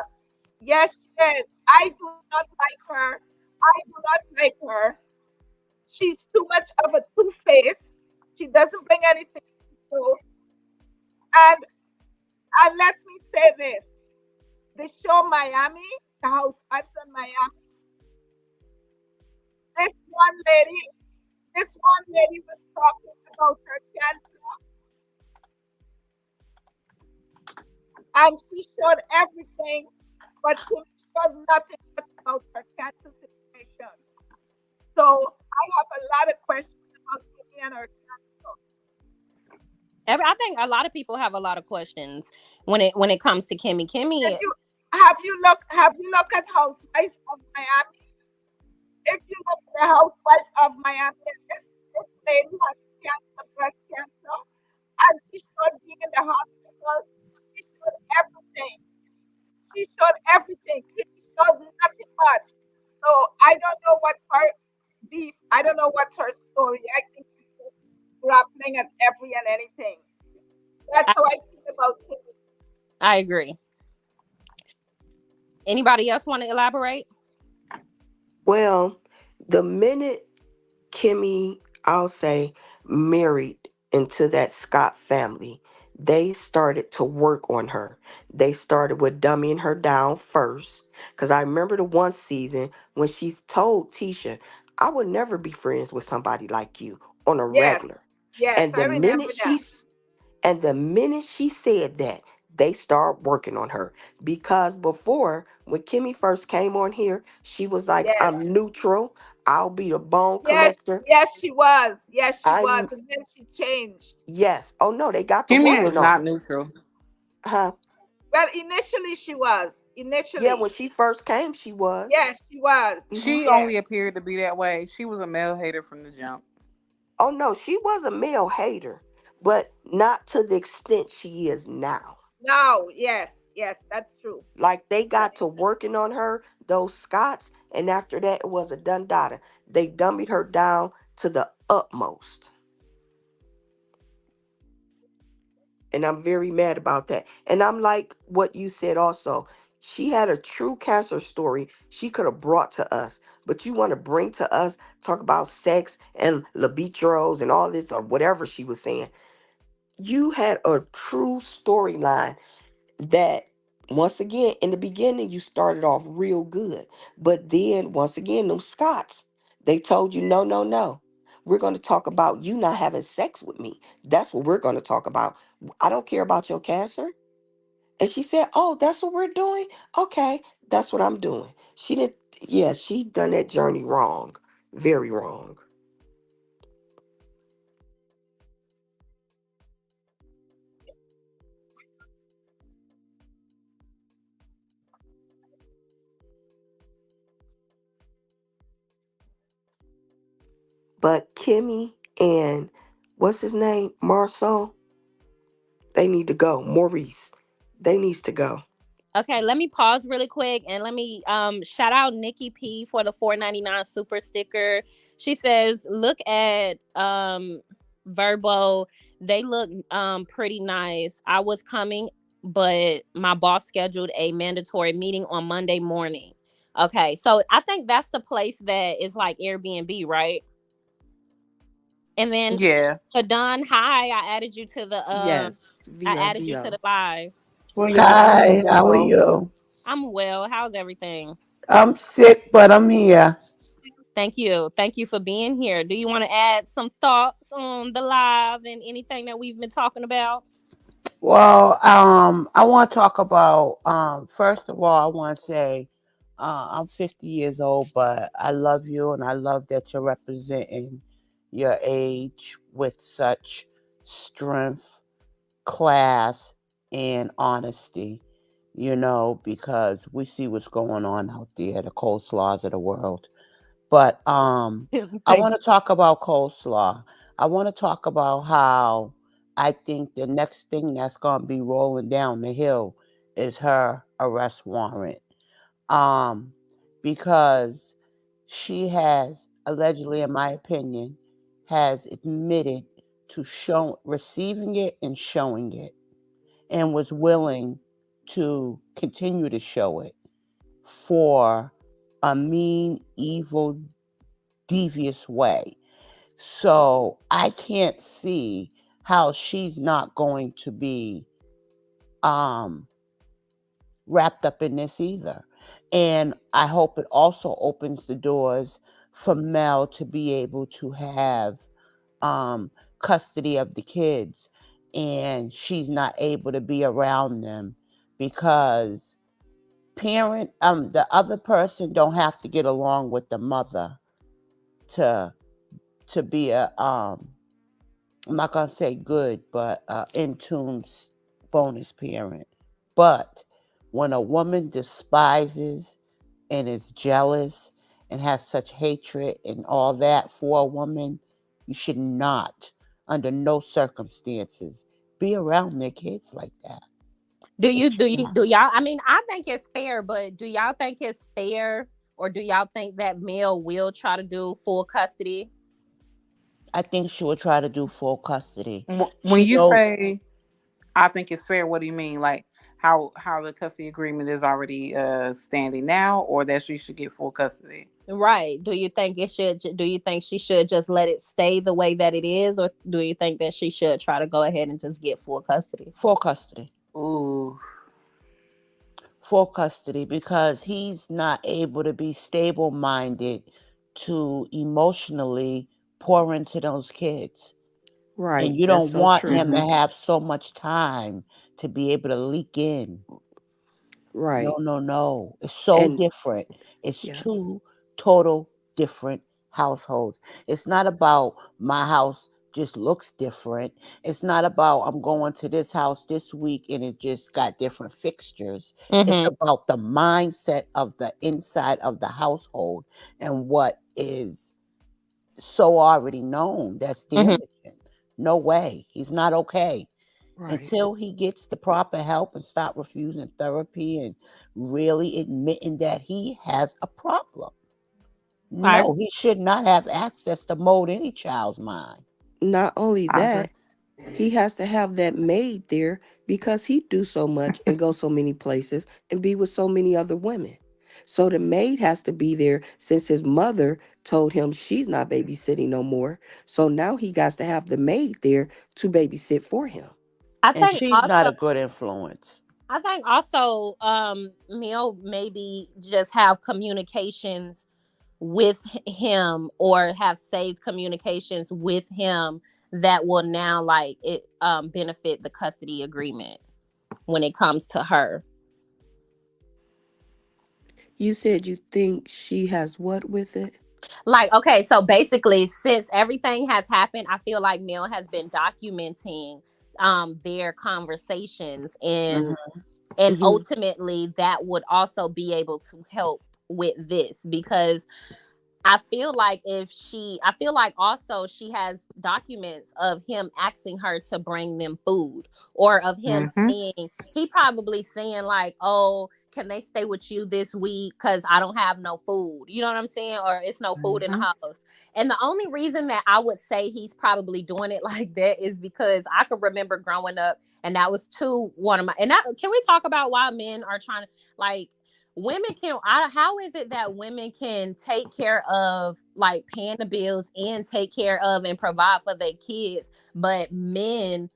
yes, she is. I do not like her. I do not like her. She's too much of a two-face. She doesn't bring anything to the show. And let me say this: the show Miami, the Housewives in Miami. This one lady, this one lady was talking about her cancer, and she showed everything, but she showed nothing about her cancer situation. So I have a lot of questions about Kimmy and her cancer. I think a lot of people have a lot of questions when it comes to Kimmy. Did Kimmy, you have you looked at Housewives of Miami? If you look at the Housewives of Miami, this lady has cancer, breast cancer, and she showed being in the hospital. She showed everything. She showed everything. She showed nothing much. So I don't know what's her beef. I don't know what's her story. I think she's grappling at every and anything. That's I, how I feel about Kim. I agree. Anybody else want to elaborate? Well, the minute Kimmy, I'll say, married into that Scott family, They started to work on her. They started with dumbing her down first. Because I remember the one season when she told Tisha, I would never be friends with somebody like you on a Yes, regular. yes, And I the remember minute that. and the minute she said that, they start working on her. Because before, when Kimmy first came on here, she was like, Yes, I'm neutral. I'll be the bone yes, collector. yes, she was. Yes, she I'm was. And then she changed. yes. Oh no, they got to Kimmy was working on not her. neutral. Huh? Well, initially she was. Yeah, when Initially. she first came, she was. Yes, she was. Hmm. She Yes. only appeared to be that way. She was a male hater from the jump. Oh no, she was a male hater, but not to the extent she is now. No, yes, yes, that's true. Like they That got to working on her, those Scots, and after that it was a done data. They dummied her down to the utmost. And I'm very mad about that. And I'm like what you said also. She had a true cancer story she could have brought to us. But you want to bring to us, talk about sex and libitros and all this or whatever she was saying. You had a true storyline that once again in the beginning you started off real good, but then once again them Scots, they told you no, no, no, we're going to talk about you not having sex with me. That's what we're going to talk about. I don't care about your cancer. And she said, oh, that's what we're doing. Okay, that's what I'm doing. She didn't. Yeah, she done that journey wrong, very wrong. But Kimmy and what's his name, Marceau, they need to go. Maurice, they needs to go. Okay, let me pause really quick and let me shout out Nikki P for the 4.99 super sticker. She says, "Look at Verbo. They look pretty nice. I was coming, but my boss scheduled a mandatory meeting on Monday morning." Okay, so I think that's the place that is like Airbnb, right? And then Yeah. Don, hi, Yes, I added you to the VRBO. live. Well, y'all, I'm Hi, how are Nicole. you? I'm well. How's everything? I'm sick, but I'm here. Thank you. Thank you for being here. Do you want to add some thoughts on the live and anything that we've been talking about? Well, I want to talk about, first of all, I want to say, I'm 50 years old, but I love you and I love that you're representing your age with such strength, class, and honesty, because we see what's going on out there, the coleslaws of the world. But I Thank want to talk about coleslaw. I want to talk about how I think the next thing that's going to be rolling down the hill is her arrest warrant. Um, because she has allegedly, in my opinion, has admitted to receiving it and showing it, and was willing to continue to show it for a mean, evil, devious way. So I can't see how she's not going to be um, wrapped up in this either. And I hope it also opens the doors for Mel to be able to have um, custody of the kids, and she's not able to be around them because the other person don't have to get along with the mother to be a I'm not gonna say good, but in tune bonus parent. But when a woman despises and is jealous and has such hatred and all that for a woman, you should not, under no circumstances, be around their kids like that. Do It you do should you not. do y'all? I mean, I think it's fair, but do y'all think it's fair, or do y'all think that Mel will try to do full custody? I think she would try to do full custody. When She you knows. say I think it's fair, what do you mean? Like how the custody agreement is already standing now, or that she should get full custody. Right. Do you think it should? Do you think she should just let it stay the way that it is, or do you think that she should try to go ahead and just get full custody? Full custody. Ooh. Full custody, because he's not able to be stable minded to emotionally pour into those kids. Right. And you That's don't so want true. him to have so much time to be able to leak in. Right. No. It's so And different. It's yeah. two total different households. It's not about my house just looks different. It's not about I'm going to this house this week and it just got different fixtures. It's Mm-hmm. about the mindset of the inside of the household and what is so already known that's Mm-hmm. damaging. No way. He's not okay Right. until he gets the proper help and stop refusing therapy and really admitting that he has a problem. I No, he should not have access to mold any child's mind. Not only I agree. that, he has to have that maid there because he do so much and go so many places and be with so many other women. So the maid has to be there since his mother told him she's not babysitting no more. So now he got to have the maid there to babysit for him. I And think she's not also a good influence. Mel maybe just have communications with him, or have saved communications with him that will now like it benefit the custody agreement when it comes to her. You said you think she has what with it? Like, okay, so basically, since everything has happened, I feel like Mel has been documenting their conversations, Hmm. and Hmm. ultimately that would also be able to help with this, because I feel like also she has documents of him asking her to bring them food, or of him Mm-hmm. saying, he probably saying like, oh, can they stay with you this week? Cause I don't have no food. You know what I'm saying? Or it's no food in the Mm-hmm. house. And the only reason that I would say he's probably doing it like that is because I could remember growing up, and that was too one of my, and that, can we talk about why men are trying to, like, women can how is it that women can take care of like paying the bills and take care of and provide for their kids, but men,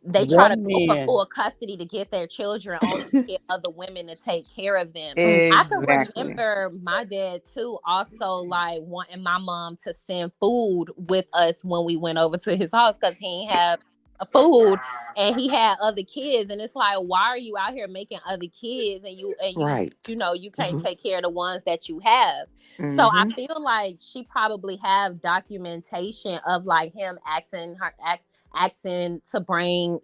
they try to One go for man. full custody to get their children only to get other women to take care of them. I can Exactly. remember my dad too also like wanting my mom to send food with us when we went over to his house, because he ain't have a food and he had other kids, and it's like, why are you out here making other kids, and Right. you know you can't Hmm. take care of the ones that you have. So I Mm-hmm. feel like she probably have documentation of like him asking to bring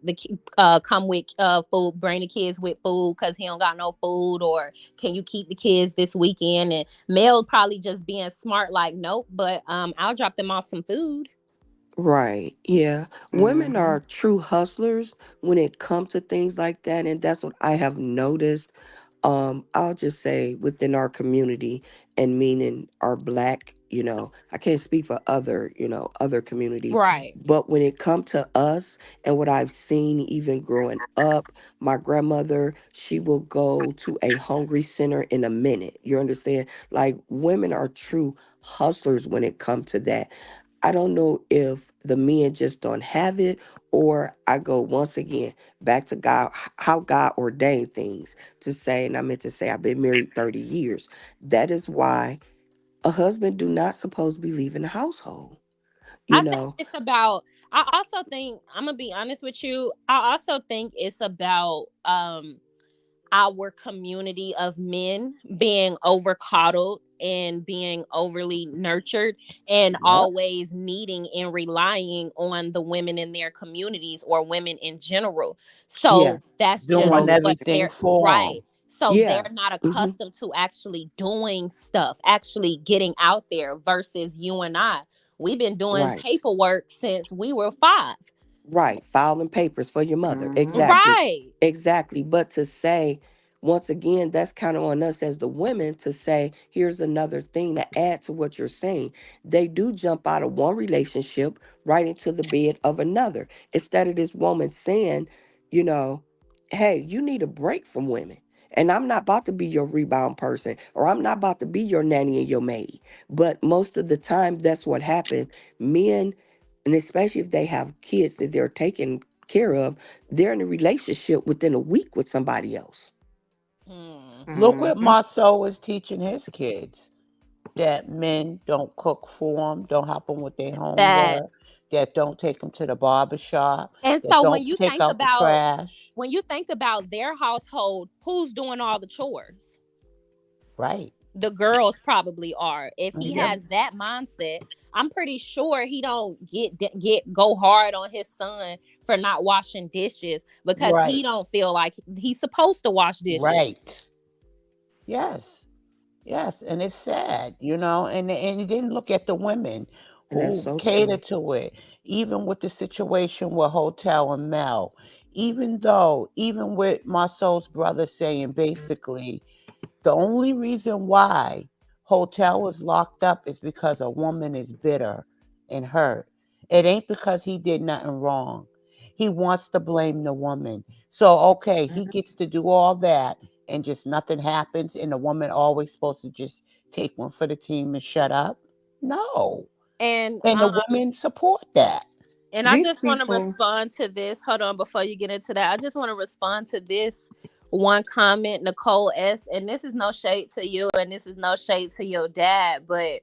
come with food, bring the kids with food because he don't got no food, or can you keep the kids this weekend? And Mel probably just being smart, like, nope, but I'll drop them off some food. Right. Yeah. Women Mm-hmm. are true hustlers when it comes to things like that. And that's what I have noticed. I'll just say within our community, and meaning our black, I can't speak for other, other communities, Right. but when it comes to us and what I've seen even growing up, my grandmother, she will go to a hungry center in a minute. You understand? Like, women are true hustlers when it comes to that. I don't know if the men just don't have it, or I go once again back to God, how God ordained things to say, and I meant to say I've been married 30 years. That is why a husband do not supposed to be leaving the household. You I think know, it's about, I also think, I'm gonna be honest with you, I also think it's about our community of men being over coddled and being overly nurtured, and Yep. always needing and relying on the women in their communities, or women in general. yeah, So that's just Doing totally. what everything they're, for right. him. So they're Yeah. not Hmm. accustomed to actually doing stuff, actually getting out there, versus you and I. We've been doing Right. paperwork since we were 5. Right. Filing papers for your mother. Mm-hmm. Exactly. Right. Exactly. But to say, once again, that's kind of on us as the women to say, here's another thing to add to what you're saying. They do jump out of one relationship right into the bed of another. Instead of this woman saying, you know, hey, you need a break from women. And I'm not about to be your rebound person, or I'm not about to be your nanny and your maid. But most of the time, that's what happened. Men, and especially if they have kids that they're taking care of, they're in a relationship within a week with somebody else. Look what Mm-hmm. Marceau is teaching his kids. That men don't cook for them, don't help them with their That homework, that don't take them to the barber shop, and that so don't take out the trash. when you think about their household, who's doing all the chores? Right. The girls probably are. If he Hmm. has that mindset, I'm pretty sure he don't get go hard on his son for not washing dishes because he Right. don't feel like he's supposed to wash dishes. Right. Yes. Yes. And it's sad, and then look at the women And that's who so cater true. to it. Even with the situation with Hotel and Mel, even with Marceau's brother saying basically the only reason why Hotel was locked up is because a woman is bitter and hurt. It ain't because he did nothing wrong. He wants to blame the woman. So, okay, he gets to do all that and just nothing happens, and the woman always supposed to just take one for the team and shut up? No. And And the women support that. I These just want to people, respond to this. Hold on, before you get into that, I just want to respond to this one comment, Nicole S. And this is no shade to you, and this is no shade to your dad, but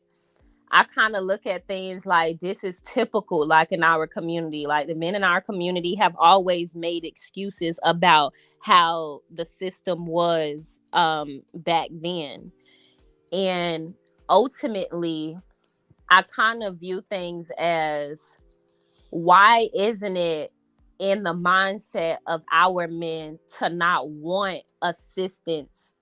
I kind of look at things like this is typical, like in our community. Like the men in our community have always made excuses about how the system was back then. And ultimately, I kind of view things as, why isn't it in the mindset of our men to not want assistance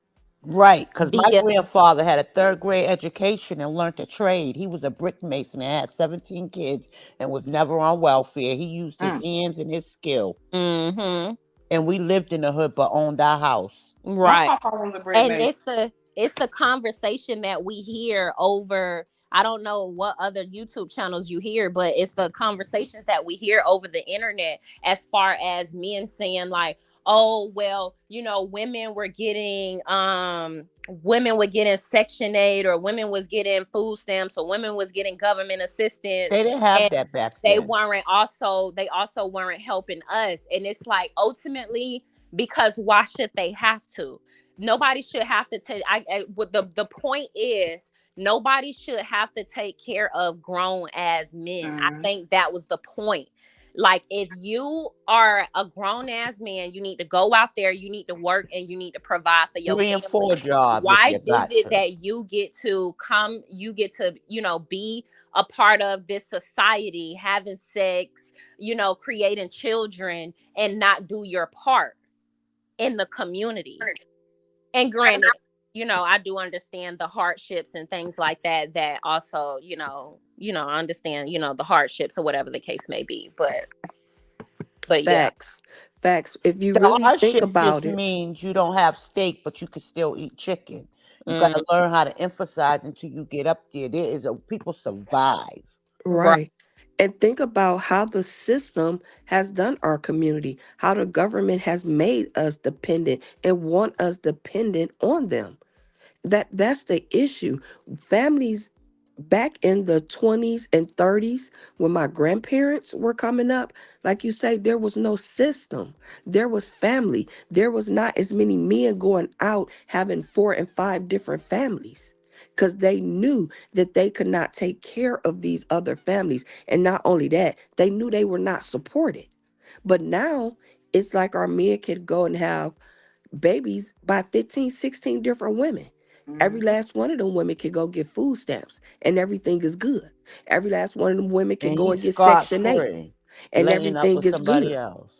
Right, because my via grandfather had a third grade education and learned a trade. He was a brick mason and had 17 kids and was never on welfare. He used his hands and his skill. mm-hmm, And we lived in the hood but owned our house. My right? papa was a brick And mason. it's the conversation that we hear over, I don't know what other YouTube channels you hear, but it's the conversations that we hear over the internet as far as men saying like, oh well, women were getting Section 8, or women was getting food stamps, or women was getting government assistance, They didn't have and that back they then. weren't also they also weren't helping us. And it's like, ultimately, because why should they have to? Nobody should have to take. What the point is, nobody should have to take care of grown as men. I Mm-hmm. think that was the point. Like, if you are a grown ass man, you need to go out there, you need to work, and you need to provide for your 3 and 4 family. jobs if Why you is got it to. that you get to be a part of this society, having sex, creating children, and not do your part in the community? And granted, I do understand the hardships and things like that, that also, I understand, the hardships or whatever the case may be. But yeah. Facts. Facts. If you The really think hardship about just it, means you don't have steak, but you can still eat chicken. You got Mm, to learn how to emphasize until you get up there. People survive. right. right. And think about how the system has done our community, how the government has made us dependent and want us dependent on them. That's the issue. Families back in the 20s and 30s, when my grandparents were coming up, like you say, there was no system. There was family. There was not as many men going out having 4 and 5 different families, because they knew that they could not take care of these other families. And not only that, they knew they were not supported. But now it's like our men could go and have babies by 15, 16 different women. Every Mm-hmm. last one of them women can go get food stamps and everything is good. Every last one of them women can And go he's and get scot Section 8 free, and laying up everything with is somebody good. else.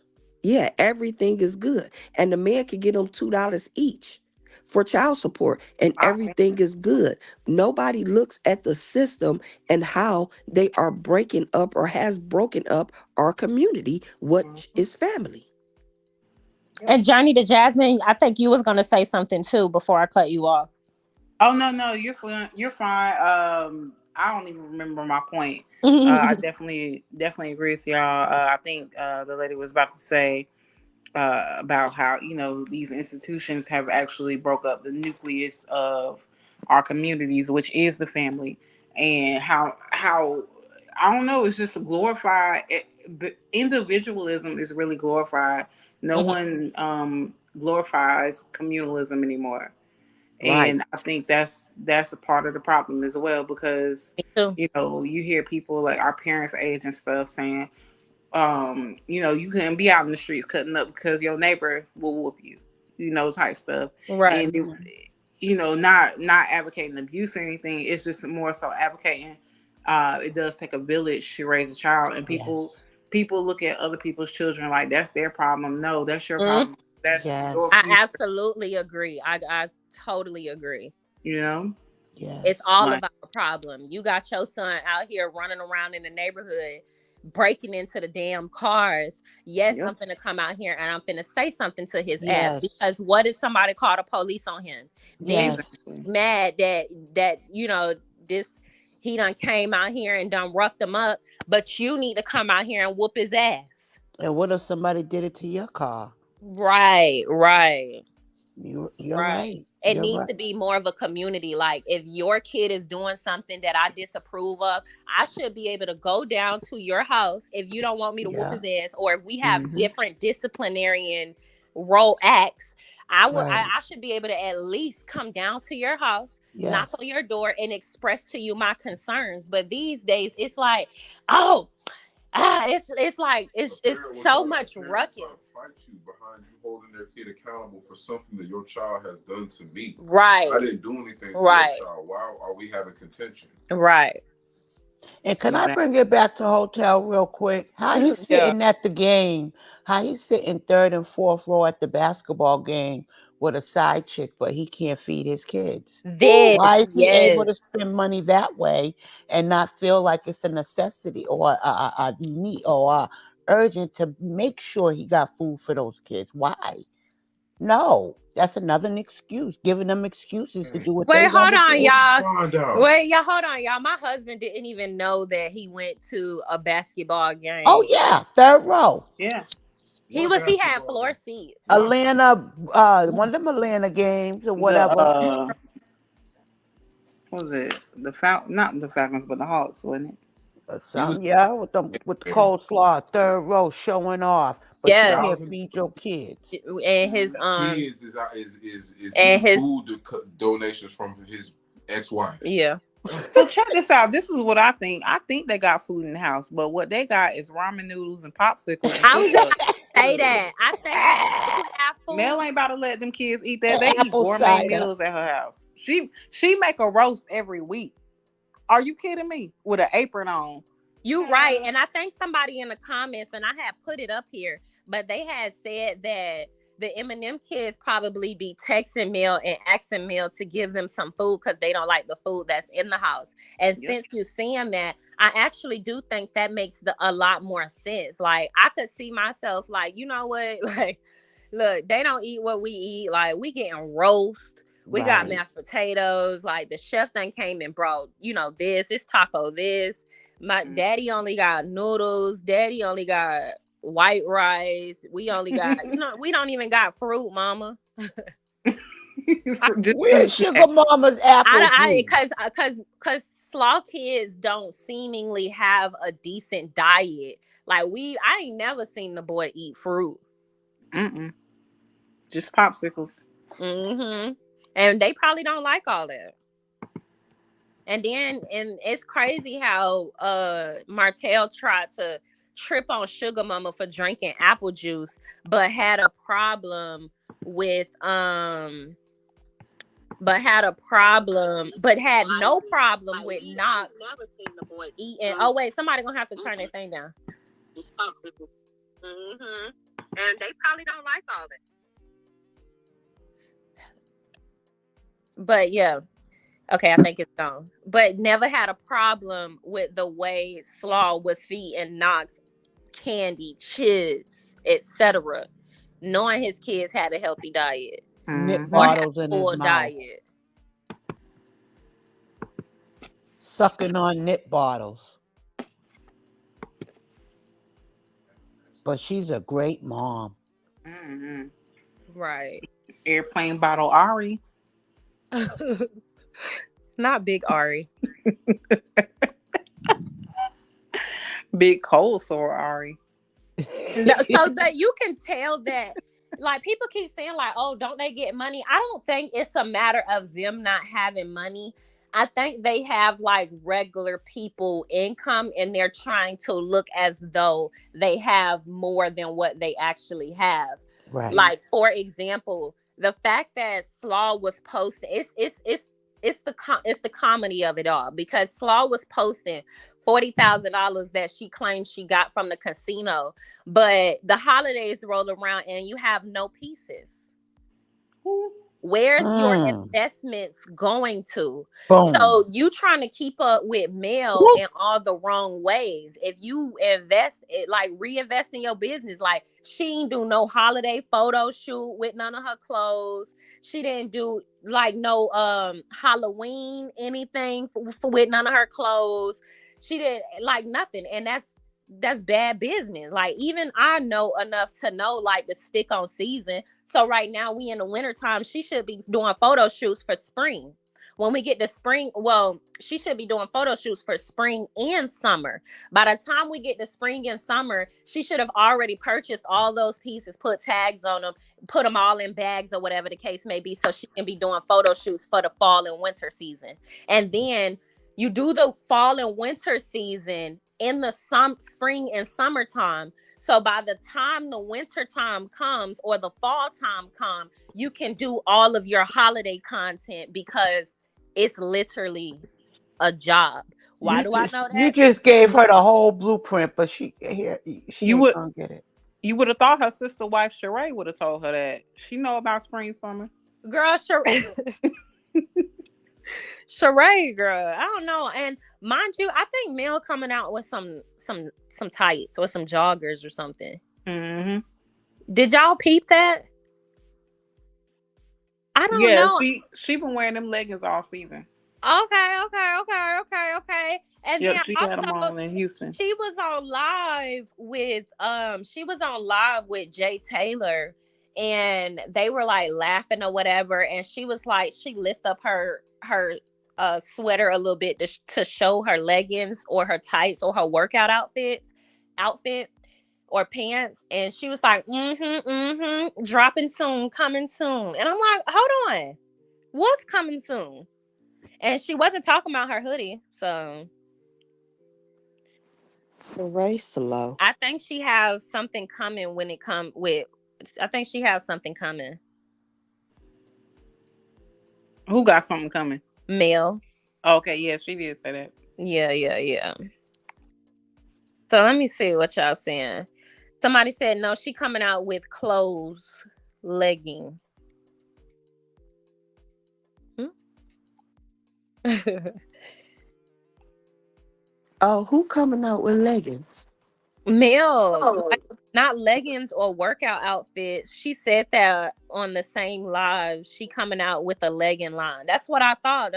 Yeah, everything is good. And the man can get them $2 each for child support and I think. everything is good. Nobody looks at the system and how they are breaking up or has broken up our community, which Mhm. is family. Yep. And Johnny the Jasmine, I think you was gonna say something too before I cut you off. Oh no, you're fine. You're fine. I don't even remember my point. I definitely agree with y'all. I think the lady was about to say, about how these institutions have actually broke up the nucleus of our communities, which is the family, and how I don't know, it's just glorified. Individualism is really glorified. No one glorifies communalism anymore. Right. And I think that's a part of the problem as well, because you hear people like our parents' age and stuff saying, you couldn't be out in the streets cutting up because your neighbor will whoop you, type stuff. Right. And not advocating abuse or anything. It's just more so advocating. It does take a village to raise a child, and people look at other people's children like that's their problem. No, that's your problem. That's your I future. absolutely agree. I totally agree. Yes. It's all about a problem. You got your son out here running around in the neighborhood, breaking into the damn cars. Yes, I'm finna come out here and I'm finna say something to his ass, because what if somebody called the police on him? Then mad that this he done came out here and done roughed him up, but you need to come out here and whoop his ass. And what if somebody did it to your car? Right. You're right. It needs to be more of a community. Like, if your kid is doing something that I disapprove of, I should be able to go down to your house if you don't want me to whoop his ass, or if we have different disciplinarian role acts. I should be able to at least come down to your house, knock on your door, and express to you my concerns. But these days, it's like, it's so much ruckus. Fight you behind you holding their kid accountable for something that your child has done to me. Right. I didn't do anything to your child. Why are we having contention? Right. And can I bring it back to Hotel real quick? How he's sitting at the game, how he's sitting third and fourth row at the basketball game with a side chick, but he can't feed his kids. Why is he able to spend money that way and not feel like it's a necessity or a need or urgent to make sure he got food for those kids? Why? No, that's another excuse. Giving them excuses to do what they want to do. Hold on, y'all. My husband didn't even know that he went to a basketball game. Oh yeah, third row. Yeah. He had floor seats. Atlanta, one of them Atlanta games or whatever. What was it? Not the Falcons, but the Hawks, wasn't it? With the coleslaw, third row showing off. But you can't feed your kids. And his kids is food donations from his ex-wife. Yeah. So check this out. This is what I think. I think they got food in the house, but what they got is ramen noodles and popsicles. I was gonna say that. I think have food. Mel ain't about to let them kids eat that. They eat gourmet meals at her house. She make a roast every week. Are you kidding me? With an apron on. You right. And I think somebody in the comments, and I had put it up here, but they had said that the M&M kids probably be texting Mel and asking Mel to give them some food because they don't like the food that's in the house. And since you're seeing that, I actually do think that makes a lot more sense. Like, I could see myself like, you know what? Like, look, they don't eat what we eat. Like, we getting roast. We got mashed potatoes. Like, the chef done came and brought, this taco, this. My daddy only got noodles. Daddy only got white rice. We only got, we don't even got fruit, mama. Where's Sugar Mama's apple juice? Because slaw kids don't seemingly have a decent diet. Like, I ain't never seen the boy eat fruit. Just popsicles. And they probably don't like all that. And it's crazy how Martell tried to trip on Sugar Mama for drinking apple juice, but had no problem with Knox eating. Oh wait, somebody gonna have to turn that thing down. And they probably don't like all that. But yeah. Okay, I think it's gone. But never had a problem with the way Slaw was feeding Knox candy, chips, etc. Knowing his kids had a healthy diet. Nip bottles in his mouth. Diet. Sucking on nip bottles. But she's a great mom. Mm-hmm. Right. Airplane bottle Ari. Not Big Ari. Big cold sore Ari. So that you can tell that, like, people keep saying like, oh, don't they get money? I don't think it's a matter of them not having money. I think they have like regular people income and they're trying to look as though they have more than what they actually have. Right. Like, for example, the fact that Slaw was posting, it's the comedy of it all, because Slaw was posting $40,000 that she claims she got from the casino, but the holidays roll around and you have no pieces. Where's your investments going to? Boom. So you trying to keep up with Mel in all the wrong ways. If you invest it, like reinvest in your business, like she didn't do no holiday photo shoot with none of her clothes. She didn't do like no Halloween anything with none of her clothes. She did like nothing, and that's bad business. Like, even I know enough to know like to stick on season. So right now we in the wintertime, she should be doing photo shoots for spring. When we get to spring, well, she should be doing photo shoots for spring and summer. By the time we get to spring and summer, she should have already purchased all those pieces, put tags on them, put them all in bags or whatever the case may be, so she can be doing photo shoots for the fall and winter season. And then you do the fall and winter season in the spring and summertime. So by the time the winter time comes or the fall time comes, you can do all of your holiday content, because it's literally a job. Why do I know that? You just gave her the whole blueprint, but she ain't gonna get it. You would have thought her sister wife Sheree would have told her that. She know about spring, summer. Girl, Sheree. Sheree, girl, I don't know. And mind you, I think Mel coming out with some tights or some joggers or something. Mm-hmm. Did y'all peep that? I don't know. She been wearing them leggings all season. Okay. And yep, then she also, had them on in Houston. She was on live with Jay Taylor, and they were like laughing or whatever, and she was like, she lift up her sweater a little bit to show her leggings or her tights or her workout outfit or pants, and she was like, dropping soon, coming soon. And I'm like, hold on, what's coming soon? And she wasn't talking about her hoodie, so Sheree slow. I think she has something coming when it comes with. I think she has something coming. Who got something coming? Mel. Okay, yeah, she did say that. Yeah. So let me see what y'all saying. Somebody said no, she coming out with clothes, legging. Oh, who coming out with leggings? Mel, like, not leggings or workout outfits. She said that on the same live. She coming out with a legging line. That's what I thought.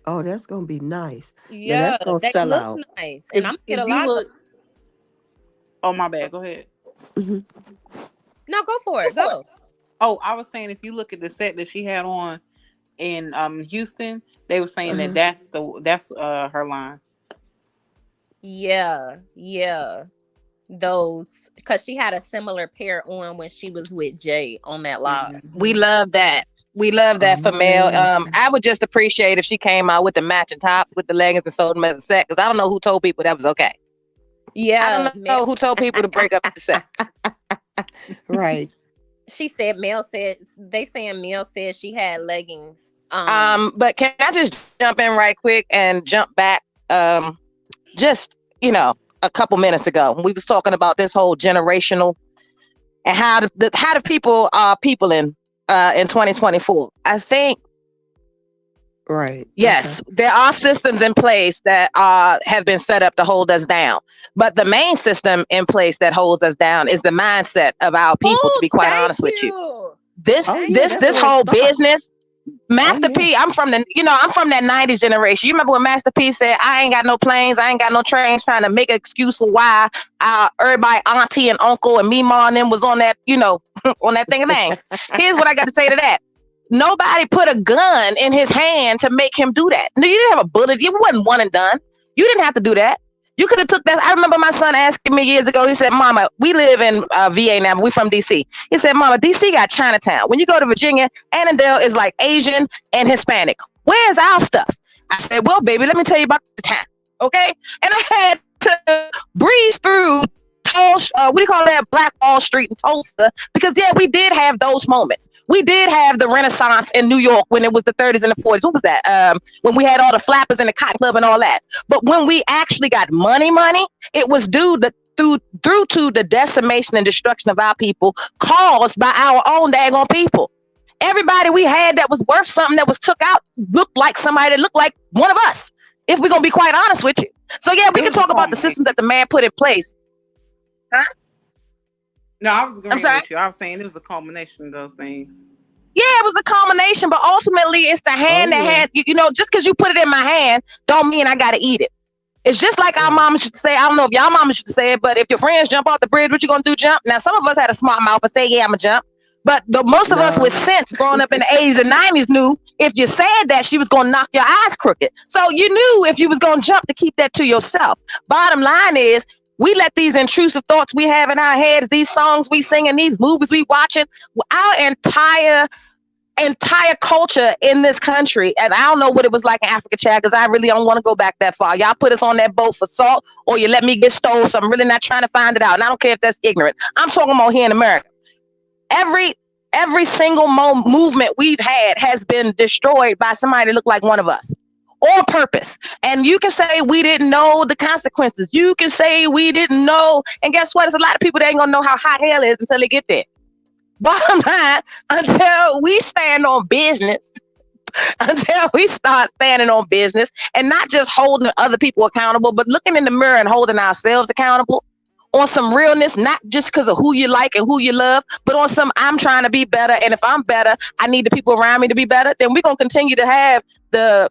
Oh, that's gonna be nice. Yeah, now that's gonna they sell look out. nice, and I'm gonna get a lot of. Oh, my bad. Go ahead. Mm-hmm. No, go for it. Go. Oh, I was saying, if you look at the set that she had on in Houston, they were saying that that's her line. Yeah. Those, because she had a similar pair on when she was with Jay on that live. We love that. For Mel. I would just appreciate if she came out with the matching tops with the leggings and sold them as a set, because I don't know who told people that was okay. Yeah, I don't know who told people to break up the sets. Right. She said Mel said she had leggings. But can I just jump in right quick and jump back? Just a couple minutes ago, we was talking about this whole generational and how the people are peopling in 2024. I think. Right. Yes, there are systems in place that have been set up to hold us down. But the main system in place that holds us down is the mindset of our people, to be quite honest with you. This whole business, Master yeah. P, I'm from that 90s generation. You remember when Master P said, I ain't got no planes, I ain't got no trains, trying to make an excuse for why everybody, auntie and uncle and Mima and them was on that, on that thing. Here's what I got to say to that. Nobody put a gun in his hand to make him do that. No, you didn't have a bullet. You wasn't one and done. You didn't have to do that. You could have took that. I remember my son asking me years ago, he said, Mama, we live in VA now, but we from DC. He said, Mama, DC got Chinatown. When you go to Virginia, Annandale is like Asian and Hispanic. Where's our stuff? I said, well, baby, let me tell you about the town. Okay. And I had to breeze through what do you call that? Black Wall Street in Tulsa. Because yeah, we did have those moments. We did have the Renaissance in New York when it was the 30s and the 40s. What was that? When we had all the flappers and the cotton club and all that. But when we actually got money, it was due to the decimation and destruction of our people caused by our own daggone people. Everybody we had that was worth something that was took out looked like somebody that looked like one of us. If we're gonna be quite honest with you. So yeah, we can talk about the systems that the man put in place. Huh? No, I was agreeing sorry? with you. I was saying it was a culmination of those things. Yeah, it was a combination, but ultimately it's the hand that had, just because you put it in my hand, don't mean I got to eat it. It's just like our mama should say, I don't know if y'all mama should say it, but if your friends jump off the bridge, what you going to do, jump? Now, some of us had a smart mouth and say, yeah, I'm going to jump. But most of us with sense growing up in the 80s and 90s knew if you said that, she was going to knock your eyes crooked. So you knew if you was going to jump to keep that to yourself. Bottom line is, we let these intrusive thoughts we have in our heads, these songs we sing, and these movies we watching, our entire culture in this country. And I don't know what it was like in Africa, Chad, because I really don't want to go back that far. Y'all put us on that boat for salt, or you let me get stole. So I'm really not trying to find it out. And I don't care if that's ignorant. I'm talking about here in America. Every single movement we've had has been destroyed by somebody that looked like one of us. On purpose. And you can say we didn't know the consequences. You can say we didn't know. And guess what? There's a lot of people that ain't gonna know how hot hell is until they get there. Bottom line, until we stand on business, until we start standing on business and not just holding other people accountable, but looking in the mirror and holding ourselves accountable on some realness, not just because of who you like and who you love, but on some I'm trying to be better. And if I'm better, I need the people around me to be better. Then we're gonna continue to have the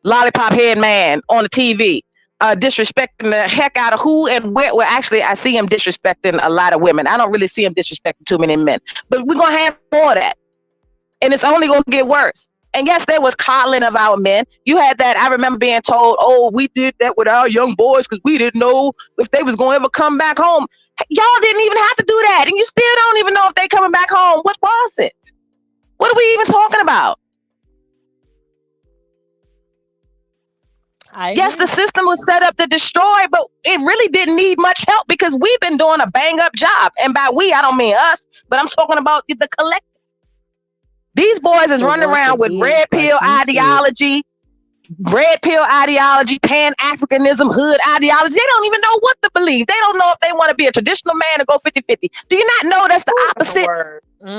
lollipop head man on the TV, disrespecting the heck out of who and where. Well, actually, I see him disrespecting a lot of women. I don't really see him disrespecting too many men, but we're going to have more of that. And it's only going to get worse. And yes, there was coddling of our men. You had that. I remember being told, oh, we did that with our young boys because we didn't know if they was going to ever come back home. Y'all didn't even have to do that. And you still don't even know if they coming back home. What was it? What are we even talking about? Yes, the system was set up to destroy, but it really didn't need much help because we've been doing a bang up job. And by we, I don't mean us, but I'm talking about the collective. These boys is running around with red pill ideology, Pan-Africanism, hood ideology. They don't even know what to believe. They don't know if they want to be a traditional man or go 50-50. Do you not know that's the opposite?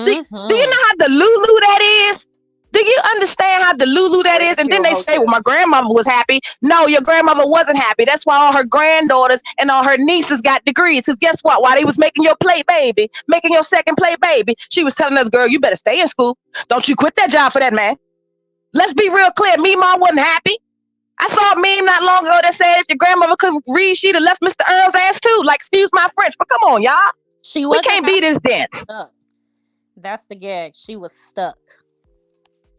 Do you know how the Lulu that is? Do you understand how delulu that is? And then they say, well, my grandmother was happy. No, your grandmother wasn't happy. That's why all her granddaughters and all her nieces got degrees. Because guess what? While they was making your plate baby, making your second plate baby, she was telling us, girl, you better stay in school. Don't you quit that job for that man. Let's be real clear. Mima wasn't happy. I saw a meme not long ago that said if your grandmother could read, she'd have left Mr. Earl's ass too. Like, excuse my French, but come on, y'all. We can't be this dense. That's the gag. She was stuck.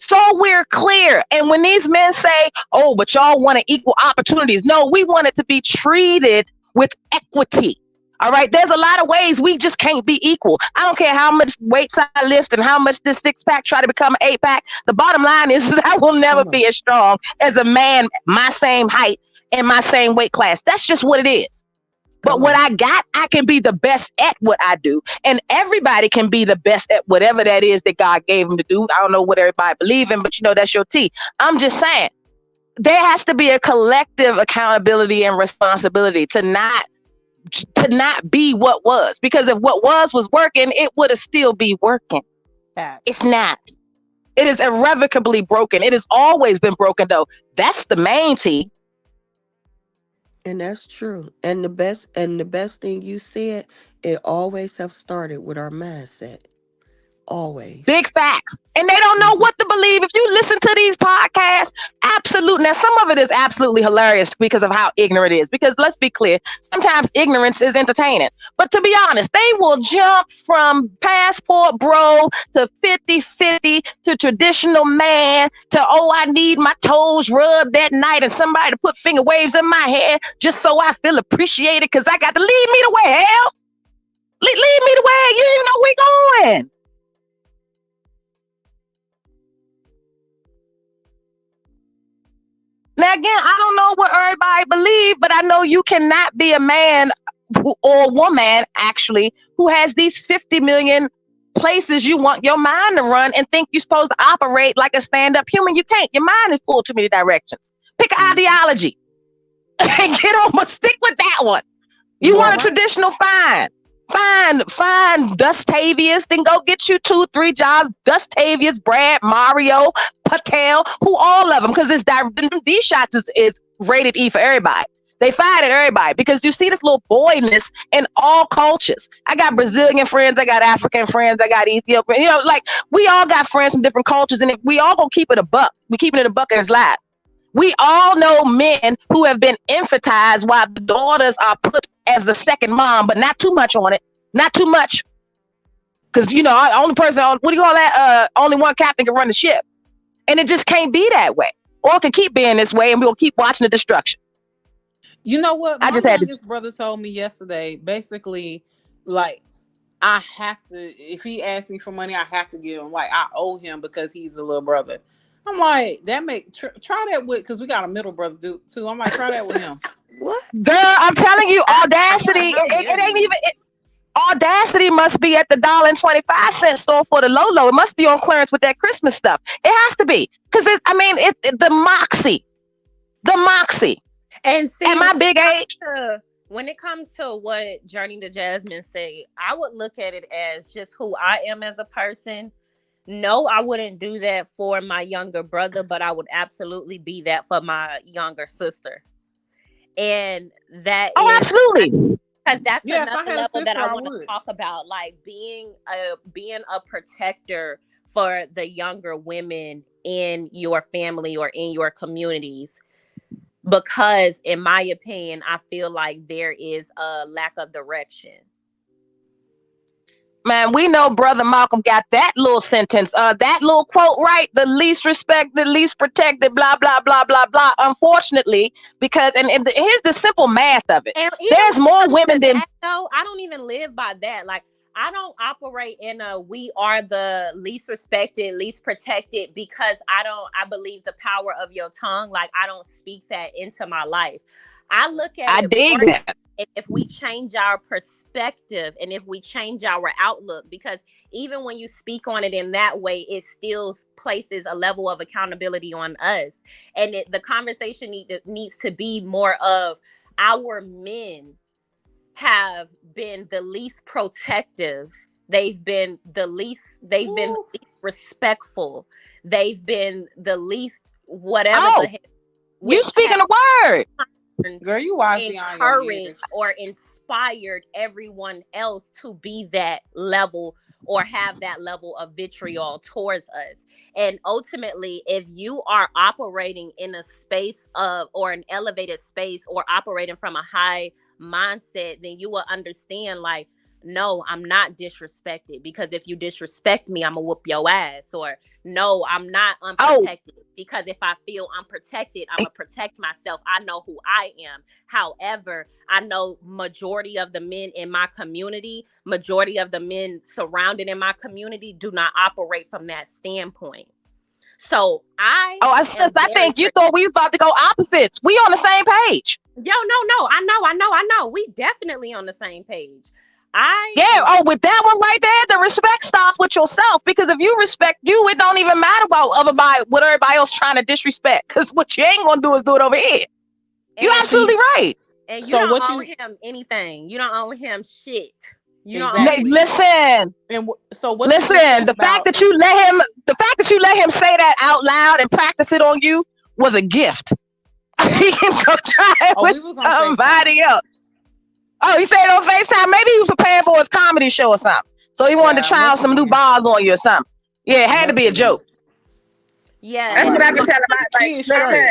So we're clear. And when these men say, oh, but y'all wanted equal opportunities. No, we want it to be treated with equity. All right. There's a lot of ways we just can't be equal. I don't care how much weights I lift and how much this 6-pack try to become an 8-pack. The bottom line is I will never be as strong as a man my same height and my same weight class. That's just what it is. But what I got, I can be the best at what I do. And everybody can be the best at whatever that is that God gave them to do. I don't know what everybody believes in, but that's your tea. I'm just saying, there has to be a collective accountability and responsibility to not be what was. Because if what was working, it would have still be working. It's not. It is irrevocably broken. It has always been broken, though. That's the main tea. And that's true. And the best thing you said, it always have started with our mindset. Always. Big facts. And they don't know what to believe. If you listen to these podcasts, absolutely. Now, some of it is absolutely hilarious because of how ignorant it is. Because let's be clear, sometimes ignorance is entertaining. But to be honest, they will jump from passport bro to 50-50 to traditional man to, oh, I need my toes rubbed that night and somebody to put finger waves in my hair just so I feel appreciated because I got to lead me the way, hell. Lead me the way. You don't even know where we're going. Now, again, I don't know what everybody believes, but I know you cannot be a man or woman, actually, who has these 50 million places you want your mind to run and think you're supposed to operate like a stand-up human. You can't. Your mind is pulled too many directions. Pick an ideology and get on, but stick with that one. You want a traditional, fine. Fine, Gustavius, then go get you 2-3 jobs. Gustavius, Brad, Mario, Patel, who all of them, because these shots is rated E for everybody. They fired at everybody because you see this little boyness in all cultures. I got Brazilian friends, I got African friends, I got Ethiopian. You know, like we all got friends from different cultures, and if we all gonna keep it a buck, we keeping it a buck and it's live. We all know men who have been infantilized while the daughters are put as the second mom, but not too much on it. Not too much. Because, you know, only person, what do you call that? Only one captain can run the ship. And it just can't be that way. Or it can keep being this way and we'll keep watching the destruction. You know what? My youngest brother told me yesterday, basically, like, I have to, if he asks me for money, I have to give him. Like, I owe him because he's a little brother. I'm like, try that with, because we got a middle brother too. I'm like, try that with him. What? Girl, I'm telling you, Audacity, it ain't even, Audacity must be at the $1.25 store for the Lolo. It must be on clearance with that Christmas stuff. It has to be. Because, the moxie. The moxie. And see, at my big age. When it comes to what Journey to Jasmine say, I would look at it as just who I am as a person. No, I wouldn't do that for my younger brother, but I would absolutely be that for my younger sister. And that absolutely. Because that's another level that I want to talk about, like being a protector for the younger women in your family or in your communities. Because in my opinion, I feel like there is a lack of direction. Man, we know Brother Malcolm got that little sentence, that little quote right, the least respected, least protected, blah, blah, blah, blah, blah. Unfortunately, because, and here's the simple math of it. There's more women than... No, I don't even live by that. Like, I don't operate in we are the least respected, least protected, because I believe the power of your tongue. Like, I don't speak that into my life. I look at that. If we change our perspective and if we change our outlook, because even when you speak on it in that way, it still places a level of accountability on us. And the conversation needs to be more of our men have been the least protective. They've been the least respectful. They've been the least whatever. You speaking a word. Girl, you encouraged or inspired everyone else to be that level or have that level of vitriol towards us. And ultimately, if you are operating in a space or an elevated space or operating from a high mindset, then you will understand, like, no, I'm not disrespected, because if you disrespect me, I'm gonna whoop your ass. Or no, I'm not unprotected, because if I feel unprotected, I'm gonna protect myself. I know who I am. However, I know majority of the men in my community, majority of the men surrounded in my community do not operate from that standpoint. So I think you thought we was about to go opposites. We on the same page. Yo, no. I know. We definitely on the same page. With that one right there, the respect starts with yourself, because if you respect you, it don't even matter about what everybody else trying to disrespect, because what you ain't gonna do is do it over here. You're absolutely right. And you don't owe him anything. You don't owe him shit. You don't listen. And so what? Listen, the fact that you let him say that out loud and practice it on you was a gift. He can go try it with somebody else. Oh, he said it on FaceTime. Maybe he was preparing for his comedy show or something. So he wanted to Yeah, try out must have some new been. bars on you or something. Yeah, it had to Must be a have been. joke. Yeah, That's and what Right. I've been telling my He ain't like, straight.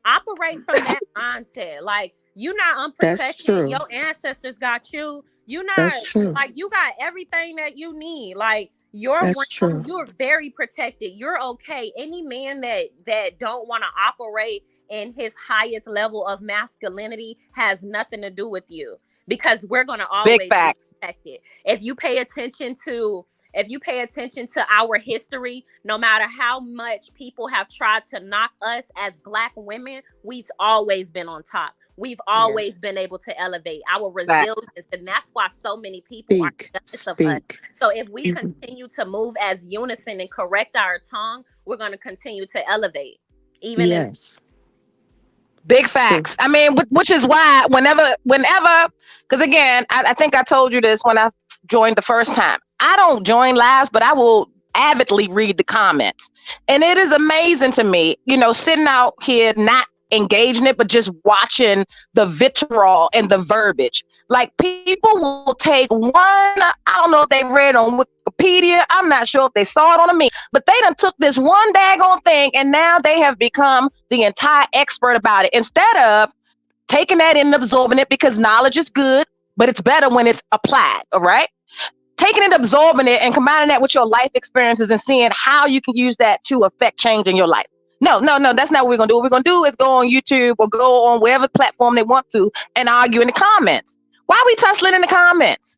operate from that mindset. Like you're not That's unprotected. true. Your ancestors got you. You're That's not true. like you got everything that you need. Like your That's realm, true. you're very protected. You're okay. Any man that don't want to operate in his highest level of masculinity has nothing to do with you because we're gonna big always be facts. protected. If you pay attention to our history, no matter how much people have tried to knock us as Black women, we've always been on top. We've always been able to elevate our resilience. Facts. And that's why so many people are Speak. jealous of us. Speak. So if we Mhm. continue to move as unison and correct our tongue, we're going to continue to elevate. Even in Yes. Big So facts. I mean, which is why whenever, because again, I think I told you this when I joined the first time. I don't join lives, but I will avidly read the comments. And it is amazing to me, sitting out here, not engaging it, but just watching the vitriol and the verbiage. Like people will take one, I don't know if they read on Wikipedia, I'm not sure if they saw it on a meme, but they done took this one daggone thing and now they have become the entire expert about it instead of taking that in and absorbing it, because knowledge is good, but it's better when it's applied. All right. Taking it, absorbing it, and combining that with your life experiences and seeing how you can use that to affect change in your life. No, that's not what we're going to do. What we're going to do is go on YouTube or go on wherever platform they want to and argue in the comments. Why are we tussling in the comments?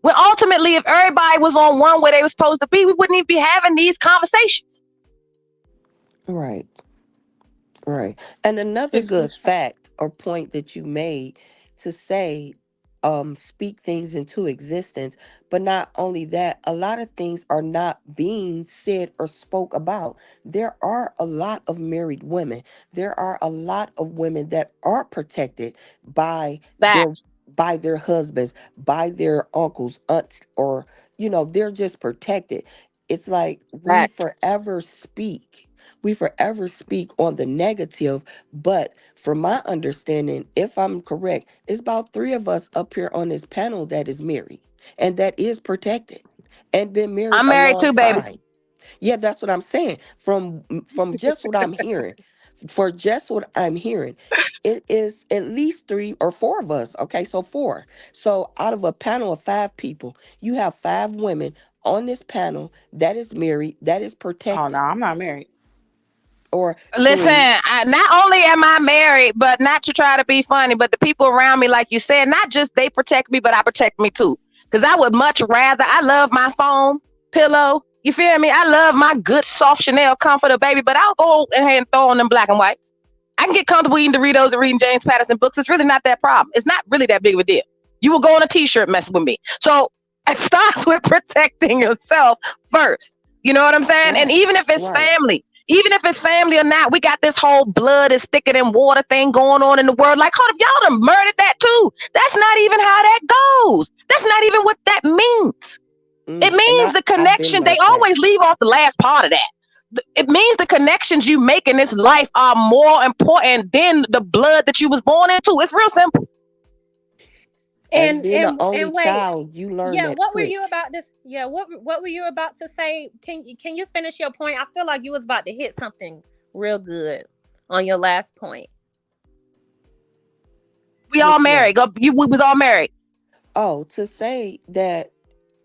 When ultimately, if everybody was on one where they were supposed to be, we wouldn't even be having these conversations. right. Right. And another It's good fact or point that you made to say, speak things into existence. But not only that, a lot of things are not being said or spoke about. There are a lot of married women. There are a lot of women that are protected by their Facts. by their husbands, by their uncles, aunts, or they're just protected. It's like Facts. we forever speak on the negative, but from my understanding, if I'm correct, it's about 3 of us up here on this panel that is married and that is protected and been married I'm a married long too, baby. time. Yeah, that's what I'm saying. From just what I'm hearing, it is at least 3 or 4 of us. Okay, so 4. So out of a panel of 5 people, you have 5 women on this panel that is married, that is oh no, protected, I'm not married. or Listen, 3. not only am I married, but not to try to be funny, but the people around me, like you said, not just they protect me, but I protect me too. Because I would much rather, I love my foam pillow. You feel me? I love my good soft Chanel comforter, baby, but I'll go ahead and throw on them black and whites. I can get comfortable eating Doritos and reading James Patterson books. It's really not that problem. It's not really that big of a deal. You will go on a t-shirt messing with me. So it starts with protecting yourself first. You know what I'm saying? And Right. even if it's Right. family or not, we got this whole blood is thicker than water thing going on in the world. Like, hold up, y'all done murdered that too. That's not even how that goes. That's not even what that means. It And means the I've been connection. They like that. always leave off the last part of that. It means the connections you make in this life are more important than the blood that you was born into. It's real simple. As and being the and only and wait, child, you learn yeah, that what were you quick. about this? Yeah, what were you about to say? Can you finish your point? I feel like you was about to hit something real good on your last point. We all Which one? married. We was all married. Oh, to say that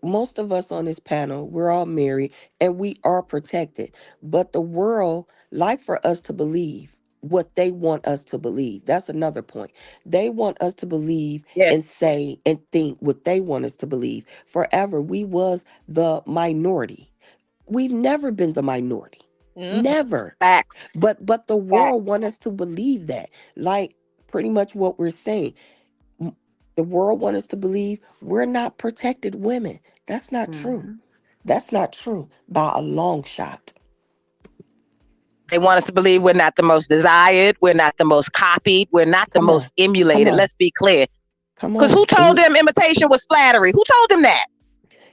most of us on this panel, we're all married and we are protected. But the world like for us to believe what they want us to believe. That's another point. They want us to believe Yes. and say and think what they want us to believe. Forever, we was the minority. We've never been the minority. Mm-hmm. Never. Facts. But the Facts. world want us to believe that. Like pretty much what we're saying. The world want us to believe we're not protected women. That's not true. Mm-hmm. That's not true by a long shot. They want us to believe we're not the most desired, we're not the most copied, we're not the Come most on. Come emulated. on. Let's be clear. Come Because on. who And told them imitation was flattery? Who told them that?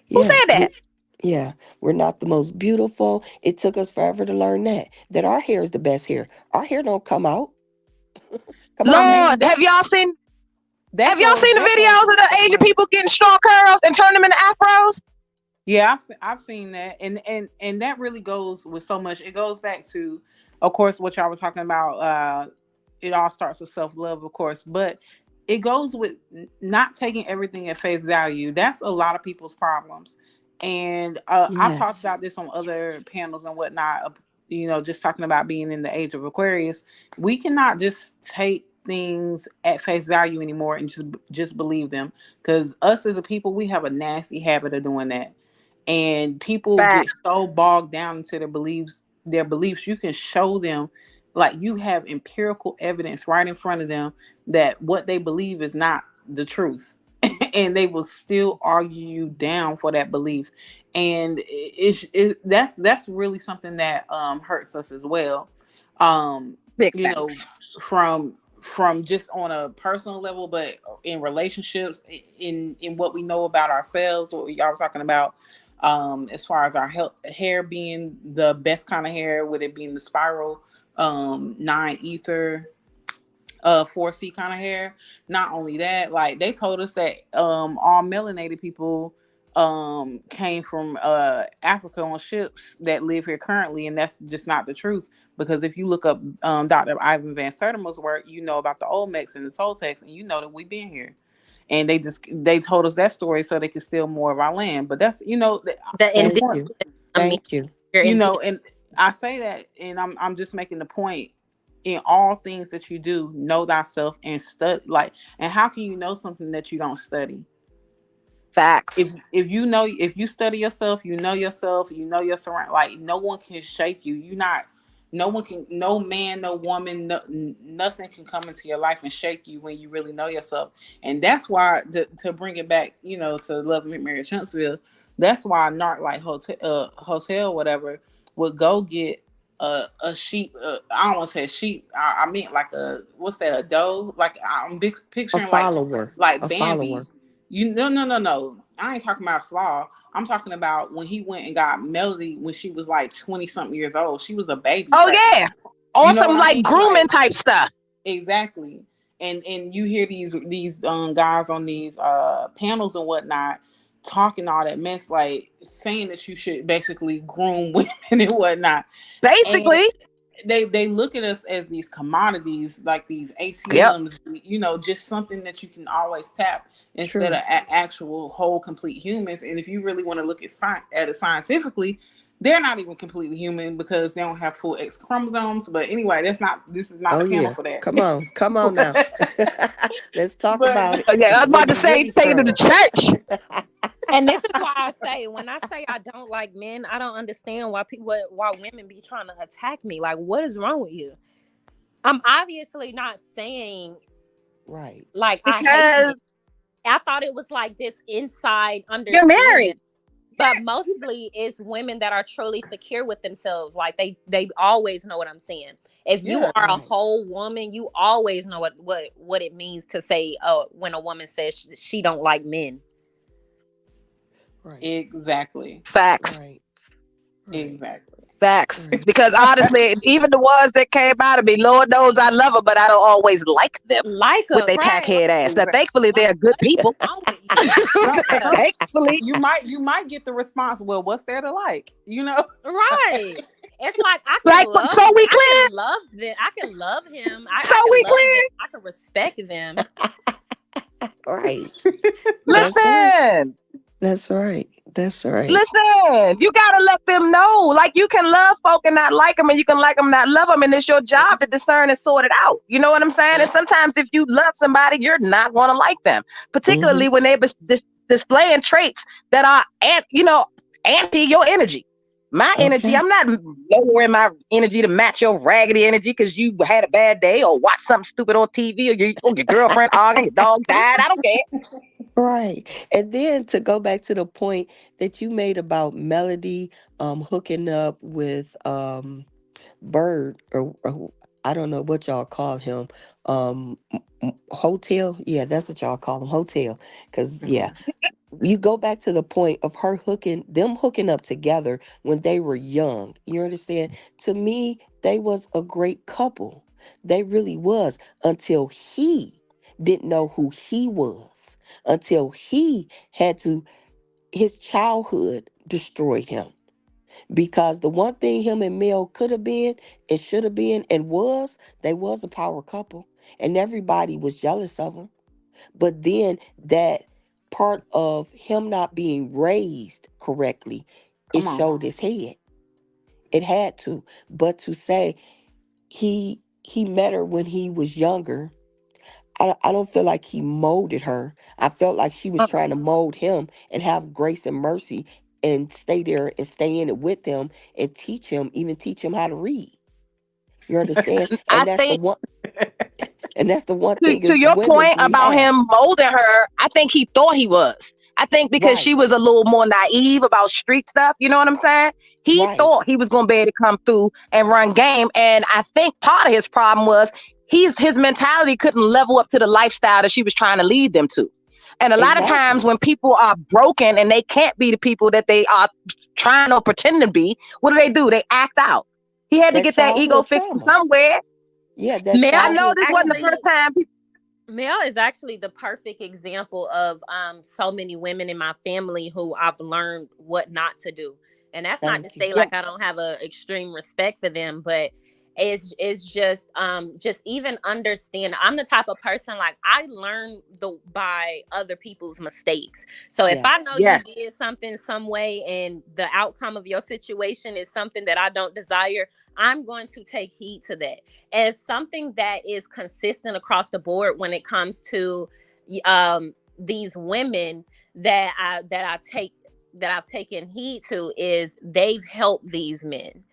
Who yeah, said that? we're not the most beautiful. It took us forever to learn that our hair is the best hair. Our hair don't come out. Come on now. Lord, have y'all seen That the goes videos of to the Asian someone. people getting short curls and turn them into afros? Yeah, I've seen that, and that really goes with so much. It goes back to, of course, what y'all was talking about. It all starts with self love, of course, but it goes with not taking everything at face value. That's a lot of people's problems, and I've talked Yes. about this on other panels and whatnot. Just talking about being in the age of Aquarius, we cannot just take things at face value anymore and just believe them, because us as a people, we have a nasty habit of doing that, and people get Facts. so bogged down into their beliefs. You can show them, like, you have empirical evidence right in front of them that what they believe is not the truth, and they will still argue you down for that belief. And that's really something that hurts us as well. um Big you know facts. from just on a personal level, but in relationships, in what we know about ourselves, what y'all was talking about, as far as our hair being the best kind of hair, with it being the spiral, 9 ether, 4C kind of hair. Not only that, like, they told us that all melanated people came from Africa on ships that live here currently, and that's just not the truth. Because if you look up Dr. Ivan Van Sertima's work, you know about the Olmecs and the Toltecs, and you know that we've been here. And they told us that story so they could steal more of our land. But that's, The the Thank point, you. indigenous, Thank you. your indigenous. and I say that, and I'm just making the point. In all things that you do, know thyself and study. Like, and how can you know something that you don't study? Facts. If you study yourself, you know your surround. Like, no one can shake you. You not No one can, no man, no woman, nothing can come into your life and shake you when you really know yourself. And that's why, to bring it back, to Love Marriage Huntsville, that's why Narc, like, hotel whatever, would go get a sheep. I don't want to say a sheep. I mean, like, what's that? A doe? Like, I'm A picturing like follower. A Bambi. follower. No. I ain't talking about Slaw. I'm talking about when he went and got Melody when she was like 20 something years old. She was a baby Oh pregnant. yeah. You On know some what I like mean? grooming Like, type stuff. exactly. And you hear these guys on these panels and whatnot talking all that mess, like saying that you should basically groom women and whatnot. And Basically. they look at us as these commodities, like these Yep. ATMs, just something that you can always tap instead True. of actual whole complete humans. And if you really want to look at it scientifically, they're not even completely human because they don't have full X chromosomes. But anyway, this is not Oh the panel yeah. for that. Come on. Come on now. Let's talk But about it. Yeah, I was Before about to you say really take it to the throw. church. And this is why I say, when I say I don't like men, I don't understand why women be trying to attack me. Like, what is wrong with you? I'm obviously not saying Right. like I hate men. Because I thought it was like this inside you're understanding, married. but mostly it's women that are truly secure with themselves. Like, they always know what I'm saying. If you yeah, are a Right. whole woman, you always know what it means to say, when a woman says she don't like men. Right. exactly, Facts. Right. Right. exactly. Facts. Right. Because honestly, even the ones that came out of me, Lord knows I love them, but I don't always like them Like with a their right, like tackhead ass. Now, Exactly. thankfully, like they're good what is people. wrong with you? Some Yeah, Thankfully, you might get the response, well, what's there to like? right. It's like like, so we I clear? can love them. I can love him. So I can we love them. clear? I can respect them. Right. That's right. Listen. That's right. That's right. Listen, you gotta let them know. Like, you can love folk and not like them, and you can like them, not love them, and it's your job to discern and sort it out. You know what I'm saying? And sometimes, if you love somebody, you're not gonna like them, Mm-hmm. particularly when they're displaying traits that are, anti your energy. My energy, Okay. I'm not lowering my energy to match your raggedy energy because you had a bad day or watch something stupid on TV, or your girlfriend arguing, your dog died. I don't care. Right. And then to go back to the point that you made about Melody hooking up with Bird, or I don't know what y'all call him. Hotel. Yeah, that's what y'all call him. Hotel. Cause yeah. Mhm. You go back to the point of them hooking up together when they were young. You understand? To me, they was a great couple. They really was, until he didn't know who he was. Until he had to his childhood destroyed him. Because the one thing him and Mel could have been and should have been and was, they was a power couple. And everybody was jealous of them. But then that part of him not being raised correctly, it Come on. showed his head. It had to. But to say he met her when he was younger, I don't feel like he molded her. I felt like she was trying to mold him and have grace and mercy and stay there and stay in it with him and even teach him how to read. You understand? I And that's the think one and that's the one thing to as your women point we about have. him molding her, I think he thought he was. I think because she Right, was a little more naive about street stuff, you know what I'm saying? He right, thought he was going to be able to come through and run game. And I think part of his problem was his mentality couldn't level up to the lifestyle that she was trying to lead them to. And a lot of times exactly. when people are broken and they can't be the people that they are trying or pretending to be, what do? They act out. He had to That get that ego childhood fixed from trauma. somewhere. Yeah, that Mel I is know childhood this wasn't the trauma. actually first time. Mel is actually the perfect example of so many women in my family who I've learned what not to do. And that's not to Thank you. say Yeah, like I don't have a extreme respect for them, but it's just even understand. I'm the type of person like I learn by other people's mistakes. So if I know Yes. you yeah. did something some way and the outcome of your situation is something that I don't desire, I'm going to take heed to that as something that is consistent across the board when it comes to these women that I've taken heed to is they've helped these men.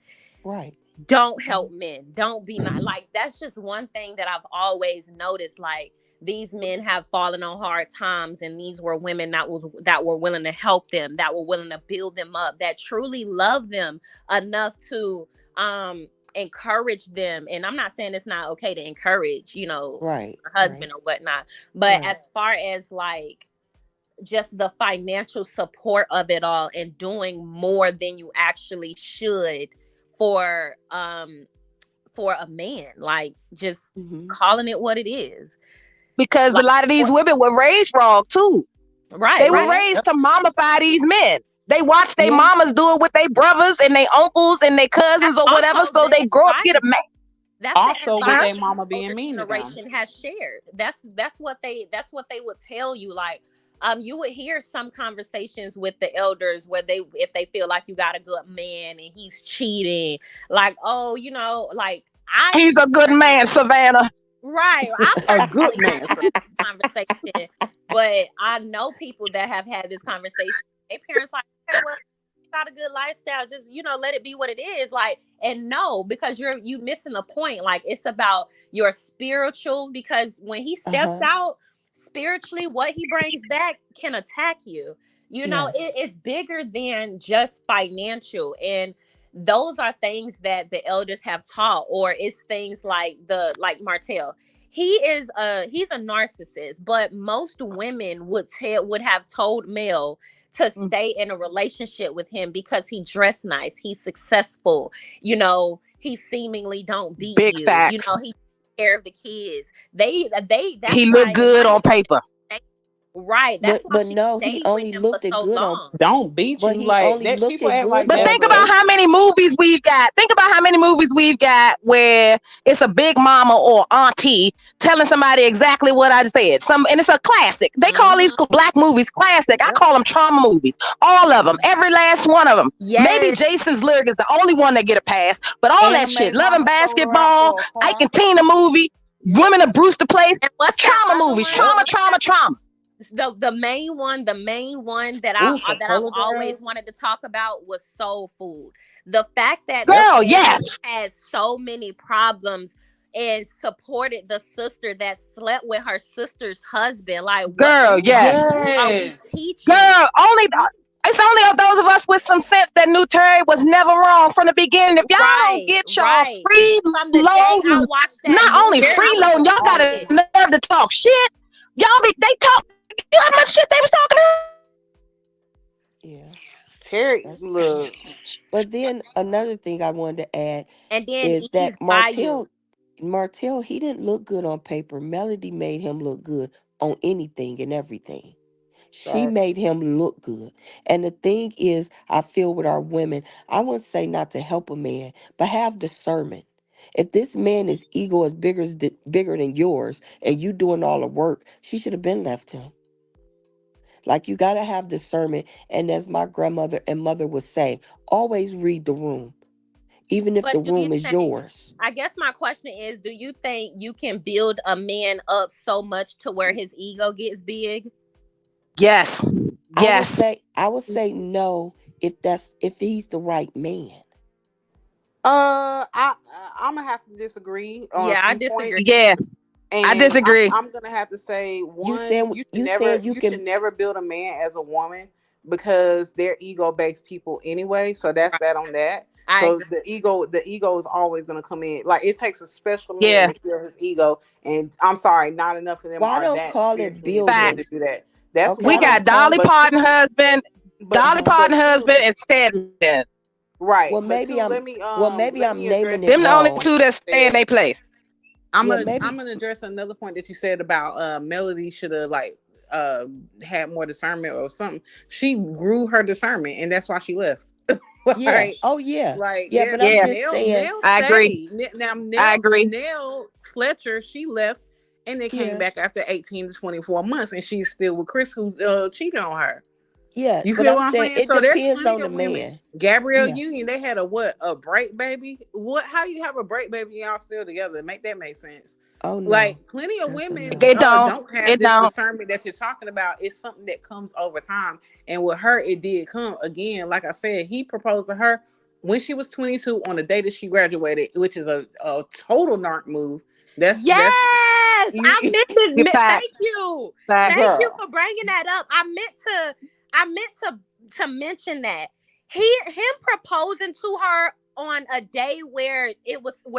Right. Don't Mhm. help men. Don't be not like that's just one thing that I've always noticed. Like these men have fallen on hard times, and these were women that were willing to help them, that were willing to build them up, that truly love them enough to encourage them. And I'm not saying it's not okay to encourage, Right. your Right. husband or whatnot, but Right. as far as like just the financial support of it all and doing more than you actually should for for a man, like just Hmm. calling it what it is. because a Like lot of these women were raised wrong too. right, They were right. Yeah. raised to mommify these men. They watch their Yeah. mamas do it with their brothers and their uncles and their That's cousins or whatever, also so the they grow up get a man. advice. That's the Also, with advice Huh? their that the mama being older mean to them. generation has shared. That's what they would tell you. Like, you would hear some conversations with the elders where if they feel like you got a good man and he's cheating, like, oh, like I He's a good personally, man, Savannah. right. I A good personally man. haven't had this conversation, but I know people that have had this conversation. Their parents like, okay, well, got a good lifestyle, just let it be what it is, like, and no, because you missing the point. Like, it's about your spiritual, because when he steps Uh-huh. out spiritually, what he brings back can attack you. Yes. It's bigger than just financial, and those are things that the elders have taught. Or it's things like Martell, he's a narcissist, but most women would have told Mel to Mm. stay in a relationship with him because he dressed nice, he's successful, he seemingly don't beat Big you, facts. he takes care of the kids. That's He looked why, in good my on opinion, paper. right, that's But why but she no, he stayed with only him for looked at so good on long. Don't beat but you he like only that. looked People at act good, like But that's think Melvin. about safe. how many movies we've got. Think about how many movies we've got where it's a big mama or auntie telling somebody exactly what I said. And it's a classic. They call these Hmm. black movies classic. I Yep. call them trauma movies. All of them, Yeah. every last one of them. Maybe Yes. Jason's Lyric is the only one that get a pass. But all that shit, Anime Loving mama sold her out Basketball, for a Ike car. and Tina movie, Yep. Women of Brewster Place, And what's that trauma other movies, one? Yep. trauma, What's that? trauma, trauma. The main one that Ooh, some I've color always girls. wanted to talk about was Soul Food. The fact that the Yep. Girl, family yes. has so many problems and supported the sister that slept with her sister's husband. Like, what Girl, yes. are we Yes. teaching? Girl, it's only of those of us with some sense that knew Terry was never wrong from the beginning. If y'all don't Right, get y'all right. From the day I freeloading, watched that not only movie, I was freeloading, y'all got a offended. nerve to talk shit. They talk. You know how much shit they was talking. Yeah. Terry, That's true. look. But then another thing I wanted to add And then is Eve's that Bayou. Martell, he didn't look good on paper. Melody made him look good on anything and everything. She Right. made him look good. And the thing is, I feel with our women, I wouldn't say not to help a man, but have discernment. If this man is ego is bigger than yours and you doing all the work, she should have been left him. Like you gotta have discernment. And as my grandmother and mother would say, always read the room, even if the But do you room is think, yours. I guess my question is, do you think you can build a man up so much to where his ego gets big? Yes. Yes. I would say no if he's the right man. I'm gonna have to disagree on a Yeah, I few disagree. points, Yeah. I and disagree. I'm gonna have to say You one, saying you saying you you should can never build a man as a woman because they're ego based people anyway. So that's Right. that on that. I So agree. the ego is always gonna come in. Like it takes a special man Yeah. to kill his ego, and I'm sorry, not enough of them well, I are don't that call it spiritually mature to building. Facts. do that. That's Okay, I We one. don't got call Dolly it But Parton two, husband, but Dolly uh-huh. Parton but two. husband, and Stedman. Right, Well but maybe two. I'm well maybe Let I'm me naming address it Them the another only wrong. point two that that you stay in said. their place. Yeah, I'm maybe gonna address another point that you said about Melody should have like had more discernment or something. She grew her discernment, and that's why she left. yeah. like Oh yeah. like Yeah, but there's I'm Yeah, just Nell saying, Nell I agree. stayed. Now I agree. Nell Fletcher, she left and they came yeah, back after 18 to 24 months, and she's still with Chris, who cheated on her. yeah. You But feel I'm what I'm saying saying? it So there's depends plenty on the of women. man. Gabrielle Yeah. Union, they had a break baby? What? How you have a break baby and y'all still together? Make that make sense? Oh Like no. plenty of That's a women no. It don't. don't have It this don't. discernment that you're talking about. It's something that comes over time. And with her, it did come again. Like I said, he proposed to her when she was 22 on the day that she graduated, which is a total narc move. That's Yes, you, I meant to. Get Thank facts. you, Facts. thank you girl. for bringing that up. I meant to mention that him proposing to her on a day where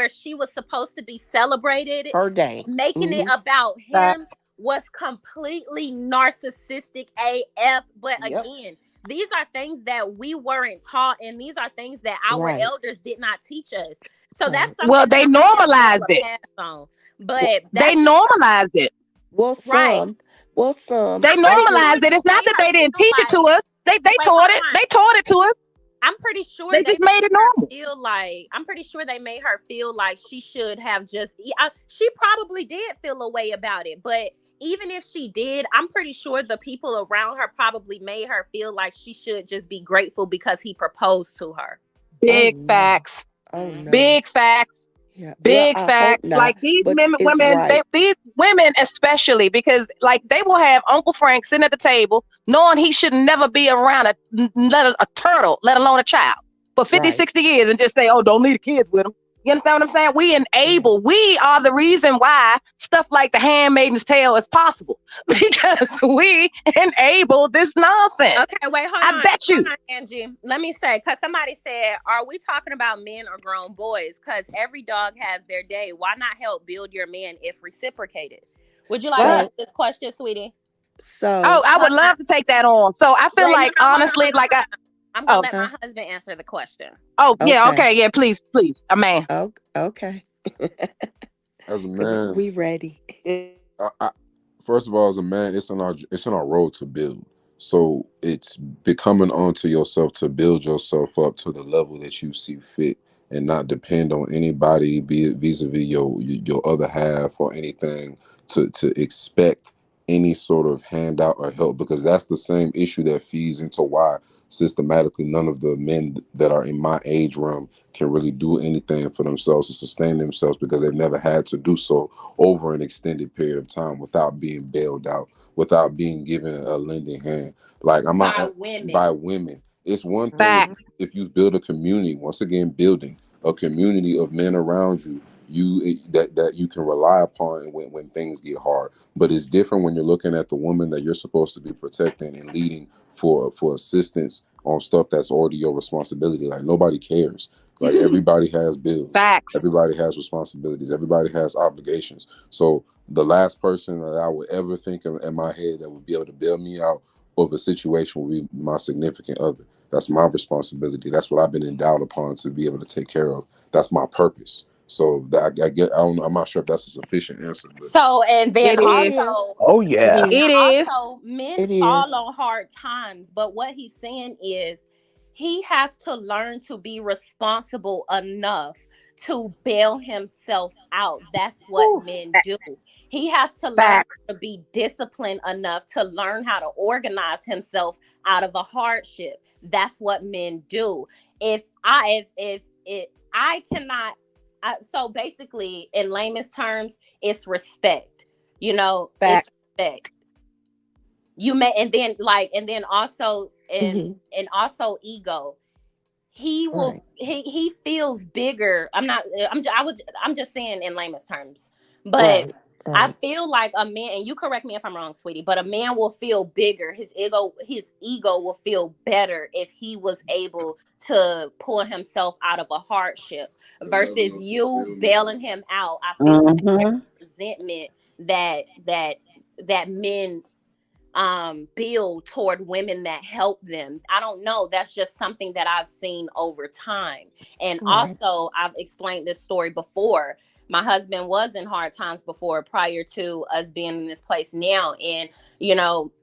she was supposed to be celebrated, Her day. making it Mm-hmm. about him Facts. was completely narcissistic AF. But Yep. again, these are things that we weren't taught, and these are things that our Right. elders did not teach us. So that's Right. Well, something that they I'm gonna give normalized Mel a it. pass on. Well, But They that's just normalized it. well right. some. Well some. They I'm pretty Okay. sure normalized it. they It's not made that her they didn't feel teach it to like, us. They wait, taught hold it. on. They taught it to us. I'm pretty sure They they just made made it her normal. feel like she should have just. She probably did feel a way about it, but even if she did, I'm pretty sure the people around her probably made her feel like she should just be grateful because he proposed to her. Oh Big no. facts. Oh Mhm. no. Big facts. Yeah. Well, Big I hope facts. not. Like these But it's women, right. these women especially, because like they will have Uncle Frank sitting at the table, knowing he should never be around a turtle, let alone a child, for 50, Right. 60 years, and just say, "Oh, don't leave the kids with him." You understand what I'm saying? Yeah. We are the reason why stuff like the Handmaid's Tale is possible because we enable this nonsense. Okay, wait, I bet you. hold on, Angie. Let me say, because somebody said, "Are we talking about men or grown boys?" Because every dog has their day. Why not help build your man if reciprocated? Would you like to What? answer So this question, sweetie? Oh, so I Hold would on. love to take that on. So I feel Wait, no, like no, hold on, honestly, hold on, like hold on. I'm gonna oh, let huh? my husband answer the question. oh yeah, Okay. okay, yeah, please, a man. Okay. As a Cause man, we ready. I, first of all, as a man, it's on our road to build. So it's becoming onto yourself to build yourself up to the level that you see fit, and not depend on anybody, be it vis-a-vis your other half or anything, to expect any sort of handout or help, because that's the same issue that feeds into why systematically none of the men that are in my age realm can really do anything for themselves to sustain themselves, because they've never had to do so over an extended period of time without being bailed out, without being given a lending hand. Like I'm By not by women. women. It's one thing Mhm. Facts. if you build a community. Once again, building a community of men around you, that you can rely upon when things get hard. But it's different when you're looking at the woman that you're supposed to be protecting and leading for assistance on stuff that's already your responsibility. Like nobody cares. Like everybody has bills. Facts. Everybody has responsibilities. Everybody has obligations. So the last person that I would ever think of in my head that would be able to bail me out of a situation would be my significant other. That's my responsibility. That's what I've been endowed upon to be able to take care of. That's my purpose. So that I get. I don't. I'm not sure if that's a sufficient answer, but So, and then It It is. is. also, Oh It yeah. is. It is. also men It fall is. on hard times, but what he's saying is he has to learn to be responsible enough to bail himself out. That's what Whew, men do. He has to learn facts. to be disciplined enough to learn how to organize himself out of a hardship. That's what men do. If I cannot, so basically in layman's terms, it's respect. You know, Facts. it's respect. You may, and then also Hmm. and also ego. Right. He feels bigger. I'm just saying in layman's terms, but Right. I Right. feel like a man, and you correct me if I'm wrong, sweetie, but a man will feel bigger. His ego will feel better if he was able to pull himself out of a hardship versus you bailing him out. I feel like there's Mm-hmm. resentment that men build toward women that help them. I don't know, that's just something that I've seen over time. And Right. also I've explained this story before. My husband was in hard times before, prior to us being in this place now, and you know,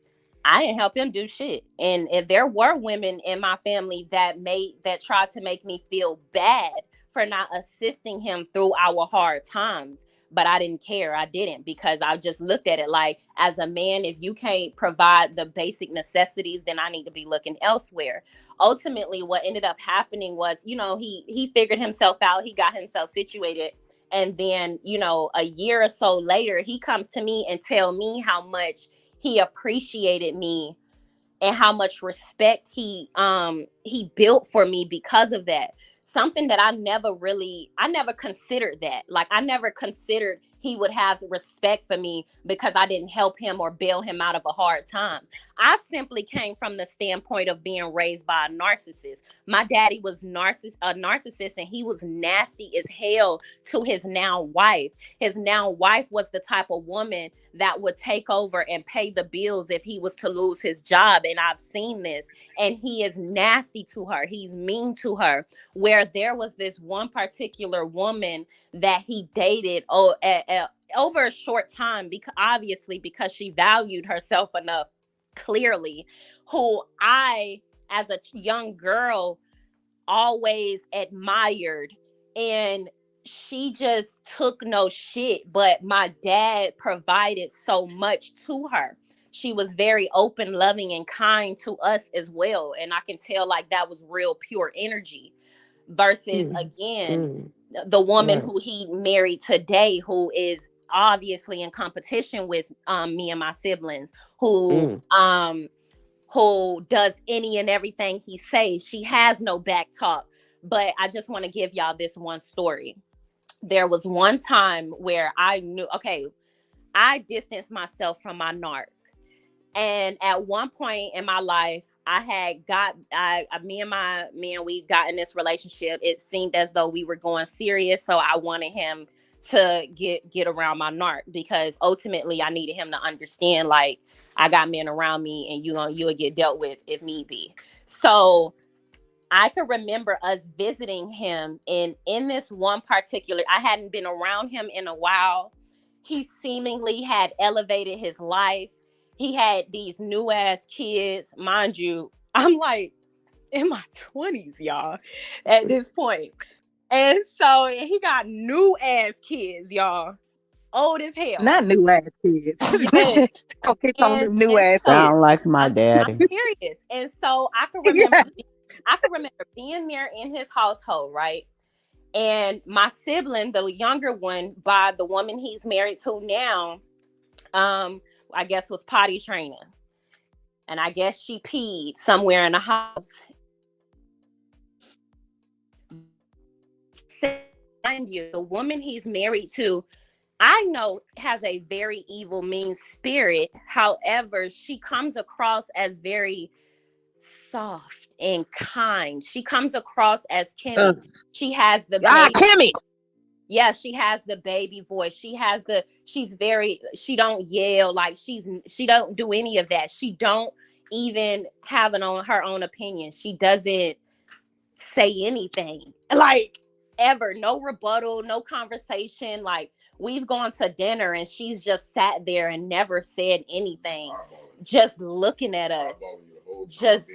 I didn't help him do shit. And if there were women in my family that tried to make me feel bad for not assisting him through our hard times. But I didn't care. I didn't, because I just looked at it like, as a man, if you can't provide the basic necessities, then I need to be looking elsewhere. Ultimately, what ended up happening was, you know, he figured himself out, he got himself situated. And then, you know, a year or so later, he comes to me and tell me how much he appreciated me and how much respect he built for me because of that. Something that I never considered that. Like, I never considered he would have respect for me because I didn't help him or bail him out of a hard time. I simply came from the standpoint of being raised by a narcissist. My daddy was a narcissist, and he was nasty as hell to his now wife. His now wife was the type of woman that would take over and pay the bills if he was to lose his job. And I've seen this. And he is nasty to her. He's mean to her. Where there was this one particular woman that he dated over a short time, because obviously because she valued herself enough, clearly, who I, as a young girl, always admired. And she just took no shit, but my dad provided so much to her. She was very open, loving, and kind to us as well, and I can tell like that was real pure energy. Versus, Mm. again, Mm. the woman Right. who he married today, who is obviously in competition with me and my siblings, Mm. who does any and everything he says. She has no back talk. But I just want to give y'all this one story. There was one time where I knew, okay, I distanced myself from my narc. And at one point in my life, we got in this relationship. It seemed as though we were going serious. So I wanted him to get around my narc, because ultimately I needed him to understand, like, I got men around me, and you would get dealt with if need be. So I could remember us visiting him, and in this one particular, I hadn't been around him in a while. He seemingly had elevated his life. He had these new ass kids. Mind you, I'm like in my 20s, y'all, at this point. And so he got new ass kids, y'all. Old as hell. Not new ass kids. Yes. Don't keep calling And them new and ass so kids. Sound like my I'm daddy. serious. And so Yeah. I could remember being there in his household, right? And my sibling, the younger one, by the woman he's married to now, I guess was potty training. And I guess she peed somewhere in the house. Mind you, the woman he's married to, I know, has a very evil, mean spirit. However, she comes across as very soft and kind. She comes across as Kimmy. Ugh. She has the Ah, baby. Kimmy. Yeah, she has the baby voice. She don't yell, like she don't do any of that. She don't even have her own opinion. She doesn't say anything. Like, ever. No rebuttal, no conversation. Like, we've gone to dinner and she's just sat there and never said anything, just looking at us, just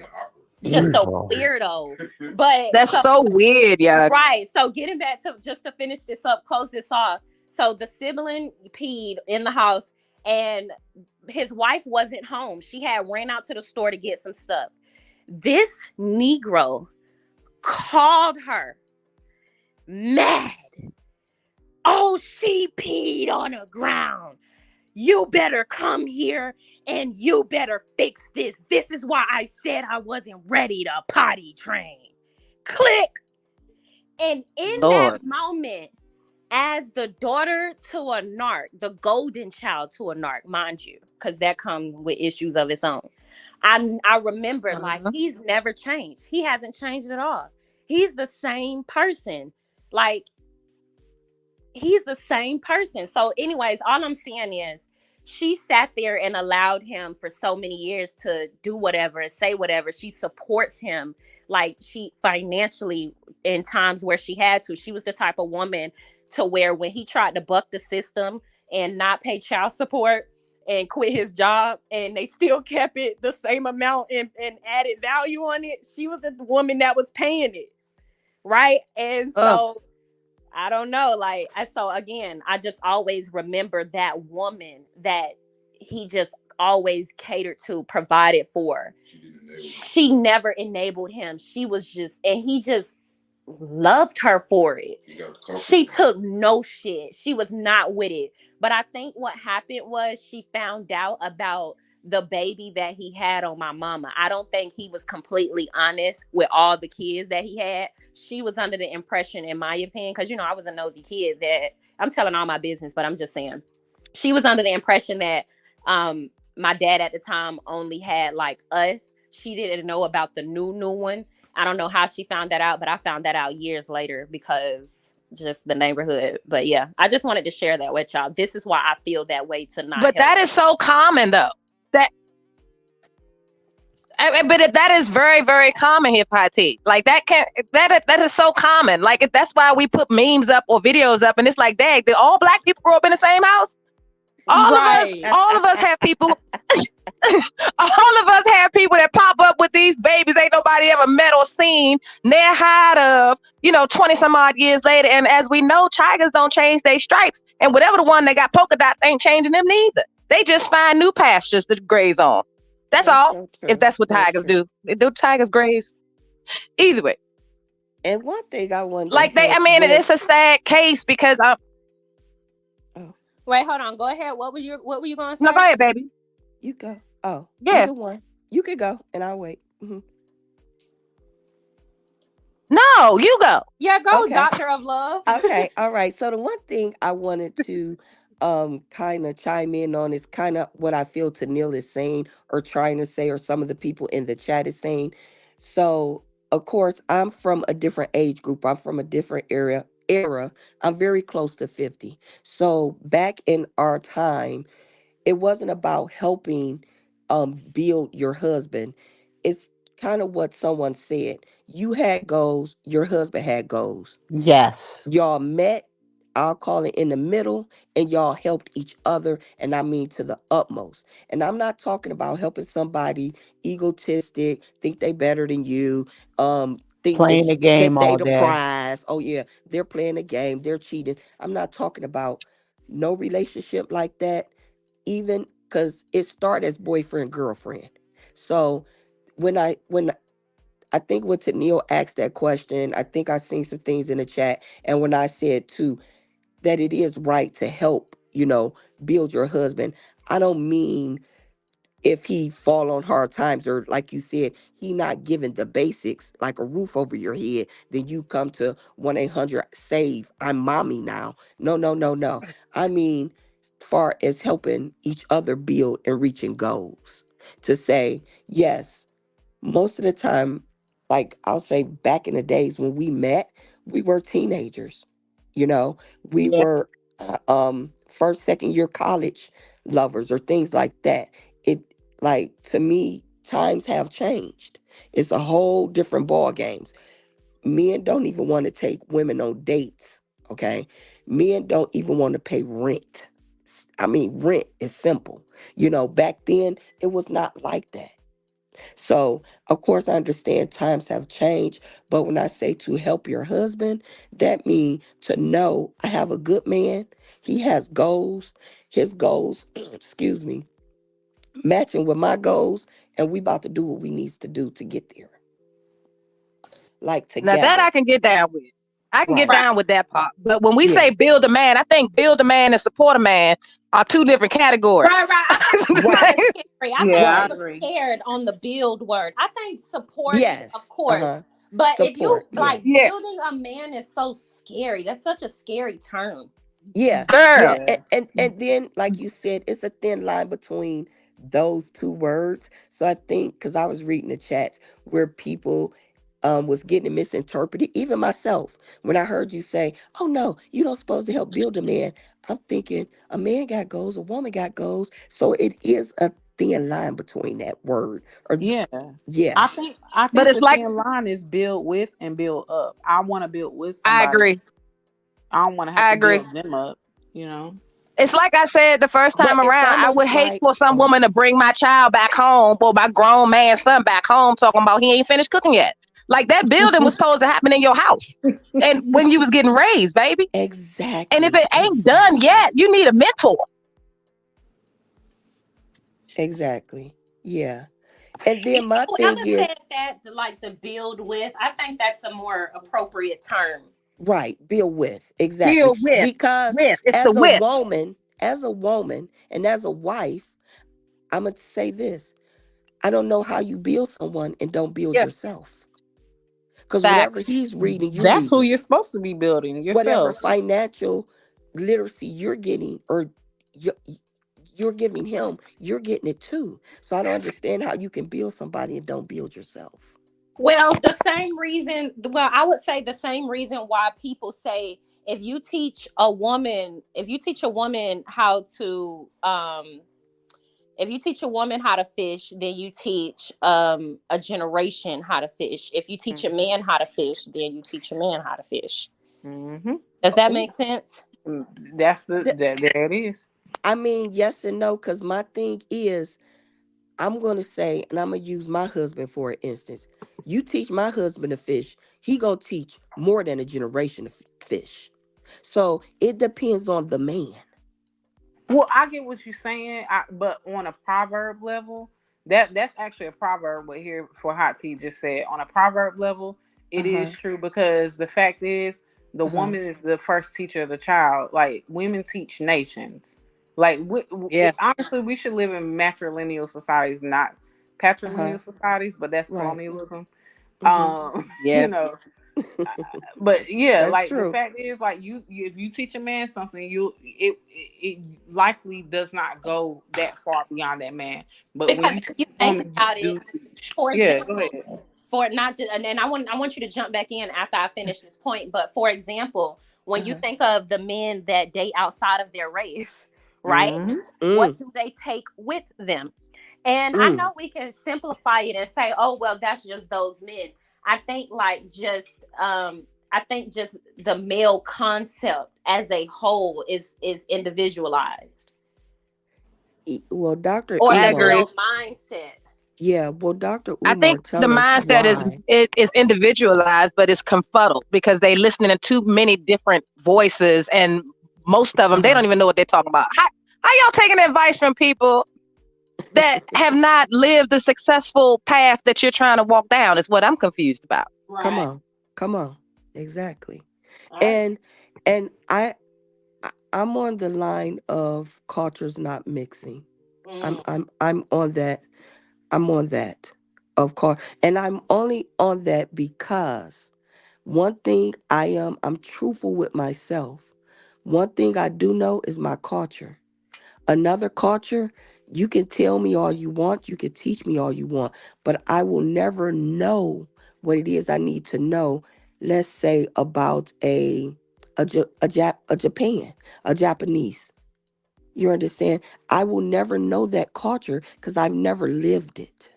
a Evil. weirdo. But That's so, so weird, yeah. right. So getting back to, just to finish this up, close this off. So the sibling peed in the house and his wife wasn't home. She had ran out to the store to get some stuff. This Negro called her mad. Oh, she peed on the ground. You better come here and you better fix this. This is why I said I wasn't ready to potty train. Click. And in Lord. that moment, as the daughter to a narc, the golden child to a narc, mind you, because that comes with issues of its own. I remember, like, he's never changed. He hasn't changed at all. He's the same person. Like, he's the same person. So anyways, all I'm saying is she sat there and allowed him for so many years to do whatever and say whatever. She supports him, like, she financially in times where she had to. She was the type of woman to where when he tried to buck the system and not pay child support and quit his job, and they still kept it the same amount and added value on it, she was the woman that was paying it, right? And so I don't know, like, so again, I just always remember that woman that he just always catered to, provided for. She never enabled him. She was just, and he just loved her for it. She took no shit. She was not with it. But I think what happened was she found out about the baby that he had on my mama. I don't think he was completely honest with all the kids that he had. She was under the impression, in my opinion, because, you know, I was a nosy kid, that I'm telling all my business, but I'm just saying, she was under the impression that my dad at the time only had like us. She didn't know about the new one. I don't know how she found that out, but I found that out years later because just the neighborhood. But yeah, I just wanted to share that with y'all. This is why I feel that way to not. But that is so common, though. But that is very, very common, hip hop tea. Like that is so common. Like that's why we put memes up or videos up, and it's like, dang, did all black people grow up in the same house? All of us have people. All of us have people that pop up with these babies ain't nobody ever met or seen, near height of, 20 some odd years later. And as we know, tigers don't change their stripes, and whatever the one that got polka dots ain't changing them neither. They just find new pastures to graze on. That's all. So if that's what tigers do, they do tigers graze. Either way. And one thing I wonder, like it's a sad case because Wait, hold on. Go ahead. What were you going to say? No, go ahead, baby. You go. Oh, yeah. Either one. You could go, and I'll wait. Mm-hmm. No, you go. Yeah, go, okay. Doctor of Love. Okay, all right. So the one thing I wanted to kind of chime in on is kind of what I feel Tennille is saying or trying to say, or some of the people in the chat is saying. So, of course, I'm from a different age group. I'm from a different era. I'm very close to 50. So back in our time, it wasn't about helping build your husband. It's kind of what someone said. You had goals, your husband had goals. Yes. Y'all met, I'll call it in the middle, and y'all helped each other, and I mean to the utmost. And I'm not talking about helping somebody egotistic, think they better than you, think playing the game all day. The prize. Oh yeah, they're playing the game, they're cheating. I'm not talking about no relationship like that, even because it started as boyfriend, girlfriend. So when I think when Tennille asked that question, I think I seen some things in the chat. And when I said too, that it is right to help, build your husband. I don't mean if he fall on hard times, or like you said, he not giving the basics like a roof over your head, then you come to 1-800-SAVE. I'm mommy now. No. I mean, as far as helping each other build and reaching goals, to say, yes, most of the time, like I'll say back in the days when we met, we were teenagers. We were first, second year college lovers or things like that. It, like, to me, times have changed. It's a whole different ball games. Men don't even want to take women on dates. Okay. Men don't even want to pay rent. I mean, rent is simple. Back then it was not like that. So, of course, I understand times have changed, but when I say to help your husband, that means to know I have a good man. He has goals. His goals, excuse me, matching with my goals, and we about to do what we needs to do to get there. Like Now that together. I can get down with. I can get Right. Right. down with that part. But when we Yeah. say build a man, I think build a man and support a man are two different categories. Right. I think it's Right. kind of scary. I think Yeah, I Right. people agree. scared on the build word. I think supporting, of Yes. course, Uh-huh. but if you Support. Yeah. like Yeah, building a man is so scary. That's such a scary term. Yeah. Yeah. girl. And, Yeah. and then, like you said, it's a thin line between those two words. So I think because I was reading the chats where people was getting it misinterpreted, even myself, when I heard you say, "Oh no, you don't supposed to help build a man." I'm thinking a man got goals, a woman got goals. So it is a thin line between that word. Or Yeah. yeah. I think But the it's like thin line is build with and build up. I want to build with I somebody. agree. I don't want to have I to agree. build them up, you know. It's like I said the first But time it's around, I would almost hate like for some oh, woman to bring my child back home or my grown man son back home talking about he ain't finished cooking yet. Like that building was supposed to happen in your house and when you was getting raised, baby. And if exactly, it ain't done exactly, yet, you need a mentor. exactly. Yeah. And then my thing Whoever said is that, like the build with, I think that's a more appropriate term. right, build with. Exactly. Deal with. Because With. It's the as a with. woman, and as a wife, I'm gonna say this. I don't know how you build someone and don't build Yeah. yourself. Because whatever Facts. he's reading, you That's who reading. you're supposed to be building Whatever yourself. financial literacy you're getting or you're, you're giving him, you're getting it too. So I don't understand how you can build somebody and don't build yourself. Well, the same reason, well, I would say the same reason why people say if you teach a woman how to if you teach a woman how to fish, then you teach a generation how to fish. If you teach a man how to fish, then you teach a man how to fish. Mm-hmm. Does that Ooh, make sense? There it is. I mean, yes and no, because my thing is, I'm going to say, and I'm going to use my husband for an instance. You teach my husband to fish, he going to teach more than a generation of fish. So it depends on the man. Well, I get what you're saying, but on a proverb level, that's actually a proverb. What here for Hot Tea just said on a proverb level, it is Uh-huh. true because the fact is the Uh-huh. woman is the first teacher of the child. Like women teach nations. Like Yeah. honestly, we should live in matrilineal societies, not Uh-huh. patrilineal societies, but that's Right. colonialism. Mm-hmm. Yeah. You know, but yeah, That's like the true. fact is, like if you teach a man something, it likely does not go that far beyond that man. But when Because you if teach you a think woman, about you it, do. for Yeah, go example, ahead. for not just, and I want you to jump back in after I finish this point. But for example, when you Uh-huh. think of the men that date outside of their race, right? Mm-hmm. What Mm. do they take with them? And I Mm. know we can simplify it and say, oh well, that's just those men. I think I think just the male concept as a whole is individualized, Well, Dr. or I the Umar, agree. male mindset. yeah, well, Dr. I Umar think the tell us mindset why. is individualized, but it's confuddled because they listening to too many different voices, and most of them they Uh-huh. don't even know what they're talking about. How y'all taking advice from people that have not lived the successful path that you're trying to walk down? Is what I'm confused about. Come Right. on. Come on. Exactly. Right. And I'm on the line of cultures not mixing. Mm. I'm on that. I'm on that. Of course. And I'm only on that because one thing I'm truthful with myself. One thing I do know is my culture. Another culture, you can tell me all you want, you can teach me all you want, but I will never know what it is I need to know. Let's say about a Japan, a Japanese. You understand? I will never know that culture because I've never lived it.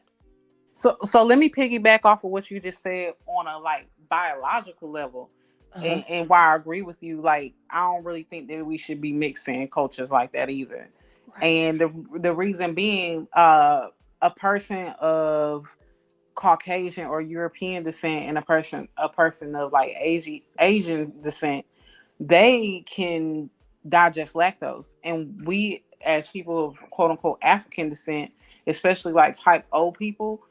So let me piggyback off of what you just said on a like biological level. Uh-huh. And why I agree with you, like I don't really think that we should be mixing cultures like that either. Right. And the reason being, a person of Caucasian or European descent and a person of like Asian descent, they can digest lactose, and we as people of quote unquote African descent, especially like type O people,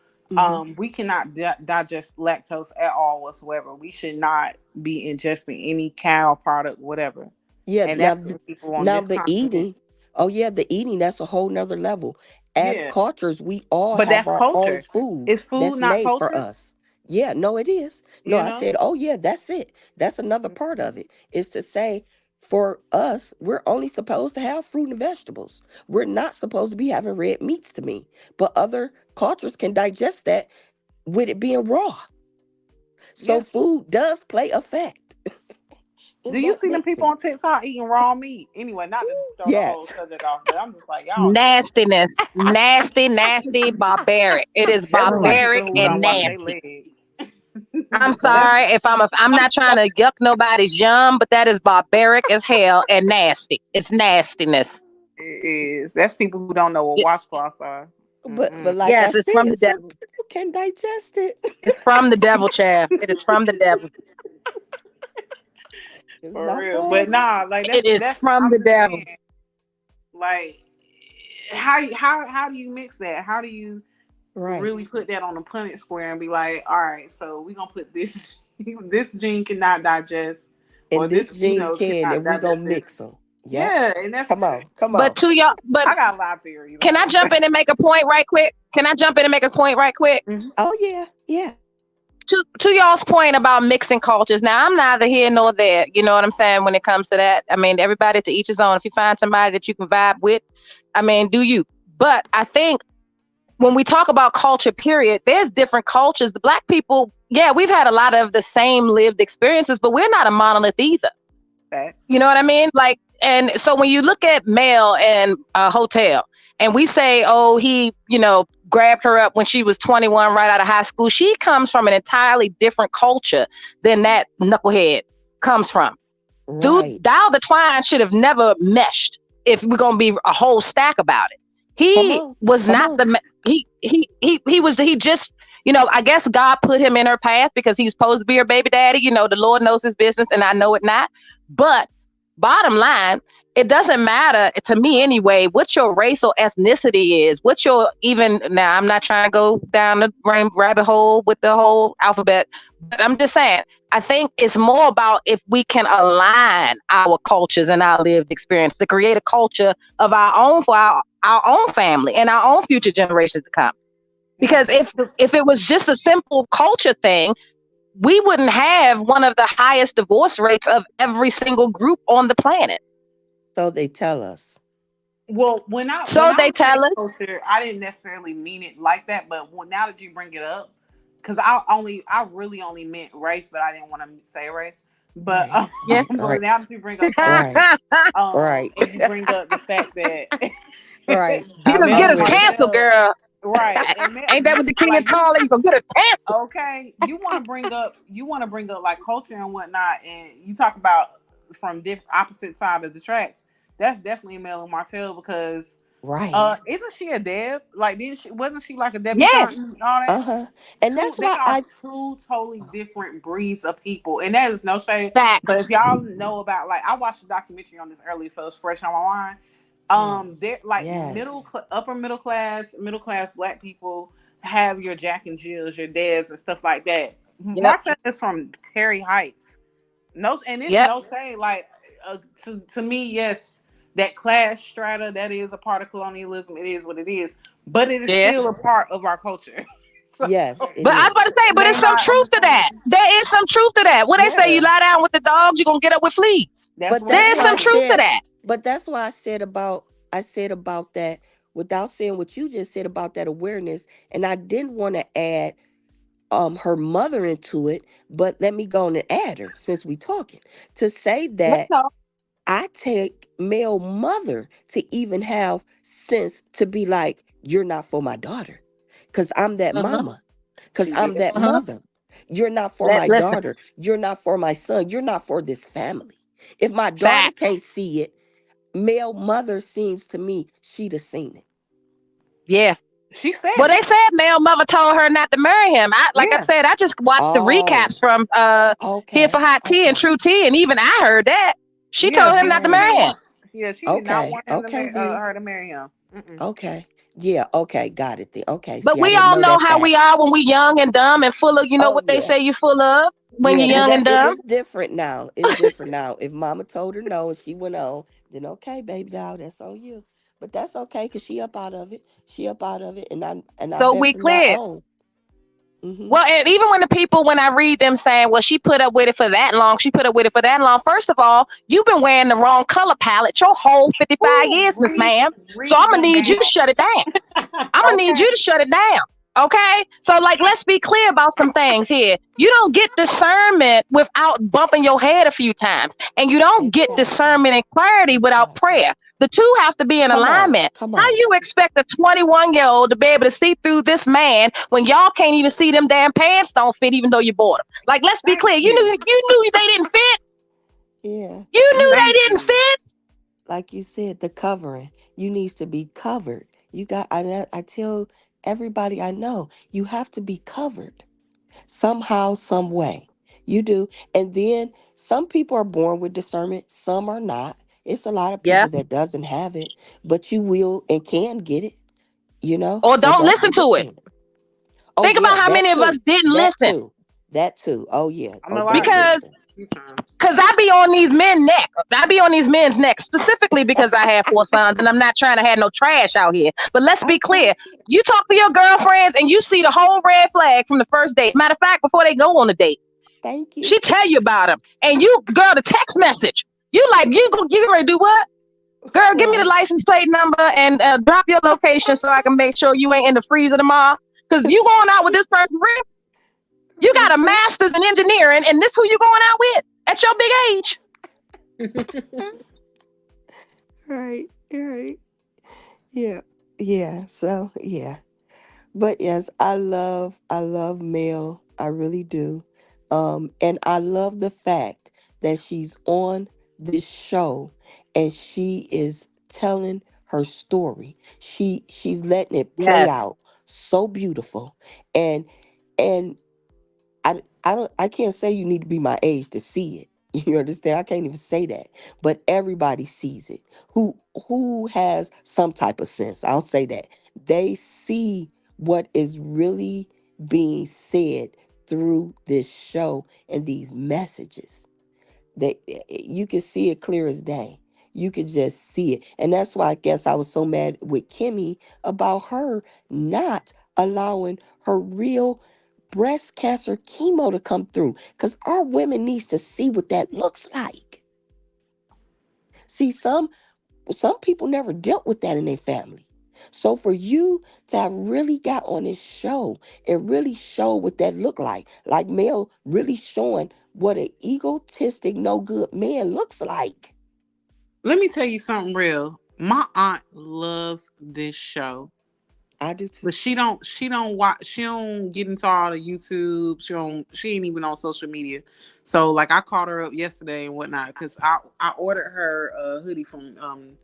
we cannot digest lactose at all whatsoever. We should not be ingesting any cow product, whatever. Yeah, And now that's for people on now this the continent. eating. Oh yeah, the eating, that's a whole nother level. As Yeah, cultures, we all but have that's our own culture. food Is food that's not made for culture? us. Yeah, no, it is. No, You I know. said, oh yeah, that's it. That's another part of it. Is to say for us, we're only supposed to have fruit and vegetables. We're not supposed to be having red meats to me. But other cultures can digest that with it being raw. So Yeah. food does play a fact Do in you that see them people mixing. on TikTok eating raw meat? Anyway, not to throw the whole Yes. subject off, but I'm just like, y'all, Nastiness, nasty, barbaric. It is that look like people barbaric who and don't wash their nasty. legs. I'm So Well, that's sorry if I'm not trying to yuck nobody's yum, but that is barbaric as hell and nasty. It's nastiness. it is. That's people who don't know what It- washcloths are. but like I yes, it's from said, the some devil. people can digest it. It's from the devil, child. It is from the devil. It's For not real. for But us. nah, like It is that's from I'm the just devil. saying, like how do you mix that? How do you Right. really put that on the Punnett square and be like, all right, so we're gonna put this this gene cannot digest, or And this this gene can, cannot and we gonna digest this. mix them. Yep. Yeah, and that's Come on. Come But on. to y'all, but I got a lot of theories. can I jump in and make a point right quick? Can I jump in and make a point right quick? Oh yeah. Yeah. To y'all's point about mixing cultures. Now, I'm neither here nor there. You know what I'm saying when it comes to that. I mean, everybody to each his own. If you find somebody that you can vibe with, I mean, do you? But I think when we talk about culture, period, there's different cultures. The Black people, yeah, we've had a lot of the same lived experiences, but we're not a monolith either. Facts. You know what I mean? Like, and so when you look at Mel and Hotel, and we say, oh, he, grabbed her up when she was 21, right out of high school. She comes from an entirely different culture than that knucklehead comes from. Dude, Right. Dial the Twine should have never meshed if we're gonna be a whole stack about it. Come He on. was Come not on. the he just I guess God put him in her path because he was supposed to be her baby daddy. The Lord knows his business and I know it not. But bottom line, it doesn't matter to me anyway what your race or ethnicity is, what your now I'm not trying to go down the rabbit hole with the whole alphabet, but I'm just saying I think it's more about if we can align our cultures and our lived experience to create a culture of our own for our own family and our own future generations to come. Because if it was just a simple culture thing, we wouldn't have one of the highest divorce rates of every single group on the planet. So they tell us. Well, when I tell us, culture, I didn't necessarily mean it like that, but now that you bring it up, because I really only meant race, but I didn't want to say race. But yeah, but now that you bring up right, right, and you bring up the fact that right, get us canceled, girl. Right, ain't that what the king is calling? You gonna get us canceled? Okay, you want to bring up like culture and whatnot, and you talk about from opposite side of the tracks. That's definitely Mel and Martell because isn't she a Deb? Like wasn't she like a debutante and all that? And that's why they are two totally different breeds of people, and that is no shade. But if y'all know about, like, I watched a documentary on this earlier, so it's fresh on my mind. They're like upper middle class Black people have your Jack and Jills, your Debs, and stuff like that. Martell is from Terry Heights. No, and it's no shade. Like to me, yes, that class strata, that is a part of colonialism. It is what it is, but it is still a part of our culture. Yes, but I'm about to say, but there's some truth to that. There is some truth to that. What they say, you lie down with the dogs, you're gonna get up with fleas. But there's some truth to that. But that's why I said about that without saying what you just said about that awareness, and I didn't want to add her mother into it, but let me go on and add her since we talking to say that I take Mel mother to even have sense to be like, you're not for my daughter. because I'm that Uh-huh. mama, because Yeah. I'm that Uh-huh. mother. You're not for my Listen, daughter. You're not for my son. You're not for this family. If my daughter facts. can't see it, male mother seems to me she'd have seen it. Yeah. She said Well, they it. said Mel mother told her not to marry him. Like I Yeah. said, I just watched the Oh, recaps from Here for okay, Hot Tea and okay. True Tea, and even I heard that she Yeah. told him not to She marry didn't Oh, him. want. Yeah. She did not okay, want him to okay then. her to marry him. Mm-mm. Okay. Yeah, okay, got it then. Okay, But see, I we didn't all know know that how we fact. are when we young and dumb and full of, Oh what they yeah. say you full of when Yeah, you're now young and that dumb. it's different now. It's different now. If mama told her no and she went on, then okay, baby doll, that's on you. But that's okay, cause she up out of it. She up out of it, and I So bet we from now clear. on. Mm-hmm. Well, and even when I read them saying, well, she put up with it for that long, she put up with it for that long. First of all, you've been wearing the wrong color palette your whole 55 Ooh, years, Miss Ma'am. So I'm read going to them need you to down. shut it down. I'm going to need you Okay. to shut it down. Okay. So, like, let's be clear about some things here. You don't get discernment without bumping your head a few times. And you don't get Exactly. discernment and clarity without Exactly. prayer. The two have to be in Come on. alignment. Come How on. you expect a 21-year-old to be able to see through this man when y'all can't even see them damn pants don't fit even though you bought them? Like, let's be Thank clear. You you. knew they didn't fit. Yeah. You knew Yeah. they Thank didn't you. fit. Like you said, the covering. You needs to be covered. You got I tell everybody I know, you have to be covered somehow, some way. You do. And then some people are born with discernment, some are not. It's a lot of Yeah. people that doesn't have it, but you will and can get it, you know? Or So don't that's the listen good to it. thing. Oh Think about yeah, how that many of us too. didn't That listen. too. That too. Oh yeah. I Oh, know I don't did Because listen. a few times. I be on these men's neck. I be on these men's neck specifically because I have 4 sons and I'm not trying to have no trash out here. But let's be Okay. clear. You talk to your girlfriends and you see the whole red flag from the first date. Matter of fact, before they go on a date, Thank you. she tell you about them. And you, girl, the text message. You like, you ready to do what? Girl, give me the Right. license plate number and drop your location so I can make sure you ain't in the freezer tomorrow. Because you going out with this person, real? You got a master's in engineering and this who you going out with at your big age. Right. Right. Yeah. Yeah. So yeah. But yes, I love Mel. I really do. And I love the fact that she's on this show and she is telling her story. She's letting it play Yes. out so beautiful. And and I can't say you need to be my age to see it. You understand? I can't even say that. But everybody sees it. Who has some type of sense. I'll say that. They see what is really being said through this show and these messages. You can see it clear as day. You could just see it. And that's why I guess I was so mad with Kimmy about her not allowing her real breast cancer chemo to come through. Because our women needs to see what that looks like. See, some people never dealt with that in their family. So for you to have really got on this show and really show what that looked like Mel really showing what an egotistic, no good man looks like. Let me tell you something real. My aunt loves this show. I do too. But she don't watch, she don't get into all the YouTube. She ain't even on social media. So like I called her up yesterday and whatnot because I ordered her a hoodie from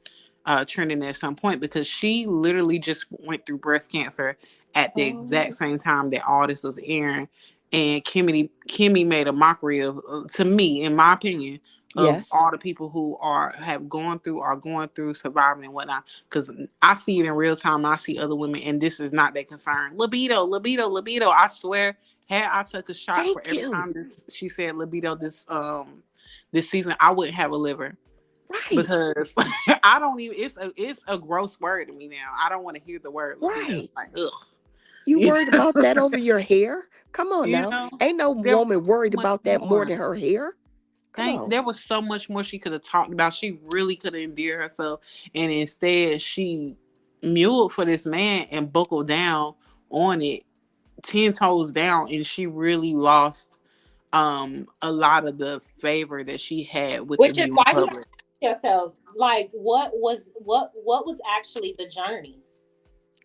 trending at some point because she literally just went through breast cancer at the exact Oh, same time that all this was airing. And Kimmy made a mockery of to me, in my opinion, of yes. all the people who are going through surviving and whatnot. Because I see it in real time. I see other women, and this is not that concern. Libido, libido, libido. I swear, had I took a shot for Thank every you. time she said libido this season, I wouldn't have a liver Right. because I don't even. It's a gross word to me now. I don't want to hear the word libido. Right. Like ugh. You You worried about that over your hair? Come on you now. know, Ain't no there was woman so worried much about that more more. than her hair. Come on. There was so much more she could have talked about. She really could have endeared herself, and instead she muled for this man and buckled down on it, 10 toes down, and she really lost a lot of the favor that she had with the Which is beauty why you have public. to ask yourself, like, what was actually the journey?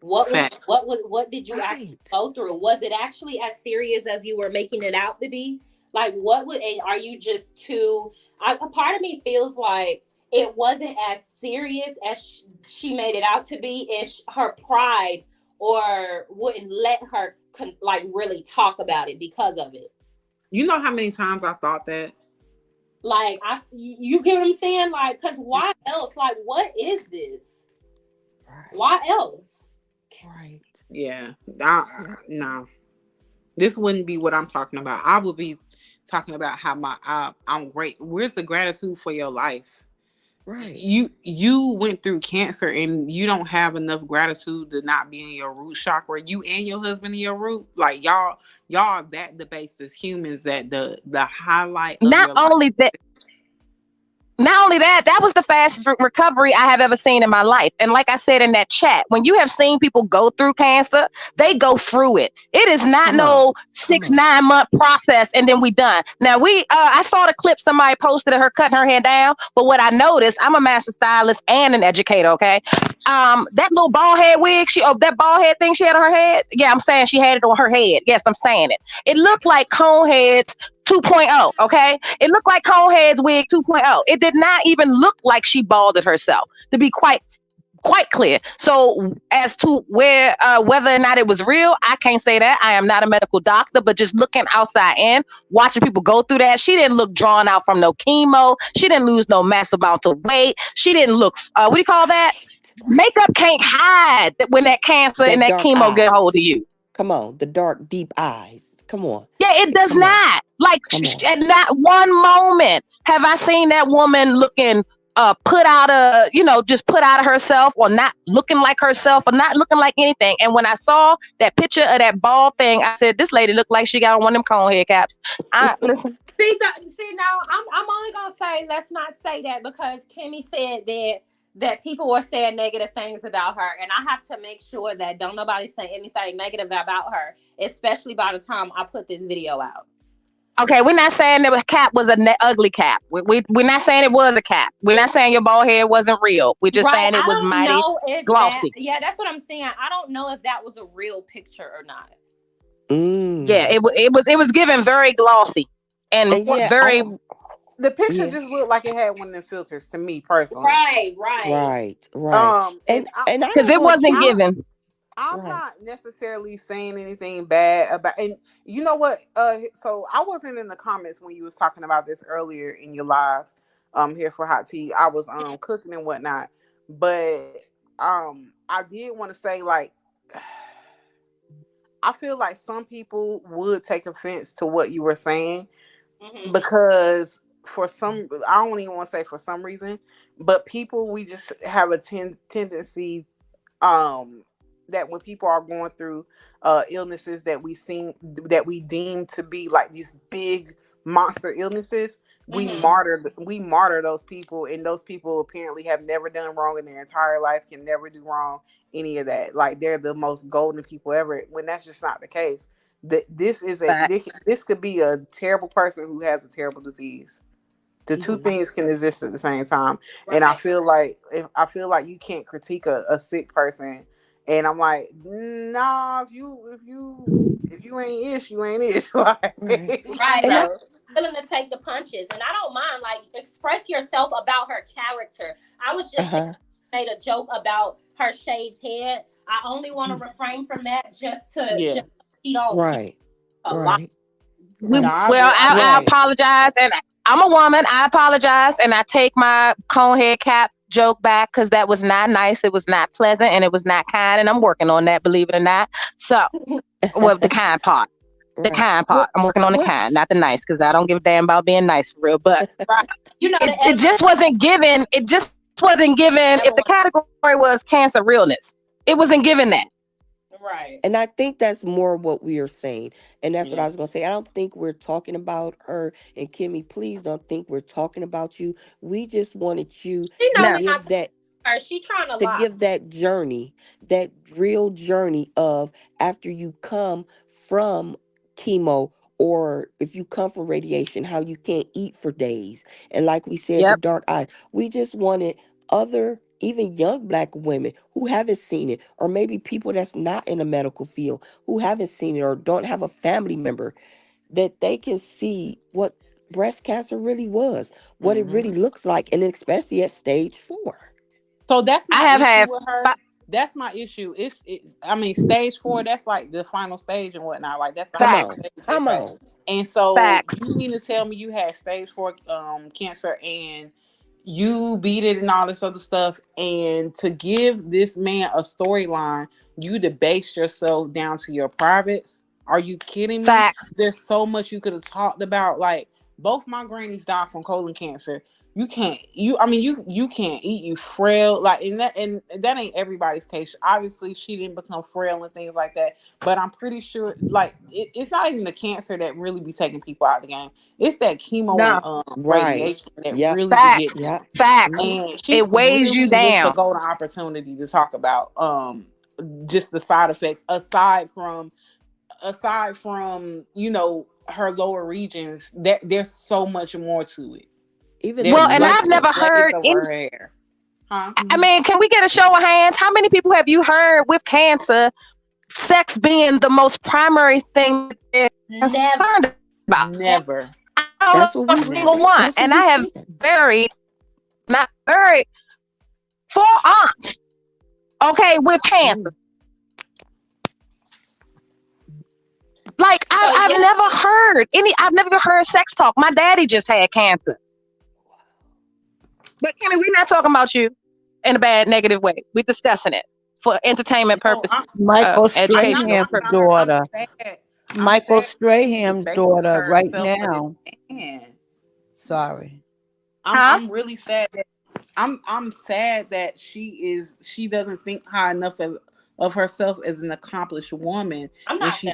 Facts. What did you actually Right. go through? Was it actually as serious as you were making it out to be? Like, what would, and are you just too? A part of me feels like it wasn't as serious as she made it out to be, and her pride or wouldn't let her like really talk about it because of it. You know how many times I thought that? Like, you get what I'm saying? Like, cause why else? Like, what is this? Right. Why else? Right. Yeah. Yeah. No. This wouldn't be what I'm talking about. I would be talking about how I'm great. Where's the gratitude for your life? Right. You went through cancer and you don't have enough gratitude to not be in your root chakra. You and your husband in your root, like y'all are that the base as humans, that the highlight of Not your life. only that, that was the fastest recovery I have ever seen in my life. And like I said in that chat, when you have seen people go through cancer, they go through it. It is not Come no on. Come 6, on. 9 month process and then we done. Now I saw the clip somebody posted of her cutting her hair down, but what I noticed, I'm a master stylist and an educator, okay? That little bald head wig, that bald head thing she had on her head. Yeah, I'm saying she had it on her head. Yes, I'm saying it. It looked like Coneheads 2.0, okay? It looked like Conehead's wig 2.0. It did not even look like she balded herself, to be quite clear. So as to whether or not it was real, I can't say that. I am not a medical doctor, but just looking outside in, watching people go through that, she didn't look drawn out from no chemo. She didn't lose no massive amount of weight. She didn't look, what do you call that? Makeup can't hide when that cancer and That that dark chemo get a hold of eyes. you. Come on. The dark, deep eyes. Come on. Yeah, it does Come on. not. Like, Come on. at not one moment have I seen that woman looking just put out of herself, or not looking like herself, or not looking like anything. And when I saw that picture of that bald thing, I said, this lady looked like she got on one of them cone head caps. Listen. See, now I'm only gonna say, let's not say that, because Kimmy said that people were saying negative things about her, and I have to make sure that don't nobody say anything negative about her, especially by the time I put this video out. Okay, we're not saying the cap was an ugly cap. We're not saying it was a cap. We're not saying your bald head wasn't real. We're just saying it was mighty glossy. Yeah, that's what I'm saying. I don't know if that was a real picture or not. Yeah, it was given very glossy and yeah, very. The picture Yeah. just looked like it had one of the filters to me personally. Right. Right. And I because don't it want wasn't you. given. I'm Right. not necessarily saying anything bad about, and you know what? So I wasn't in the comments when you was talking about this earlier in your live, here for Hot Tea. I was cooking and whatnot, but I did want to say, like, I feel like some people would take offense to what you were saying, because for some, I don't even want to say for some reason, but people, we just have a tendency, that when people are going through illnesses that we deem to be like these big monster illnesses, we martyr those people, and those people apparently have never done wrong in their entire life, can never do wrong, any of that. Like, they're the most golden people ever, when that's just not the case. This could be a terrible person who has a terrible disease. The two things can exist at the same time. Right. And I feel like you can't critique a sick person. And I'm like, nah, if you ain't ish, you ain't ish. Like, right. You know? Willing to take the punches, and I don't mind. Like, express yourself about her character. I was just made a joke about her shaved head. I only want to refrain from that, just she don't. Right. Right. I apologize, and I'm a woman. I apologize, and I take my conehead cap joke back, because that was not nice. It was not pleasant, and it was not kind. And I'm working on that, believe it or not. So, well, the kind part. The kind part. I'm working on the kind, not the nice, because I don't give a damn about being nice for real. But it just wasn't given. It just wasn't given. If the category was cancer realness, it wasn't given that. Right. And I think that's more what we are saying. And that's what I was going to say. I don't think we're talking about her. And Kimmy, please don't think we're talking about you. We just wanted you to give that. She trying to give that journey, that real journey of after you come from chemo, or if you come from radiation, how you can't eat for days. And like we said, the dark eye. We just wanted other even young black women who haven't seen it, or maybe people that's not in the medical field who haven't seen it or don't have a family member, that they can see what breast cancer really was, what it really looks like, and especially at stage 4. So that's I my have issue had with her. That's my issue. I mean, stage 4. That's like the final stage and whatnot. Like that's the Come highest on, stage they come say. on. And so facts. you mean to tell me you had stage 4 cancer and you beat it and all this other stuff, and to give this man a storyline, you debased yourself down to your privates? Are you kidding me? Facts. There's so much you could have talked about. Like, both my grannies died from colon cancer. You can't you can't eat, you frail, like, and that ain't everybody's case. Obviously she didn't become frail and things like that, but I'm pretty sure, like, it's not even the cancer that really be taking people out of the game. It's that chemo No. and Right. radiation that Yep. really be getting Facts. you. Yep. Facts. Mhm. And she It weighs you really missed a down. golden opportunity to talk about just the side effects, aside from her lower regions. That there's so much more to it. Even the There's Well, and like I've never nursing. layers heard of any. her hair. Huh? I mean, can we get a show of hands? How many people have you heard with cancer, sex being the most primary thing they're concerned about? Never. I don't That's know what a we were single saying. one. That's what And we I have said. not buried 4 aunts, okay, with cancer. Like, I've never heard I've never heard sex talk. My daddy just had cancer. But Kimmy, we're not talking about you in a bad, negative way. We're discussing it for entertainment purposes, Michael educational Strahan's purposes. daughter. I'm Michael sad Strahan's she daughter bases right herself for this now. man. Sorry. I'm really sad that I'm sad that she doesn't think high enough of herself as an accomplished woman, I'm not and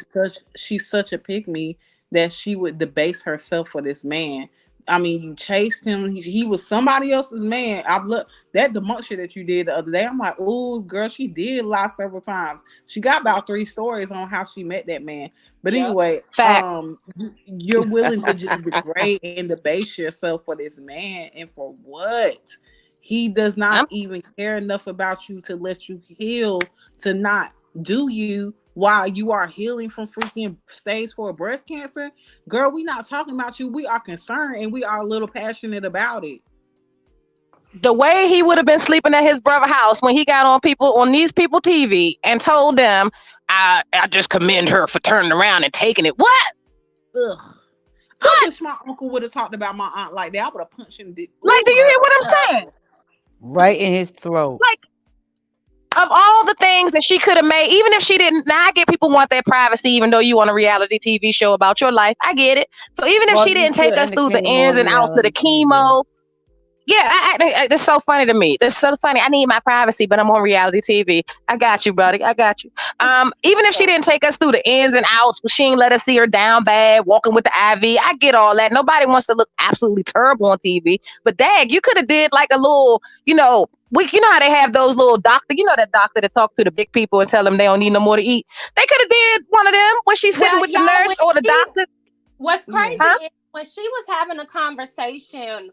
she's such a pygmy that she would debase herself for this man. I mean, you chased him. He was somebody else's man. I've looked that demuncture that you did the other day. I'm like, oh, girl, she did lie several times. She got about 3 stories on how she met that man. But anyway, Facts. you're willing to just degrade and debase yourself for this man, and for what? He does not even care enough about you to let you heal, to not do you while you are healing from freaking stage 4 breast cancer. Girl, we not talking about you. We are concerned and we are a little passionate about it. The way he would have been sleeping at his brother's house when he got on these people TV and told them, I just commend her for turning around and taking it. What? Ugh. I wish my uncle would have talked about my aunt like that. I would have punched him. Like, do you hear what I'm saying? Right in his throat. Like, of all the things that she could have made, even if she didn't, now I get people want their privacy, even though you on a reality TV show about your life. I get it. So even if she didn't take us through the ins and outs of the chemo, yeah, it's so funny to me. It's so funny. I need my privacy, but I'm on reality TV. I got you, buddy. I got you. Even if she didn't take us through the ins and outs, she ain't let us see her down bad, walking with the IV. I get all that. Nobody wants to look absolutely terrible on TV. But dag, you could have did like a little, you know how they have those little doctor, that doctor that talk to the big people and tell them they don't need no more to eat. They could have did one of them when she's sitting with the nurse or the doctor. What's crazy is when she was having a conversation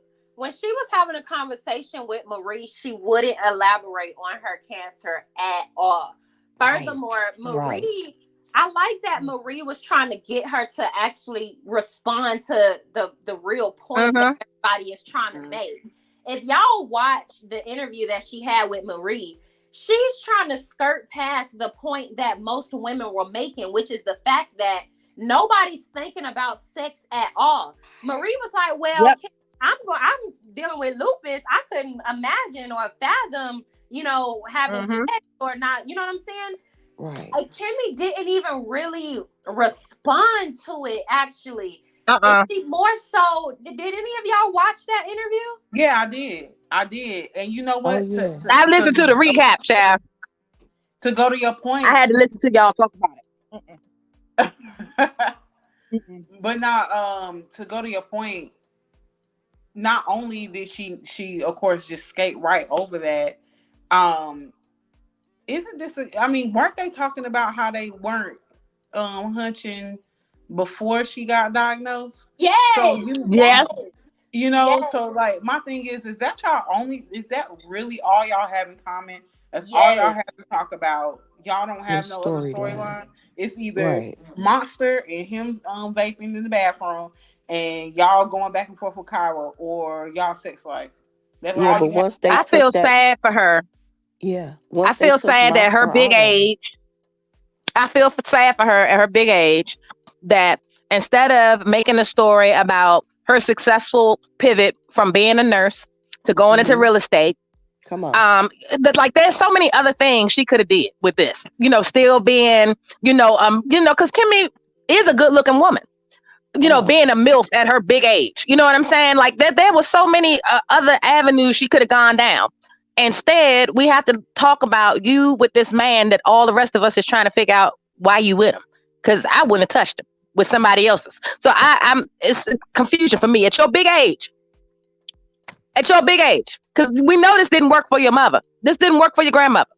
with Marie, she wouldn't elaborate on her cancer at all. Furthermore, Marie, I like that Marie was trying to get her to actually respond to the real point that everybody is trying to make. If y'all watch the interview that she had with Marie, she's trying to skirt past the point that most women were making, which is the fact that nobody's thinking about sex at all. Marie was like, well, I'm dealing with lupus. I couldn't imagine or fathom, having sex or not. You know what I'm saying? Right. Kimmy didn't even really respond to it, actually. She more so, did any of y'all watch that interview? Yeah, I did. And you know what? I listened to the recap, child. To go to your point, I had to listen to y'all talk about it. But now, to go to your point, not only did she of course just skate right over that, isn't this weren't they talking about how they weren't hunching before she got diagnosed? Yes. So You know, Yes, so like my thing is that y'all only is that really all y'all have in common? That's all y'all yes. have to talk about. Y'all don't Your have no other storyline. storyline. It's either Right. Monster and him vaping in the bathroom and y'all going back and forth with Kyra or y'all sex life. That's Yeah, all but you have. once they I took feel that, sad for her. yeah, I once they feel took sad that her Monster big out of it, age. I feel sad for her at her big age that instead of making a story about her successful pivot from being a nurse to going into mm-hmm. real estate, Come on. like there's so many other things she could have did with this. Still being, because Kimmy is a good looking woman. Come on. Being a MILF at her big age. You know what I'm saying? Like that, there was so many other avenues she could have gone down. Instead, we have to talk about you with this man that all the rest of us is trying to figure out why you with him. Because I wouldn't have touched him with somebody else's. So it's confusion for me at your big age. At your big age. Because we know this didn't work for your mother. This didn't work for your grandmother.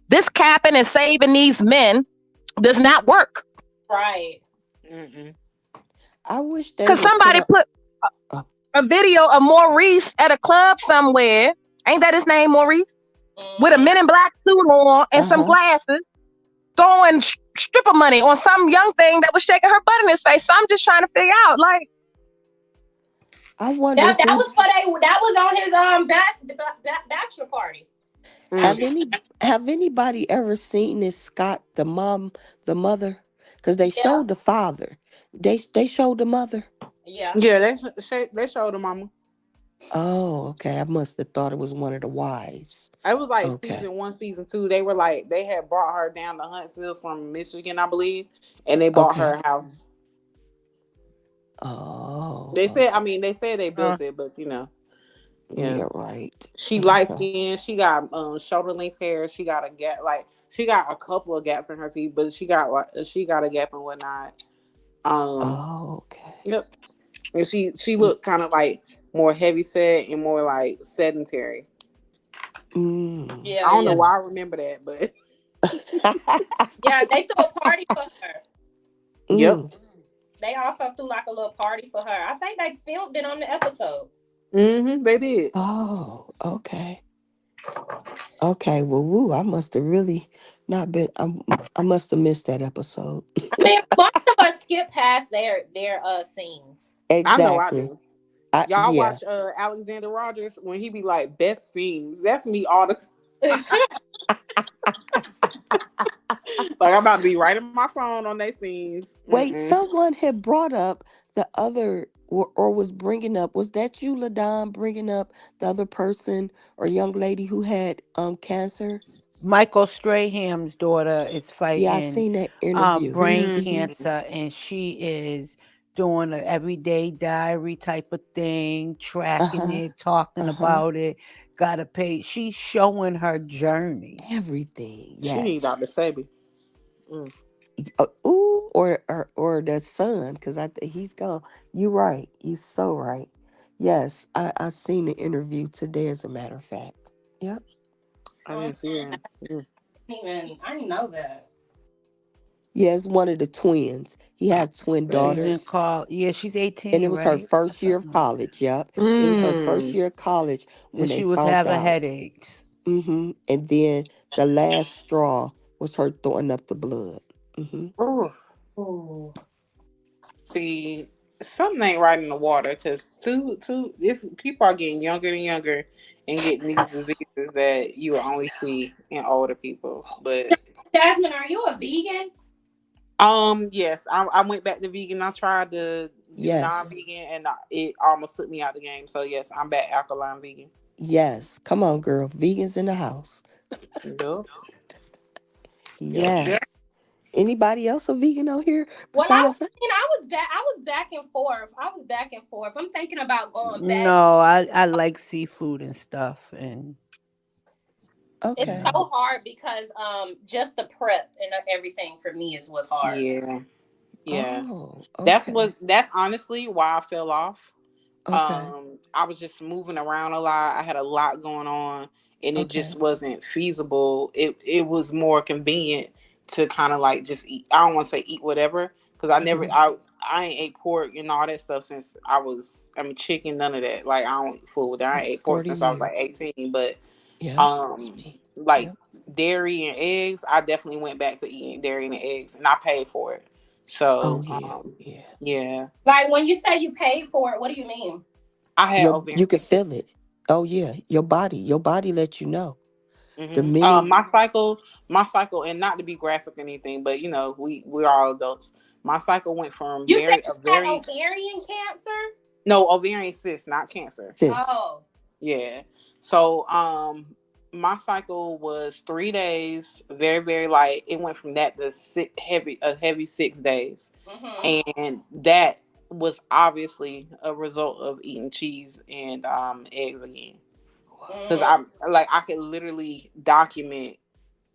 This capping and saving these men does not work. Right. Mm-mm. I wish they Because would put somebody up. put Oh, a video of Maurice at a club somewhere. Ain't that his name, Maurice? With a Mm-hmm. Men in Black suit on and some uh-huh. glasses, throwing stripper money on some young thing that was shaking her butt in his face. So I'm just trying to figure out, like, I wonder That who was for that was on his bachelor party. have Mm. any have anybody ever seen this Scott, the mom, the mother? Because they Yeah, showed the father. They showed the mother. yeah. Yeah, they showed the mama. Oh, okay. I must have thought it was one of the wives. It was like Okay. season 1, season 2. They were like they had brought her down to Huntsville from Michigan, I believe, and they bought her Okay. a house. Oh, They said, okay. they said they built it, but yeah. Yeah, right. She light Okay. skinned. She got shoulder length hair. She got a gap. Like she got a couple of gaps in her teeth, but she got a gap and whatnot. Um, Oh, okay. yep. And she looked kind of like more heavy set and more like sedentary. Mm. Yeah, I don't know yeah. why I remember that, but Yeah, they threw a party for her. yep. mm. They also threw like a little party for her. I think they filmed it on the episode. They did. Oh, okay. Okay. Well, woo, I must have really not been. I must have missed that episode. I mean, most of us skip past their scenes. I know I Exactly. do. Y'all Yeah. watch Alexander Rogers when he be like best fiends. That's me all the time. Like I'm about to be right in my phone on their scenes. Wait, Mm-mm. someone had brought up the other, or was bringing up. Was that you, Ladon, bringing up the other person or young lady who had cancer? Michael Straham's daughter is Yeah, I fighting seen that interview. brain Mm-hmm. cancer, and she is doing an everyday diary type of thing, Uh tracking huh. it, talking Uh huh. about it. Got to pay. She's showing her journey. Everything. She need Yes. Dr. Sebi. Mm. Ooh, or the son, because I think he's gone. You right. You so right. Yes, I seen the interview today. As a matter of fact. Yep. I I didn't see her. Mm. I didn't know that. Yeah, it's one of the twins. He has twin She's in daughters. call. Yeah, she's And it 18, was her right? Or first year of something like that. college. Yep. It was her first Mm. year of college when And they she was found having out. headaches. And then the last straw was her throwing up the blood. Oh, Oh, see, something ain't right in the water because this people are getting younger and younger and getting these diseases that you will only see in older people. But Jasmine, are you a vegan? yes, I went back to vegan. I tried to do Yes. non-vegan and it almost took me out the game. So yes, I'm back alkaline vegan. Yes. Come on, girl. Vegans in the house. Yep. Yep. Yep. Yes. Anybody else a vegan out here Well, I besides that? mean, I was back and forth. I was back and forth. I'm thinking about going back. No, I like seafood and stuff, and It's you Okay. know, so hard because just the prep and everything for me is what's hard. Yeah. Yeah. Oh, okay. That's honestly why I fell off. Okay. I was just moving around a lot. I had a lot going on and it Okay. just wasn't feasible. It was more convenient to kind of like just eat. I don't want to say eat whatever, because I ain't ate pork and all that stuff since chicken, none of that. Like, I don't eat food. I ain't ate pork 40 since I was like years. 18. But Yep. That's me. like Yep. dairy and eggs, I definitely went back to eating dairy and eggs, and I paid for it. Oh So yeah. Yeah. yeah, Like when you say you paid for it, what do you mean? I had You can ovarian. feel it. Oh yeah. Your body lets you know. The Mm-hmm. minute My cycle, and not to be graphic or anything, but we're all adults. My cycle went from You said very you a had very ovarian cancer? no ovarian cyst, not cancer. cyst. Oh. Yeah. So my cycle was 3 days, very, very light. It went from that to a heavy 6 days. Mm-hmm. And that was obviously a result of eating cheese and eggs again. Because Mm. I could literally document,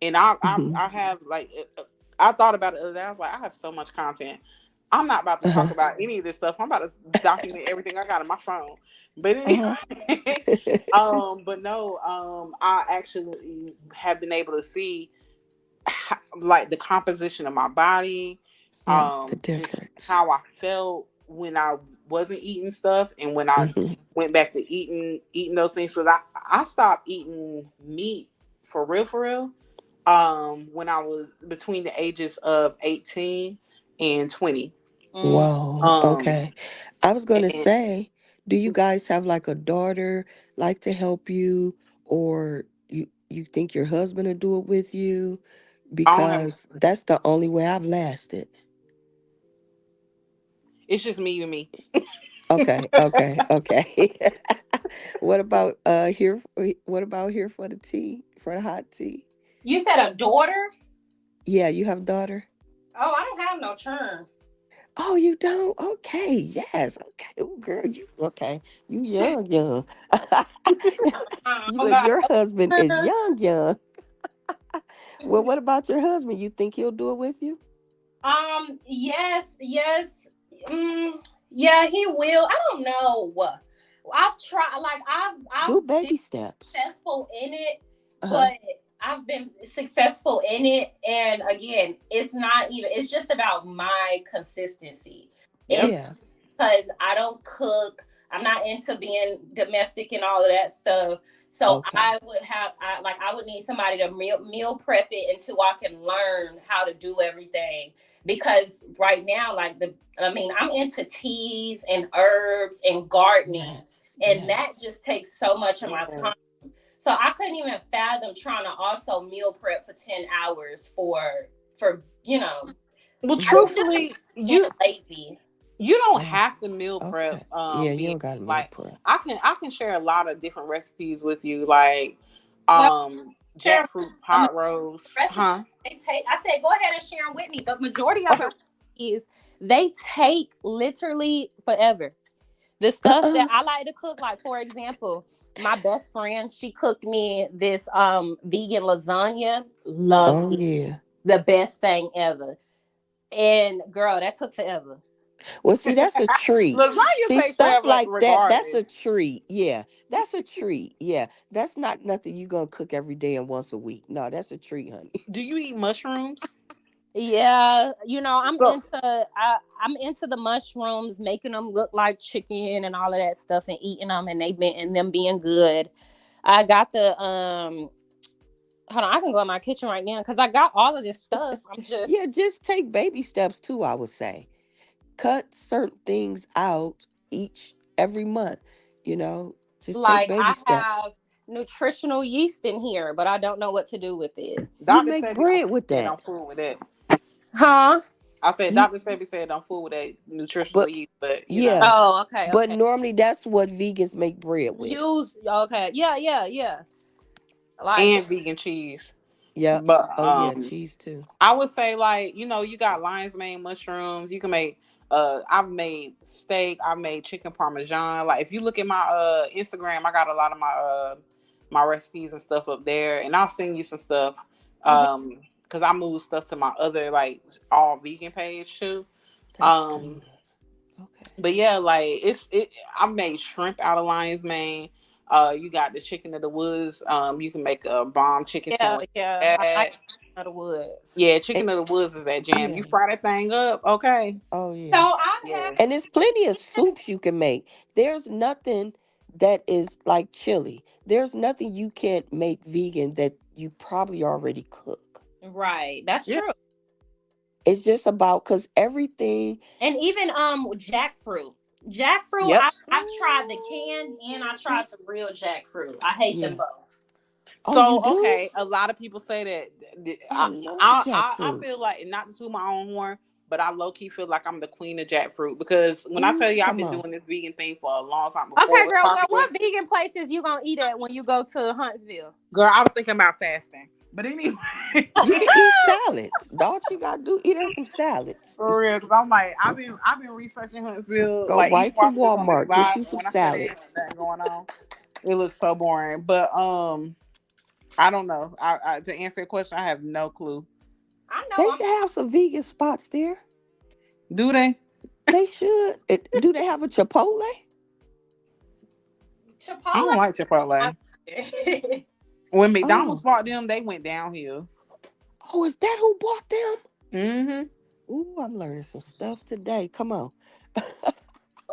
and Hmm. I have I thought about it the other day. I was like, I have so much content. I'm not about to talk Uh-huh. about any of this stuff. I'm about to document everything I got on my phone. But Uh-huh. anyway, but no, I actually have been able to see like the composition of my body, Yeah, the just difference. how I felt when I wasn't eating stuff, and when I Hmm. went back to eating those things. So I stopped eating meat for real. When I was between the ages of 18 and 20. Mm. Whoa. Um, Okay. I was gonna and say, do you guys have like a daughter like to help you, or you think your husband will do it with you? I don't have. Because that's the only way I've lasted. It's just me and me. Okay, okay, okay. What about here? What about here for the tea, for the hot tea? You said a daughter? Yeah, you have a daughter. Oh, I don't have no churn. Oh, you don't? Okay, yes. Okay. Oh, girl, you okay? You young, young. You Oh and God. your husband is young, young. Well, what about your husband? You think he'll do it with you? Yes, yes. Yeah, he will. I don't know. I've tried, like Do I've been baby steps. successful in it, Uh huh. but I've been successful in it, and again, it's not even. It's just about my consistency. Yep. It's Yeah. because I don't cook. I'm not into being domestic and all of that stuff. So Okay. I would need somebody to meal prep it until I can learn how to do everything. Because right now, I'm into teas and herbs and gardening, Yes. and that Yes. just takes so much of my Yeah. time. So I couldn't even fathom trying to also meal prep for 10 hours for Well, I Hmm. just truthfully, being lazy. you don't Oh. have to meal prep. Okay. Yeah, you Being don't got a meal like, prep. I can share a lot of different recipes with you, like Well, share jackfruit a pot roast, recipe huh? they take. I said, go ahead and share them with me. The majority of the recipes they take literally forever. The stuff that Uh-uh. I like to cook, like for example, my best friend, she cooked me this vegan lasagna. Oh Loved it. yeah. The best thing ever. And girl, that took forever. Well, see, that's a treat. Lasagna See, take stuff forever, like that, that's regardless. a treat. Yeah, that's a treat. Yeah, that's not nothing you gonna cook every day and once a week. No, that's a treat, honey. Do you eat mushrooms? Yeah, So I'm into the mushrooms, making them look like chicken and all of that stuff, and eating them, and them being good. I got the hold on, I can go in my kitchen right now because I got all of this stuff. I'm Yeah, just just take baby steps too, I would say. Cut certain things out every month, you know? Just take like baby I steps. have nutritional yeast in here, but I don't know what to do with it. You Dr. make Sebi don't bread with say that. don't fool with that. Huh? I said You Dr. Sebi said don't fool with that nutritional but yeast, but yeah, Oh, okay, but okay. normally that's what vegans make bread with. Use okay, yeah, yeah, yeah. Like and vegan cheese. Yep. But Oh yeah, cheese too. I would say, like, you got lion's mane mushrooms. You can make I've made steak, I've made chicken parmesan. Like, if you look at my Instagram, I got a lot of my recipes and stuff up there, and I'll send you some stuff. mhm. Because I moved stuff to my other, like, all vegan page too. That's Um good. Okay. but yeah, like, I've made shrimp out of lion's mane. You got the chicken of the woods. You can make a bomb chicken Yeah, sandwich. yeah. I like Chicken of the Woods. Yeah, And, chicken of the woods is that jam. yeah. You fry that thing up, okay? Oh So yeah. I've Yeah. had And there's plenty of soups you can make. There's nothing that is like chili. There's nothing you can't make vegan that you probably already cook. right. That's Yeah. true. It's just about because everything. And even jackfruit. Jackfruit, Yep. I tried the canned and I tried That's the real jackfruit. I hate them yeah. both. Oh, you So do? okay, a lot of people say that I love I jackfruit. feel like, not to toot my own horn, but I low key feel like I'm the queen of jackfruit, because when I tell you I've Come been on. doing this vegan thing for a long time before Okay, it was girl. Well, popular. what vegan places you gonna eat at when you go to Huntsville? Girl, I was thinking about fasting, but anyway, You can eat salads. All you gotta do eat her some salads. for real, because I'm like I've been researching Huntsville, Go like even right to while we was on this Walmart. Get vibe. you And some when I said there ain't salads. nothing going on, it looks so boring. But I don't know. I to answer your question, I have no clue. I They know. should have some vegan spots there. Do they? They should. Do they have a Chipotle? I don't Chipotle. like Chipotle. When McDonald's bought them, they went downhill. Oh, is that who bought them? Mm-hmm. Ooh, I'm learning some stuff today. Come on.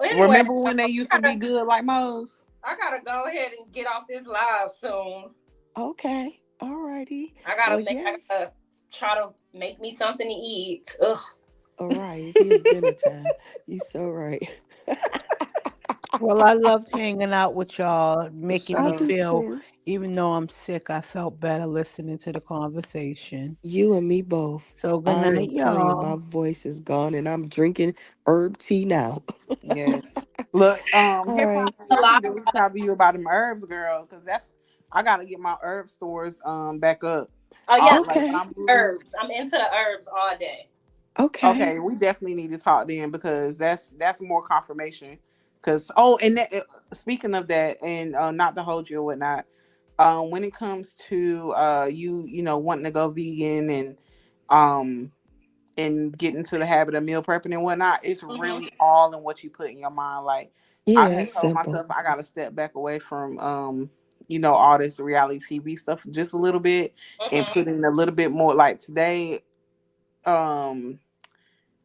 Anyway, Remember when they used to be good like Moe's? I gotta go ahead and get off this live soon. Okay. All righty. I gotta Yes. I gotta try to make me something to eat. Ugh. All right. It is dinner time. You so right. Well, I loved hanging out with y'all, making I me do feel, too. even though I'm sick, I felt better listening to the conversation. You and me both. So good I am night, telling you, my y'all. voice is gone and I'm drinking herb tea now. Yes. Look, All hip hop, right. A I lot need to reach out to you about them herbs, girl, because I gotta get my herb stores back up. Oh yeah, Like when Okay. I'm moving. herbs. I'm into the herbs all day. Okay. Okay, we definitely need to talk then, because that's more confirmation. Because and speaking of that, and not to hold you or whatnot, when it comes to you know, wanting to go vegan and get into the habit of meal prepping and whatnot, it's really all in what you put in your mind. Like I Yeah, had it's told simple. myself I gotta step back away from you know, all this reality TV stuff just a little bit and put in a little bit more. Like today,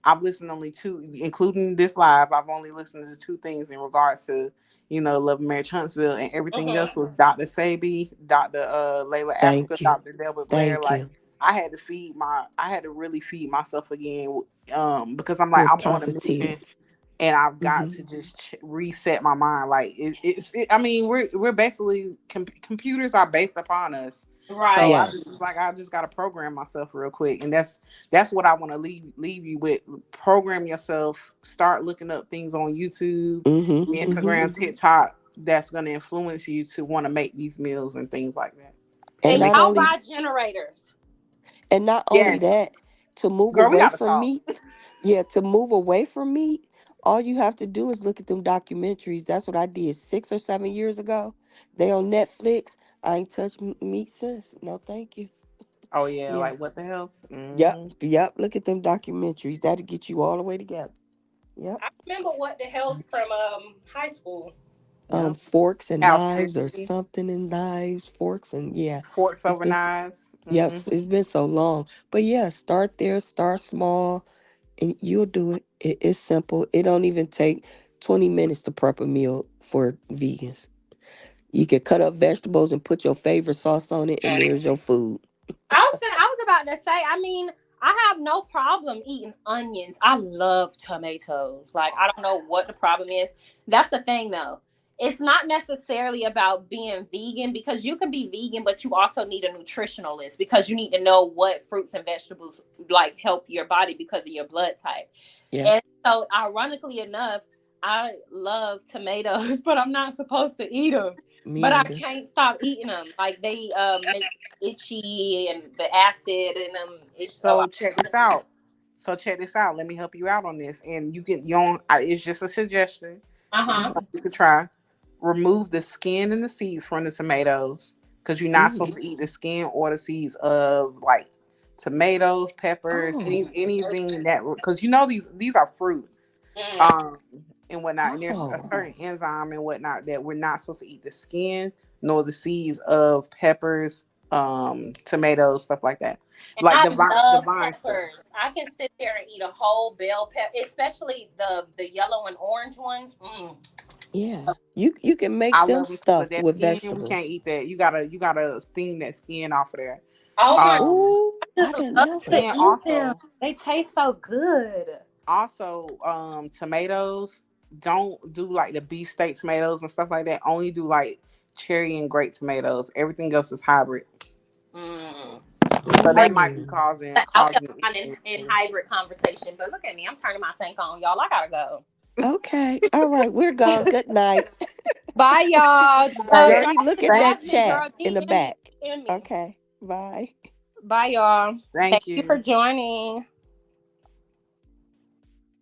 I've listened only two, including this live. I've only listened to two things in regards to, you know, Love and Marriage Huntsville, and everything else was Dr. Sabi, Dr. Layla Africa, Thank you. Dr. Delbert Blair. Thank Like you. I had to really feed myself again, because I'm like, We're I'm on a mission, positive. and I've got Mhm. to just reset my mind. Like I mean, we're basically computers are based upon us. Right. So Yes. I just gotta program myself real quick, and that's what I want to leave you with. Program yourself. Start looking up things on YouTube, Mm-hmm. Instagram, TikTok. That's gonna influence you to want to make these meals and things like that. And And not y'all only buy generators. that, Yes, to move girl, we away gotta from talk. meat. Yeah, to move away from meat, all you have to do is look at them documentaries. That's what I did 6 or 7 years ago. They on Netflix. I ain't touched meat since. No, thank you. Oh yeah, Yeah. like what the hell? Yep. Yep. Look at them documentaries. That'll get you all the way together. Yep. I remember what the hell from high school. Yep. Forks and House knives or Fancy. something and knives, forks and yeah. Forks It's over been knives. yes, it's been so long. But yeah, start there, start small, and you'll do it. It's simple. It don't even take 20 minutes to prep a meal for vegans. You can cut up vegetables and put your favorite sauce on it, and there's your food. I was about to say, I mean, I have no problem eating onions. I love tomatoes. Like, I don't know what the problem is. That's the thing though. It's not necessarily about being vegan, because you can be vegan, but you also need a nutritionalist, because you need to know what fruits and vegetables like help your body because of your blood type. Yeah, And so, ironically enough, I love tomatoes, but I'm not supposed to eat them. me But I neither. can't stop eating them. Like they make me itchy, and the acid in them. It's so. So check this out. Let me help you out on this, and you can you don't. It's just a suggestion. It's Uh-huh. something you could try. Remove the skin and the seeds from the tomatoes, because you're not supposed Ooh. to eat the skin or the seeds of like tomatoes, peppers, Oh. anything that, because you know these are fruit. Mm. Um, and whatnot. And there's a Oh, certain enzyme and whatnot that we're not supposed to eat the skin nor the seeds of peppers, tomatoes, stuff like that. And Like I the love vine stuff. peppers. I can sit there and eat a whole bell pepper, especially the yellow and orange ones. yeah. You can make I them love them too, but stuffed that with skin we can't vegetables. eat that. You gotta steam that skin off of there. Oh my! Ooh, I I just didn't love know to that. And eat them. also They taste so good. tomatoes, don't do like the beefsteak tomatoes and stuff like that. Only do like cherry and grape tomatoes. Everything else is hybrid. Mm. So Oh, that might be Mm. yeah. Out there causing in hybrid conversation. But look at me. I'm turning my sink on, y'all. I gotta go. Okay. All right. We're gone. Good night. Bye, y'all. Right. Shout Journey, out look to at Thank that you. Jasmine, chat girl. in the DM me. back. DM me. Okay. Bye. Bye, y'all. Thank Thank you for you. joining.